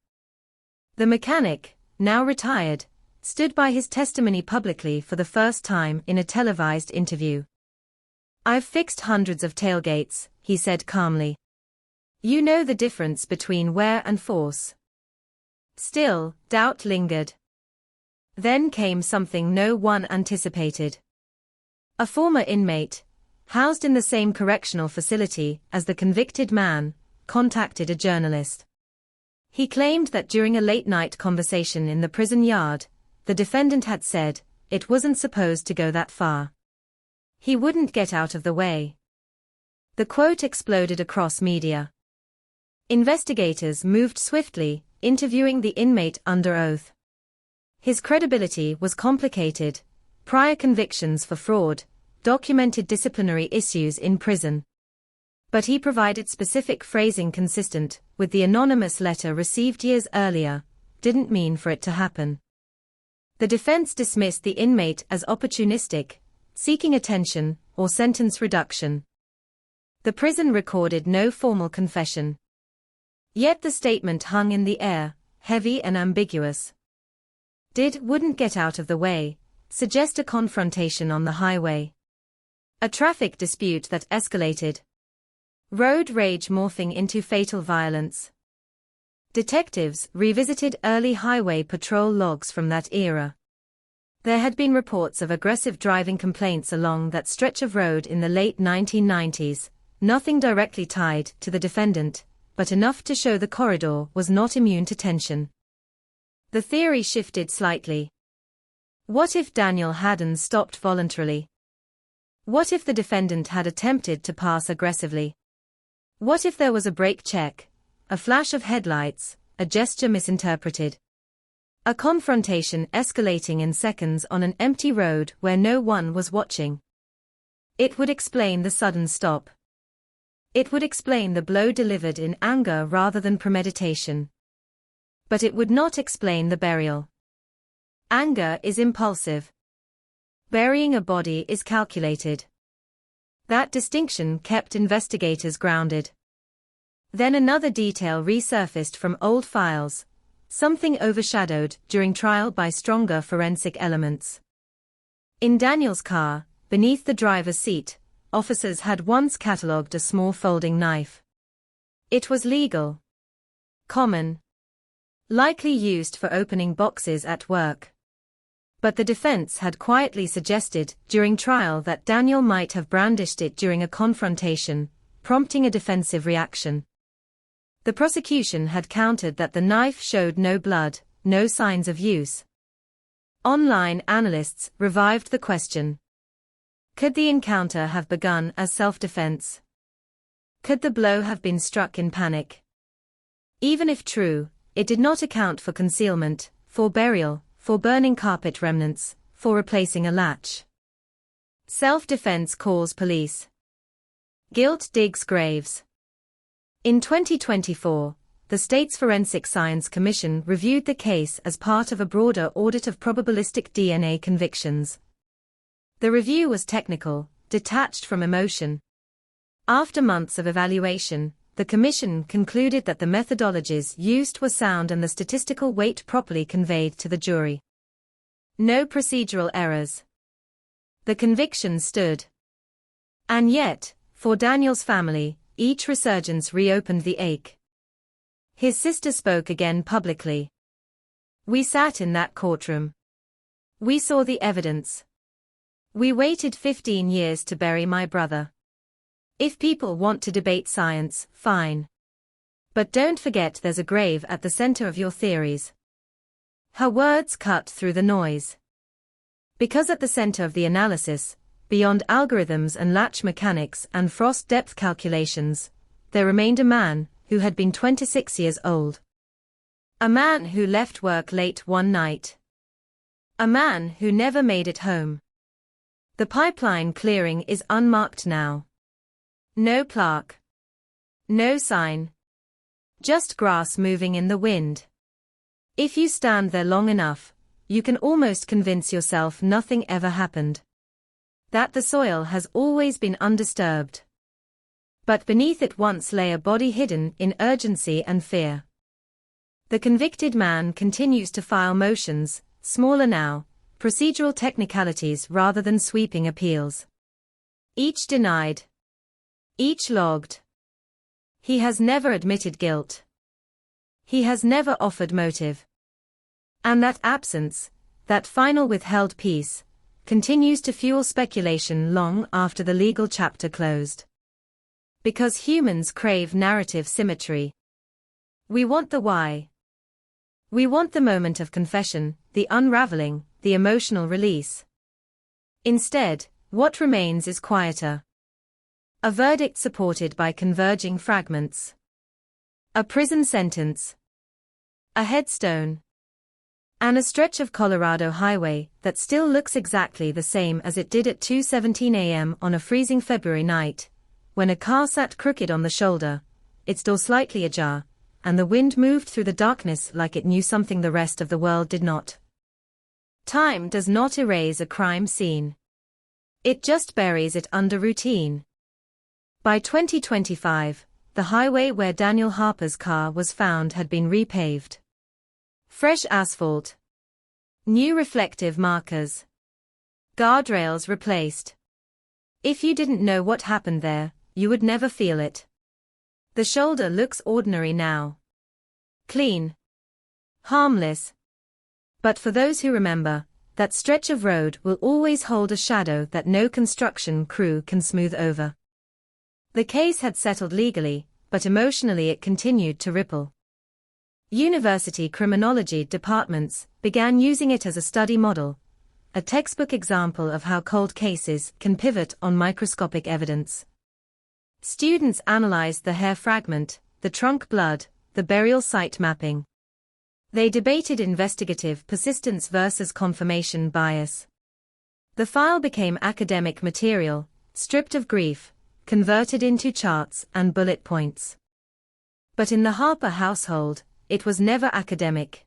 The mechanic, now retired, stood by his testimony publicly for the first time in a televised interview. "I've fixed hundreds of tailgates," he said calmly. "You know the difference between wear and force." Still, doubt lingered. Then came something no one anticipated. A former inmate, housed in the same correctional facility as the convicted man, contacted a journalist. He claimed that during a late-night conversation in the prison yard, the defendant had said, it wasn't supposed to go that far. He wouldn't get out of the way. The quote exploded across media. Investigators moved swiftly, interviewing the inmate under oath. His credibility was complicated: prior convictions for fraud, documented disciplinary issues in prison. But he provided specific phrasing consistent with the anonymous letter received years earlier, "didn't mean for it to happen." The defense dismissed the inmate as opportunistic, seeking attention or sentence reduction. The prison recorded no formal confession. Yet the statement hung in the air, heavy and ambiguous. Did "wouldn't get out of the way" suggest a confrontation on the highway? A traffic dispute that escalated? Road rage morphing into fatal violence? Detectives revisited early highway patrol logs from that era. There had been reports of aggressive driving complaints along that stretch of road in the late 1990s, nothing directly tied to the defendant, but enough to show the corridor was not immune to tension. The theory shifted slightly. What if Daniel hadn't stopped voluntarily? What if the defendant had attempted to pass aggressively? What if there was a brake check, a flash of headlights, a gesture misinterpreted? A confrontation escalating in seconds on an empty road where no one was watching. It would explain the sudden stop. It would explain the blow delivered in anger rather than premeditation. But it would not explain the burial. Anger is impulsive. Burying a body is calculated. That distinction kept investigators grounded. Then another detail resurfaced from old files, something overshadowed during trial by stronger forensic elements. In Daniel's car, beneath the driver's seat, officers had once catalogued a small folding knife. It was legal. Common. Likely used for opening boxes at work. But the defense had quietly suggested during trial that Daniel might have brandished it during a confrontation, prompting a defensive reaction. The prosecution had countered that the knife showed no blood, no signs of use. Online analysts revived the question. Could the encounter have begun as self-defense? Could the blow have been struck in panic? Even if true, it did not account for concealment, for burial, for burning carpet remnants, for replacing a latch. Self-defense calls police. Guilt digs graves. In 2024, the state's Forensic Science Commission reviewed the case as part of a broader audit of probabilistic DNA convictions. The review was technical, detached from emotion. After months of evaluation, the Commission concluded that the methodologies used were sound and the statistical weight properly conveyed to the jury. No procedural errors. The conviction stood. And yet, for Daniel's family, each resurgence reopened the ache. His sister spoke again publicly. We sat in that courtroom. We saw the evidence. We waited 15 years to bury my brother. If people want to debate science, fine. But don't forget there's a grave at the center of your theories. Her words cut through the noise. Because at the center of the analysis, beyond algorithms and latch mechanics and frost depth calculations, there remained a man who had been 26 years old. A man who left work late one night. A man who never made it home. The pipeline clearing is unmarked now. No plaque. No sign. Just grass moving in the wind. If you stand there long enough, you can almost convince yourself nothing ever happened. That the soil has always been undisturbed. But beneath it once lay a body hidden in urgency and fear. The convicted man continues to file motions, smaller now, procedural technicalities rather than sweeping appeals. Each denied. Each logged. He has never admitted guilt. He has never offered motive. And that absence, that final withheld piece, continues to fuel speculation long after the legal chapter closed. Because humans crave narrative symmetry. We want the why. We want the moment of confession, the unraveling, the emotional release. Instead, what remains is quieter. A verdict supported by converging fragments. A prison sentence. A headstone. And a stretch of Colorado highway that still looks exactly the same as it did at 2:17 a.m. on a freezing February night, when a car sat crooked on the shoulder, its door slightly ajar, and the wind moved through the darkness like it knew something the rest of the world did not. Time does not erase a crime scene. It just buries it under routine. By 2025, the highway where Daniel Harper's car was found had been repaved. Fresh asphalt. New reflective markers. Guardrails replaced. If you didn't know what happened there, you would never feel it. The shoulder looks ordinary now. Clean. Harmless. But for those who remember, that stretch of road will always hold a shadow that no construction crew can smooth over. The case had settled legally, but emotionally it continued to ripple. University criminology departments began using it as a study model, a textbook example of how cold cases can pivot on microscopic evidence. Students analyzed the hair fragment, the trunk blood, the burial site mapping. They debated investigative persistence versus confirmation bias. The file became academic material, stripped of grief, converted into charts and bullet points. But in the Harper household, it was never academic.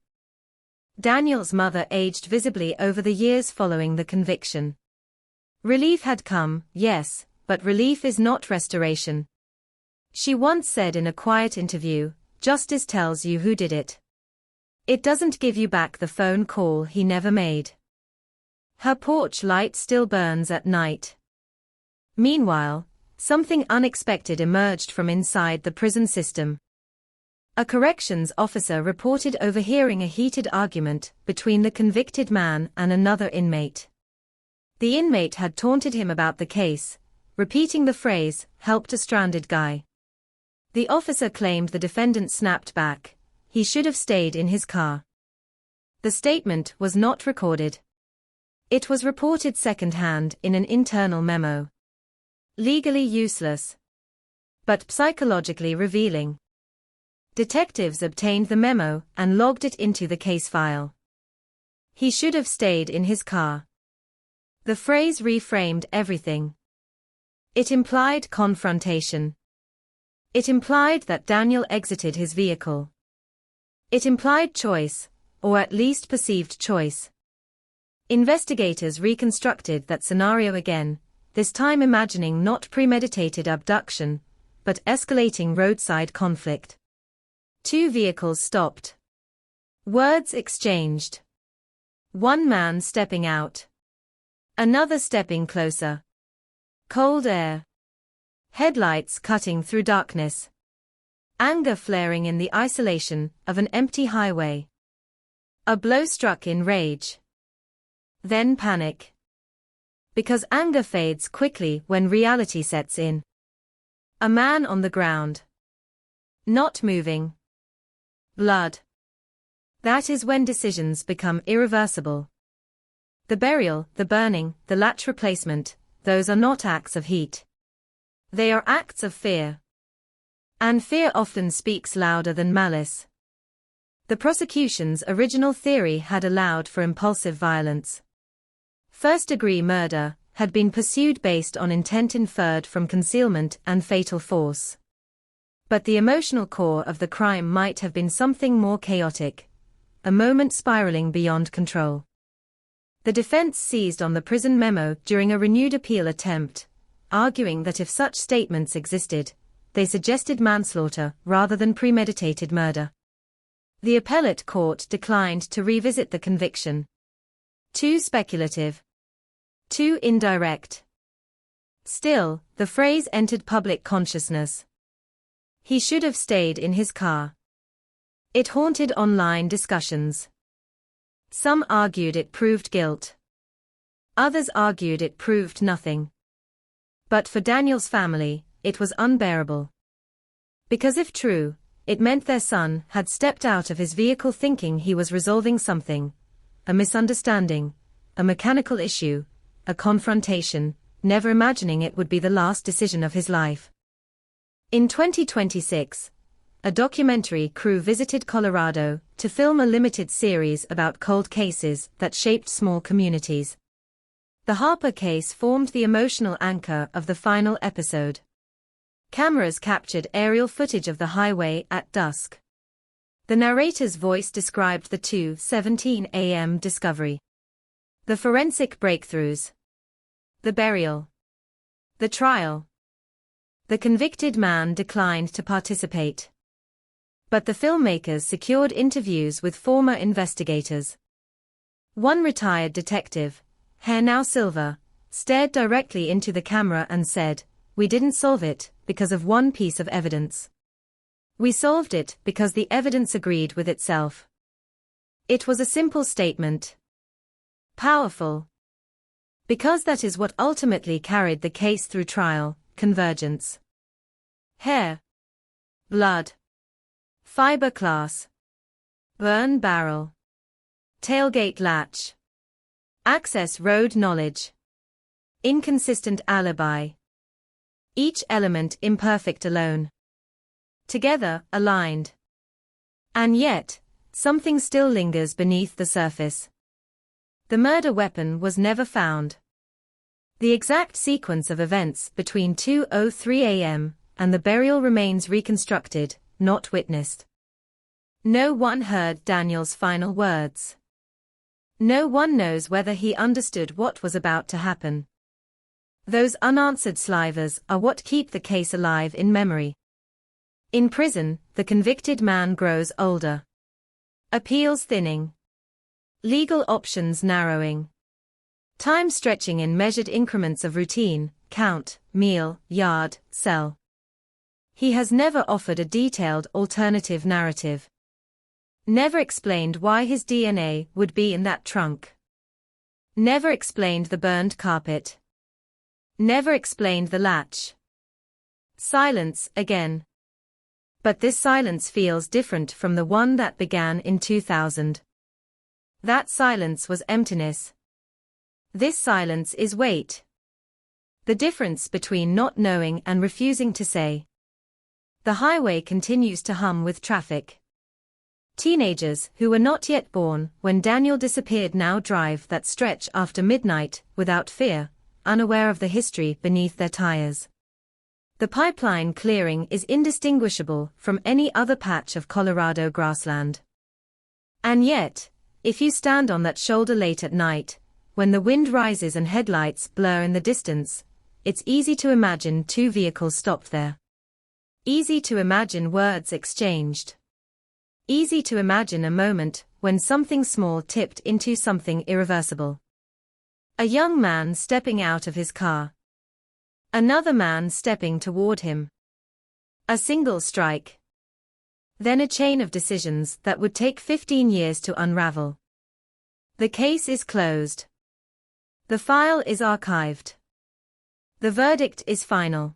Daniel's mother aged visibly over the years following the conviction. Relief had come, yes, but relief is not restoration. She once said in a quiet interview, "Justice tells you who did it. It doesn't give you back the phone call he never made." Her porch light still burns at night. Meanwhile, something unexpected emerged from inside the prison system. A corrections officer reported overhearing a heated argument between the convicted man and another inmate. The inmate had taunted him about the case, repeating the phrase, "helped a stranded guy." The officer claimed the defendant snapped back, "He should have stayed in his car." The statement was not recorded. It was reported secondhand in an internal memo. Legally useless, but psychologically revealing. Detectives obtained the memo and logged it into the case file. "He should have stayed in his car." The phrase reframed everything. It implied confrontation. It implied that Daniel exited his vehicle. It implied choice, or at least perceived choice. Investigators reconstructed that scenario again, this time imagining not premeditated abduction, but escalating roadside conflict. 2 vehicles stopped. Words exchanged. One man stepping out. Another stepping closer. Cold air. Headlights cutting through darkness. Anger flaring in the isolation of an empty highway. A blow struck in rage. Then panic. Because anger fades quickly when reality sets in. A man on the ground. Not moving. Blood. That is when decisions become irreversible. The burial, the burning, the latch replacement, those are not acts of heat. They are acts of fear. And fear often speaks louder than malice. The prosecution's original theory had allowed for impulsive violence. First-degree murder had been pursued based on intent inferred from concealment and fatal force. But the emotional core of the crime might have been something more chaotic, a moment spiraling beyond control. The defense seized on the prison memo during a renewed appeal attempt, arguing that if such statements existed, they suggested manslaughter rather than premeditated murder. The appellate court declined to revisit the conviction. Too speculative. Too indirect. Still, the phrase entered public consciousness. He should have stayed in his car. It haunted online discussions. Some argued it proved guilt. Others argued it proved nothing. But for Daniel's family, it was unbearable. Because if true, it meant their son had stepped out of his vehicle thinking he was resolving something, a misunderstanding, a mechanical issue, a confrontation, never imagining it would be the last decision of his life. In 2026, a documentary crew visited Colorado to film a limited series about cold cases that shaped small communities. The Harper case formed the emotional anchor of the final episode. Cameras captured aerial footage of the highway at dusk. The narrator's voice described the 2:17 a.m. discovery. The forensic breakthroughs. The burial. The trial. The convicted man declined to participate. But the filmmakers secured interviews with former investigators. One retired detective, hair now silver, stared directly into the camera and said, "We didn't solve it because of one piece of evidence. We solved it because the evidence agreed with itself." It was a simple statement. Powerful. Because that is what ultimately carried the case through trial: convergence. Hair. Blood. Fiberglass. Burn barrel. Tailgate latch. Access road knowledge. Inconsistent alibi. Each element imperfect alone. Together, aligned. And yet, something still lingers beneath the surface. The murder weapon was never found. The exact sequence of events between 2:03 a.m. and the burial remains reconstructed, not witnessed. No one heard Daniel's final words. No one knows whether he understood what was about to happen. Those unanswered slivers are what keep the case alive in memory. In prison, the convicted man grows older. Appeals thinning. Legal options narrowing. Time stretching in measured increments of routine, count, meal, yard, cell. He has never offered a detailed alternative narrative. Never explained why his DNA would be in that trunk. Never explained the burned carpet. Never explained the latch. Silence again. But this silence feels different from the one that began in 2000. That silence was emptiness. This silence is weight. The difference between not knowing and refusing to say. The highway continues to hum with traffic. Teenagers who were not yet born when Daniel disappeared now drive that stretch after midnight without fear, unaware of the history beneath their tires. The pipeline clearing is indistinguishable from any other patch of Colorado grassland. And yet, if you stand on that shoulder late at night, when the wind rises and headlights blur in the distance, it's easy to imagine two vehicles stopped there. Easy to imagine words exchanged. Easy to imagine a moment when something small tipped into something irreversible. A young man stepping out of his car. Another man stepping toward him. A single strike. Then a chain of decisions that would take 15 years to unravel. The case is closed. The file is archived. The verdict is final.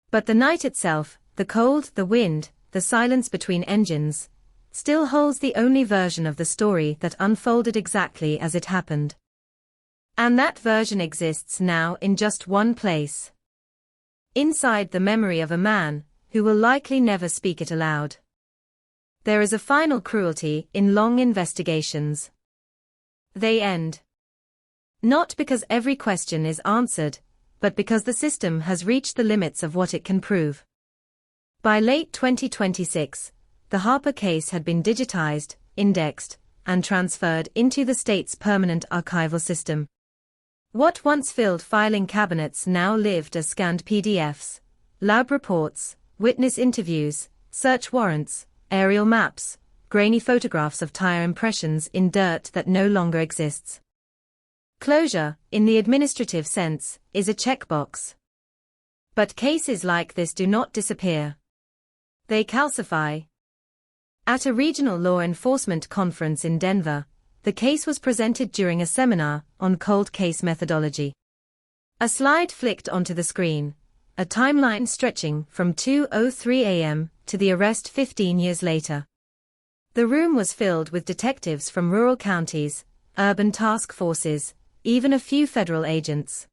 But the night itself, the cold, the wind, the silence between engines, still holds the only version of the story that unfolded exactly as it happened. And that version exists now in just one place. Inside the memory of a man who will likely never speak it aloud. There is a final cruelty in long investigations. They end. Not because every question is answered, but because the system has reached the limits of what it can prove. By late 2026, the Harper case had been digitized, indexed, and transferred into the state's permanent archival system. What once filled filing cabinets now lived as scanned PDFs, lab reports, witness interviews, search warrants, aerial maps, grainy photographs of tire impressions in dirt that no longer exists. Closure, in the administrative sense, is a checkbox. But cases like this do not disappear. They calcify. At a regional law enforcement conference in Denver, the case was presented during a seminar on cold case methodology. A slide flicked onto the screen, a timeline stretching from 2:03 a.m. to the arrest 15 years later. The room was filled with detectives from rural counties, urban task forces, even a few federal agents.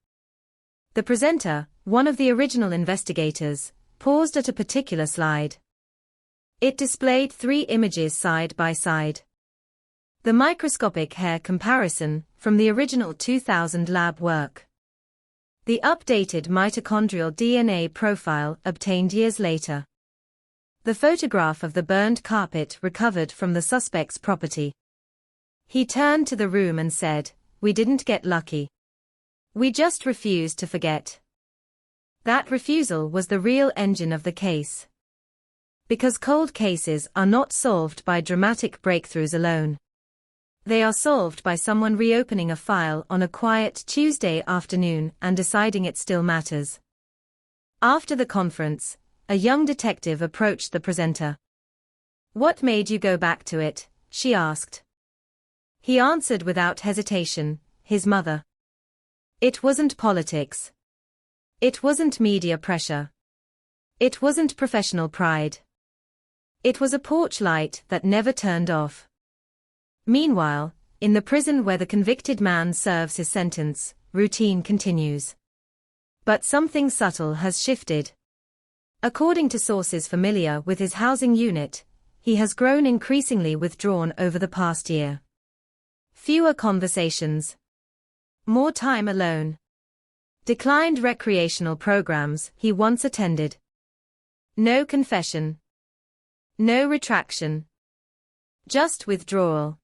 The presenter, one of the original investigators, paused at a particular slide. It displayed 3 images side by side. The microscopic hair comparison from the original 2000 lab work. The updated mitochondrial DNA profile obtained years later. The photograph of the burned carpet recovered from the suspect's property. He turned to the room and said, "We didn't get lucky. We just refused to forget." That refusal was the real engine of the case. Because cold cases are not solved by dramatic breakthroughs alone. They are solved by someone reopening a file on a quiet Tuesday afternoon and deciding it still matters. After the conference, a young detective approached the presenter. "What made you go back to it?" she asked. He answered without hesitation, "His mother." It wasn't politics. It wasn't media pressure. It wasn't professional pride. It was a porch light that never turned off. Meanwhile, in the prison where the convicted man serves his sentence, routine continues. But something subtle has shifted. According to sources familiar with his housing unit, he has grown increasingly withdrawn over the past year. Fewer conversations. More time alone. Declined recreational programs he once attended. No confession. No retraction. Just withdrawal.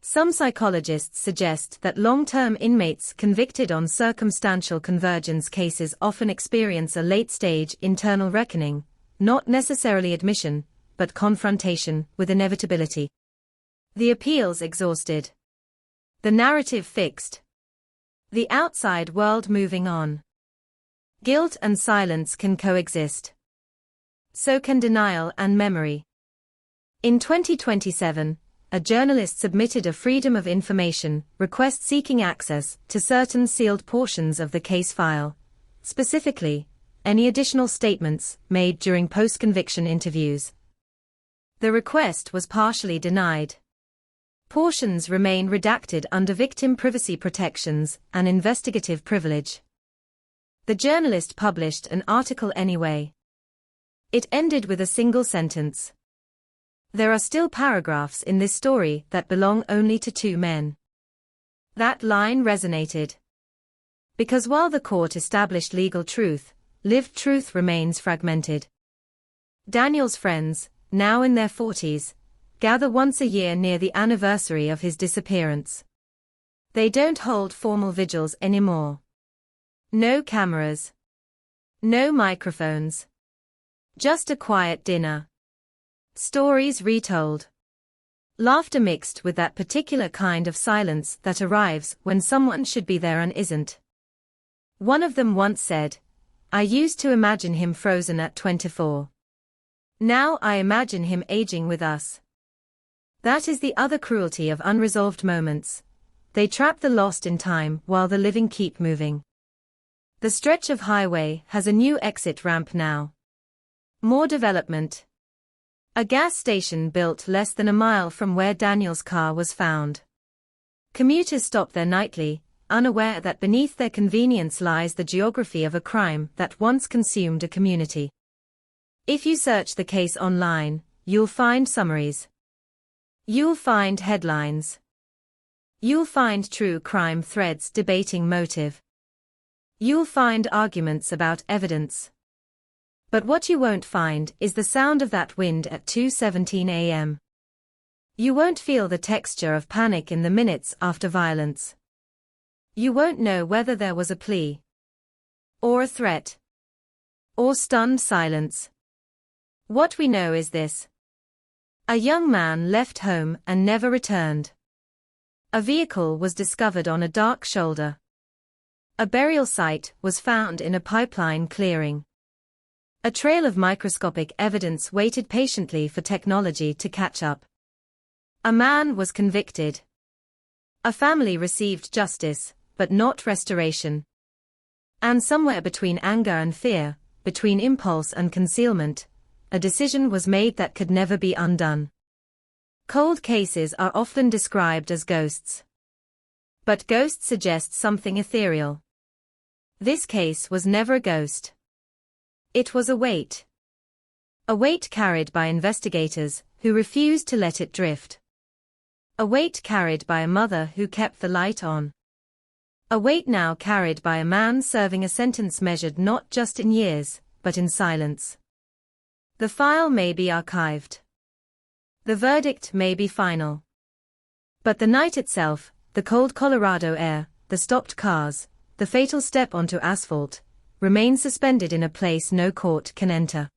Some psychologists suggest that long-term inmates convicted on circumstantial convergence cases often experience a late-stage internal reckoning, not necessarily admission, but confrontation with inevitability. The appeals exhausted. The narrative fixed. The outside world moving on. Guilt and silence can coexist. So can denial and memory. In 2027, a journalist submitted a Freedom of Information request seeking access to certain sealed portions of the case file, specifically, any additional statements made during post-conviction interviews. The request was partially denied. Portions remain redacted under victim privacy protections and investigative privilege. The journalist published an article anyway. It ended with a single sentence. There are still paragraphs in this story that belong only to two men. That line resonated. Because while the court established legal truth, lived truth remains fragmented. Daniel's friends, now in their 40s, gather once a year near the anniversary of his disappearance. They don't hold formal vigils anymore. No cameras. No microphones. Just a quiet dinner. Stories retold. Laughter mixed with that particular kind of silence that arrives when someone should be there and isn't. One of them once said, "I used to imagine him frozen at 24. Now I imagine him aging with us." That is the other cruelty of unresolved moments. They trap the lost in time while the living keep moving. The stretch of highway has a new exit ramp now. More development. A gas station built less than a mile from where Daniel's car was found. Commuters stop there nightly, unaware that beneath their convenience lies the geography of a crime that once consumed a community. If you search the case online, you'll find summaries. You'll find headlines. You'll find true crime threads debating motive. You'll find arguments about evidence. But what you won't find is the sound of that wind at 2:17 a.m. You won't feel the texture of panic in the minutes after violence. You won't know whether there was a plea, or a threat, or stunned silence. What we know is this. A young man left home and never returned. A vehicle was discovered on a dark shoulder. A burial site was found in a pipeline clearing. A trail of microscopic evidence waited patiently for technology to catch up. A man was convicted. A family received justice, but not restoration. And somewhere between anger and fear, between impulse and concealment, a decision was made that could never be undone. Cold cases are often described as ghosts. But ghosts suggest something ethereal. This case was never a ghost. It was a weight. A weight carried by investigators who refused to let it drift. A weight carried by a mother who kept the light on. A weight now carried by a man serving a sentence measured not just in years, but in silence. The file may be archived. The verdict may be final. But the night itself, the cold Colorado air, the stopped cars, the fatal step onto asphalt, remain suspended in a place no court can enter.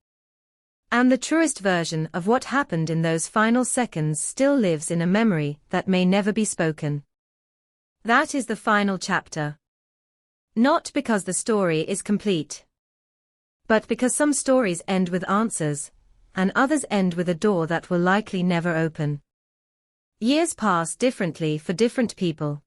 And the truest version of what happened in those final seconds still lives in a memory that may never be spoken. That is the final chapter. Not because the story is complete, but because some stories end with answers, and others end with a door that will likely never open. Years pass differently for different people.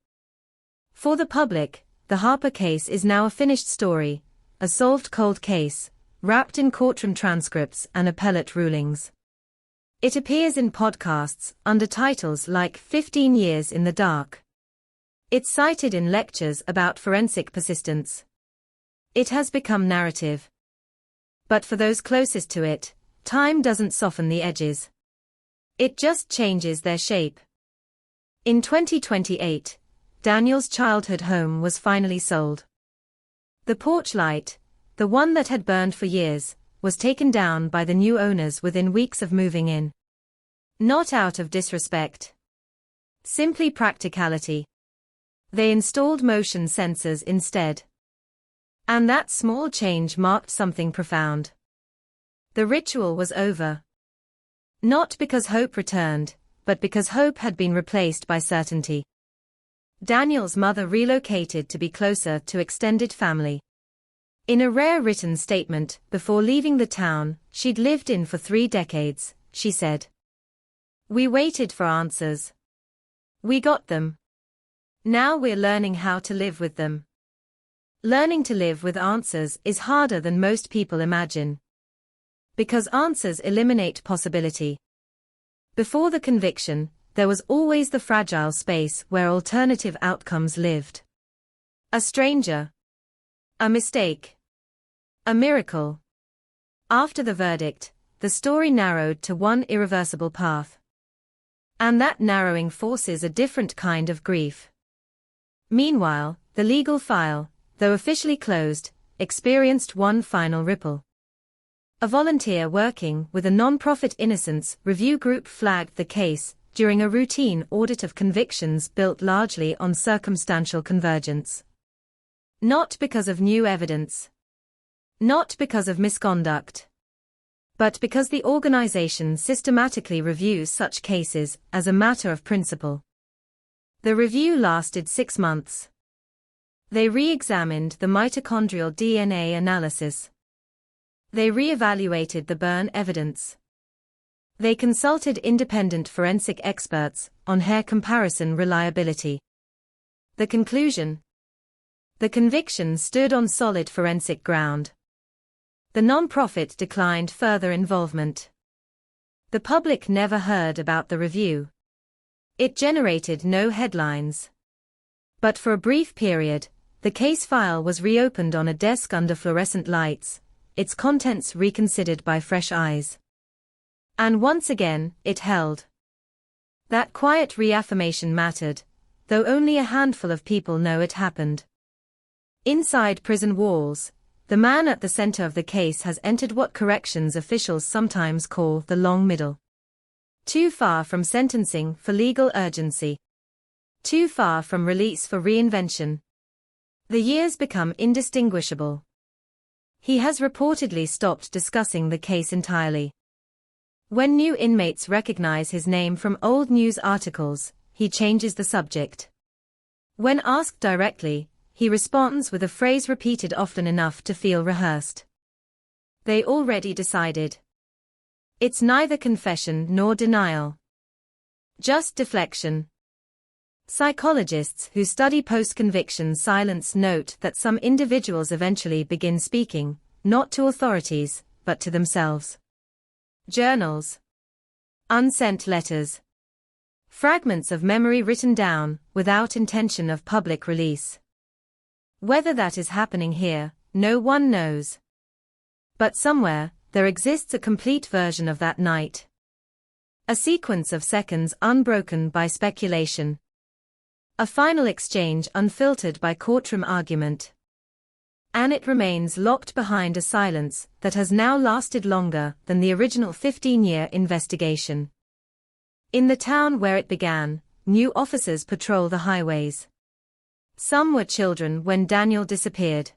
For the public, the Harper case is now a finished story, a solved cold case, wrapped in courtroom transcripts and appellate rulings. It appears in podcasts under titles like 15 Years in the Dark. It's cited in lectures about forensic persistence. It has become narrative. But for those closest to it, time doesn't soften the edges. It just changes their shape. In 2028, Daniel's childhood home was finally sold. The porch light, the one that had burned for years, was taken down by the new owners within weeks of moving in. Not out of disrespect. Simply practicality. They installed motion sensors instead. And that small change marked something profound. The ritual was over. Not because hope returned, but because hope had been replaced by certainty. Daniel's mother relocated to be closer to extended family. In a rare written statement, before leaving the town she'd lived in for 3 decades, she said, "We waited for answers. We got them. Now we're learning how to live with them." Learning to live with answers is harder than most people imagine. Because answers eliminate possibility. Before the conviction, there was always the fragile space where alternative outcomes lived. A stranger. A mistake. A miracle. After the verdict, the story narrowed to one irreversible path. And that narrowing forces a different kind of grief. Meanwhile, the legal file, though officially closed, experienced one final ripple. A volunteer working with a non-profit innocence review group flagged the case during a routine audit of convictions built largely on circumstantial convergence. Not because of new evidence. Not because of misconduct. But because the organization systematically reviews such cases as a matter of principle. The review lasted 6 months. They re-examined the mitochondrial DNA analysis. They re-evaluated the burn evidence. They consulted independent forensic experts on hair comparison reliability. The conclusion? The conviction stood on solid forensic ground. The non-profit declined further involvement. The public never heard about the review. It generated no headlines. But for a brief period, the case file was reopened on a desk under fluorescent lights, its contents reconsidered by fresh eyes. And once again, it held. That quiet reaffirmation mattered, though only a handful of people know it happened. Inside prison walls, the man at the center of the case has entered what corrections officials sometimes call the long middle. Too far from sentencing for legal urgency. Too far from release for reinvention. The years become indistinguishable. He has reportedly stopped discussing the case entirely. When new inmates recognize his name from old news articles, he changes the subject. When asked directly, he responds with a phrase repeated often enough to feel rehearsed. They already decided. It's neither confession nor denial. Just deflection. Psychologists who study post-conviction silence note that some individuals eventually begin speaking, not to authorities, but to themselves. Journals. Unsent letters. Fragments of memory written down, without intention of public release. Whether that is happening here, no one knows. But somewhere, there exists a complete version of that night. A sequence of seconds unbroken by speculation. A final exchange unfiltered by courtroom argument. And it remains locked behind a silence that has now lasted longer than the original 15-year investigation. In the town where it began, new officers patrol the highways. Some were children when Daniel disappeared.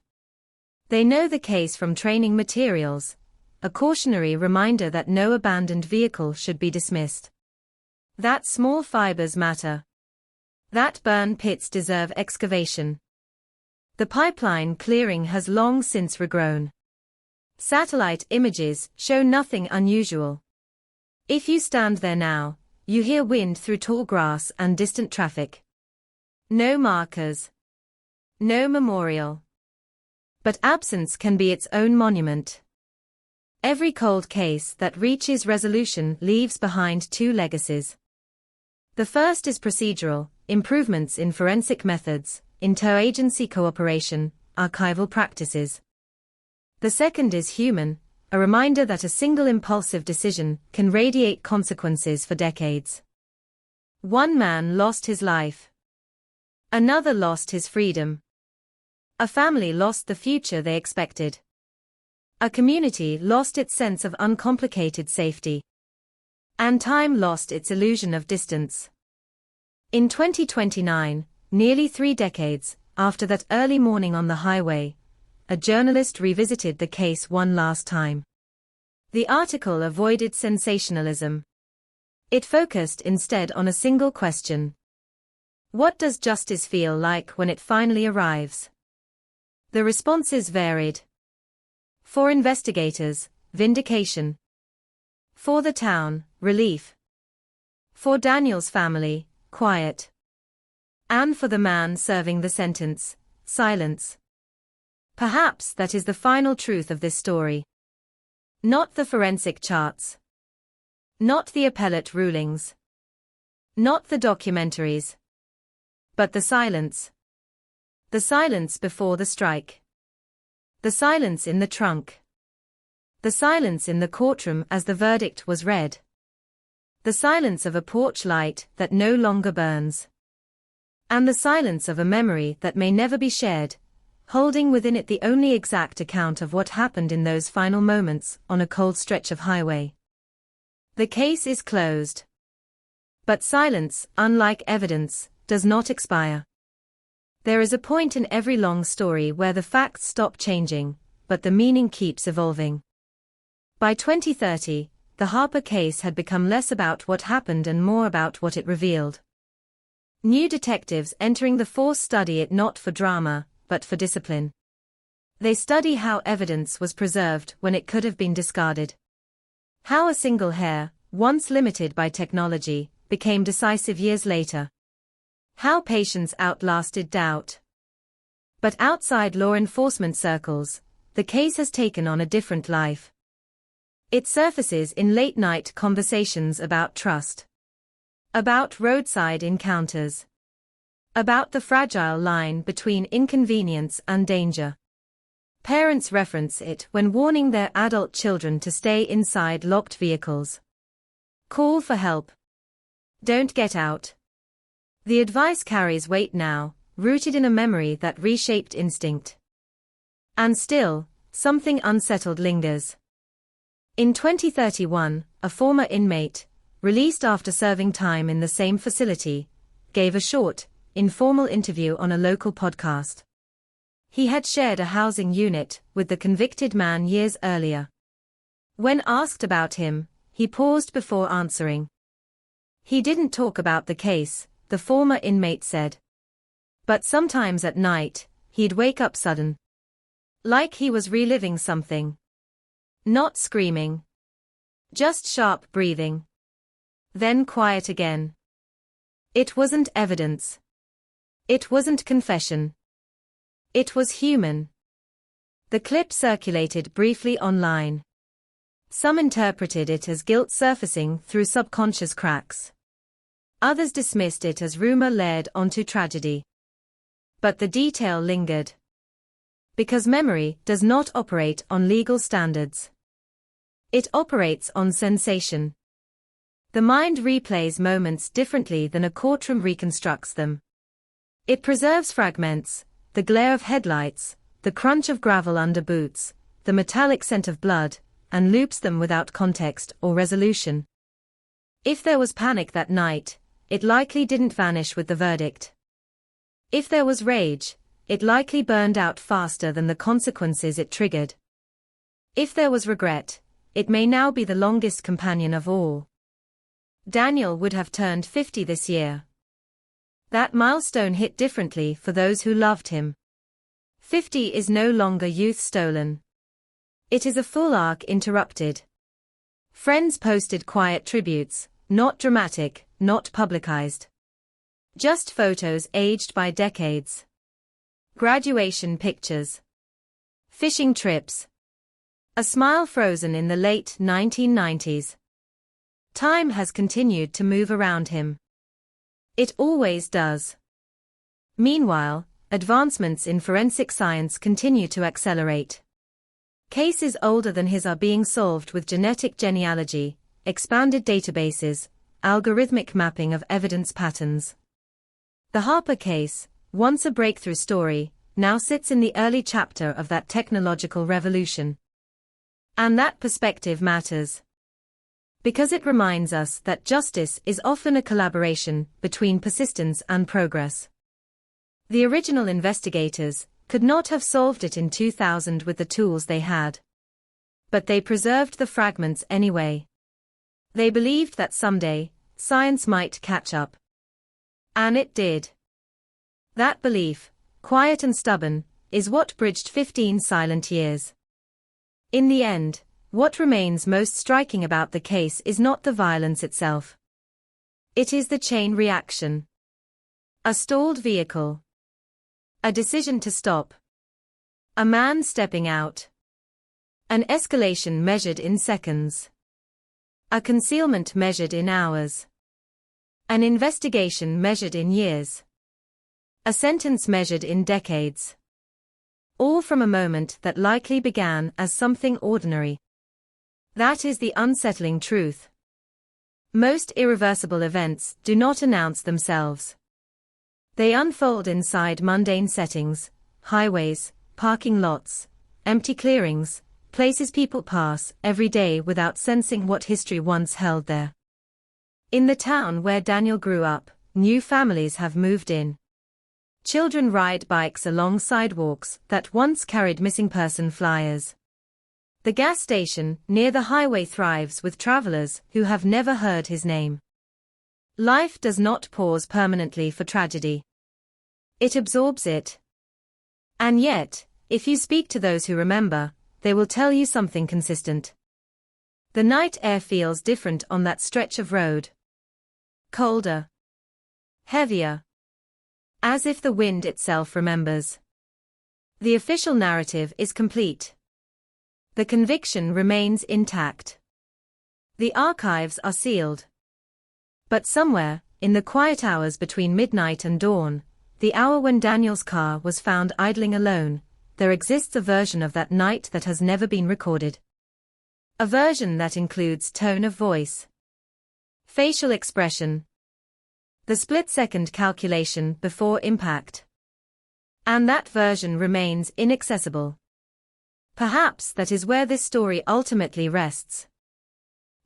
They know the case from training materials, a cautionary reminder that no abandoned vehicle should be dismissed. That small fibers matter. That burn pits deserve excavation. The pipeline clearing has long since regrown. Satellite images show nothing unusual. If you stand there now, you hear wind through tall grass and distant traffic. No markers. No memorial. But absence can be its own monument. Every cold case that reaches resolution leaves behind 2 legacies. The first is procedural, improvements in forensic methods, interagency cooperation, archival practices. The second is human, a reminder that a single impulsive decision can radiate consequences for decades. One man lost his life. Another lost his freedom. A family lost the future they expected. A community lost its sense of uncomplicated safety. And time lost its illusion of distance. In 2029, nearly 3 decades after that early morning on the highway, a journalist revisited the case one last time. The article avoided sensationalism. It focused instead on a single question. What does justice feel like when it finally arrives? The responses varied. For investigators, vindication. For the town, relief. For Daniel's family, quiet. And for the man serving the sentence, silence. Perhaps that is the final truth of this story. Not the forensic charts. Not the appellate rulings. Not the documentaries. But the silence. The silence before the strike. The silence in the trunk. The silence in the courtroom as the verdict was read. The silence of a porch light that no longer burns. And the silence of a memory that may never be shared, holding within it the only exact account of what happened in those final moments on a cold stretch of highway. The case is closed. But silence, unlike evidence, does not expire. There is a point in every long story where the facts stop changing, but the meaning keeps evolving. By 2030, the Harper case had become less about what happened and more about what it revealed. New detectives entering the force study it not for drama, but for discipline. They study how evidence was preserved when it could have been discarded. How a single hair, once limited by technology, became decisive years later. How patience outlasted doubt. But outside law enforcement circles, the case has taken on a different life. It surfaces in late-night conversations about trust. About roadside encounters. About the fragile line between inconvenience and danger. Parents reference it when warning their adult children to stay inside locked vehicles. Call for help. Don't get out. The advice carries weight now, rooted in a memory that reshaped instinct. And still, something unsettled lingers. In 2031, a former inmate, released after serving time in the same facility, gave a short, informal interview on a local podcast. He had shared a housing unit with the convicted man years earlier. When asked about him, he paused before answering. He didn't talk about the case, the former inmate said. But sometimes at night, he'd wake up sudden. Like he was reliving something. Not screaming. Just sharp breathing. Then quiet again. It wasn't evidence. It wasn't confession. It was human. The clip circulated briefly online. Some interpreted it as guilt surfacing through subconscious cracks. Others dismissed it as rumor led onto tragedy. But the detail lingered. Because memory does not operate on legal standards. It operates on sensation. The mind replays moments differently than a courtroom reconstructs them. It preserves fragments, the glare of headlights, the crunch of gravel under boots, the metallic scent of blood, and loops them without context or resolution. If there was panic that night, it likely didn't vanish with the verdict. If there was rage, it likely burned out faster than the consequences it triggered. If there was regret, it may now be the longest companion of all. Daniel would have turned 50 this year. That milestone hit differently for those who loved him. 50 is no longer youth stolen. It is a full arc interrupted. Friends posted quiet tributes, not dramatic, not publicized. Just photos aged by decades. Graduation pictures. Fishing trips. A smile frozen in the late 1990s. Time has continued to move around him. It always does. Meanwhile, advancements in forensic science continue to accelerate. Cases older than his are being solved with genetic genealogy, expanded databases, algorithmic mapping of evidence patterns. The Harper case, once a breakthrough story, now sits in the early chapter of that technological revolution. And that perspective matters. Because it reminds us that justice is often a collaboration between persistence and progress. The original investigators could not have solved it in 2000 with the tools they had. But they preserved the fragments anyway. They believed that someday, science might catch up. And it did. That belief, quiet and stubborn, is what bridged 15 silent years. In the end, what remains most striking about the case is not the violence itself. It is the chain reaction. A stalled vehicle. A decision to stop. A man stepping out. An escalation measured in seconds. A concealment measured in hours. An investigation measured in years. A sentence measured in decades. All from a moment that likely began as something ordinary. That is the unsettling truth. Most irreversible events do not announce themselves. They unfold inside mundane settings, highways, parking lots, empty clearings, places people pass every day without sensing what history once held there. In the town where Daniel grew up, new families have moved in. Children ride bikes along sidewalks that once carried missing person flyers. The gas station near the highway thrives with travelers who have never heard his name. Life does not pause permanently for tragedy. It absorbs it. And yet, if you speak to those who remember, they will tell you something consistent. The night air feels different on that stretch of road. Colder. Heavier. As if the wind itself remembers. The official narrative is complete. The conviction remains intact. The archives are sealed. But somewhere, in the quiet hours between midnight and dawn, the hour when Daniel's car was found idling alone, there exists a version of that night that has never been recorded. A version that includes tone of voice, facial expression, the split-second calculation before impact. And that version remains inaccessible. Perhaps that is where this story ultimately rests.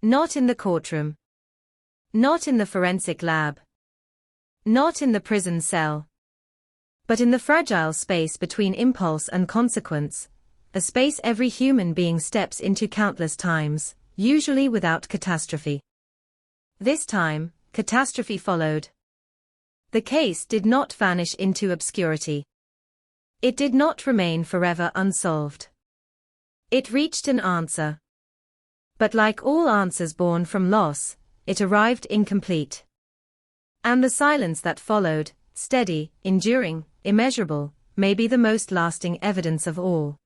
Not in the courtroom. Not in the forensic lab. Not in the prison cell. But in the fragile space between impulse and consequence, a space every human being steps into countless times, usually without catastrophe. This time, catastrophe followed. The case did not vanish into obscurity. It did not remain forever unsolved. It reached an answer. But like all answers born from loss, it arrived incomplete. And the silence that followed, steady, enduring, immeasurable, may be the most lasting evidence of all.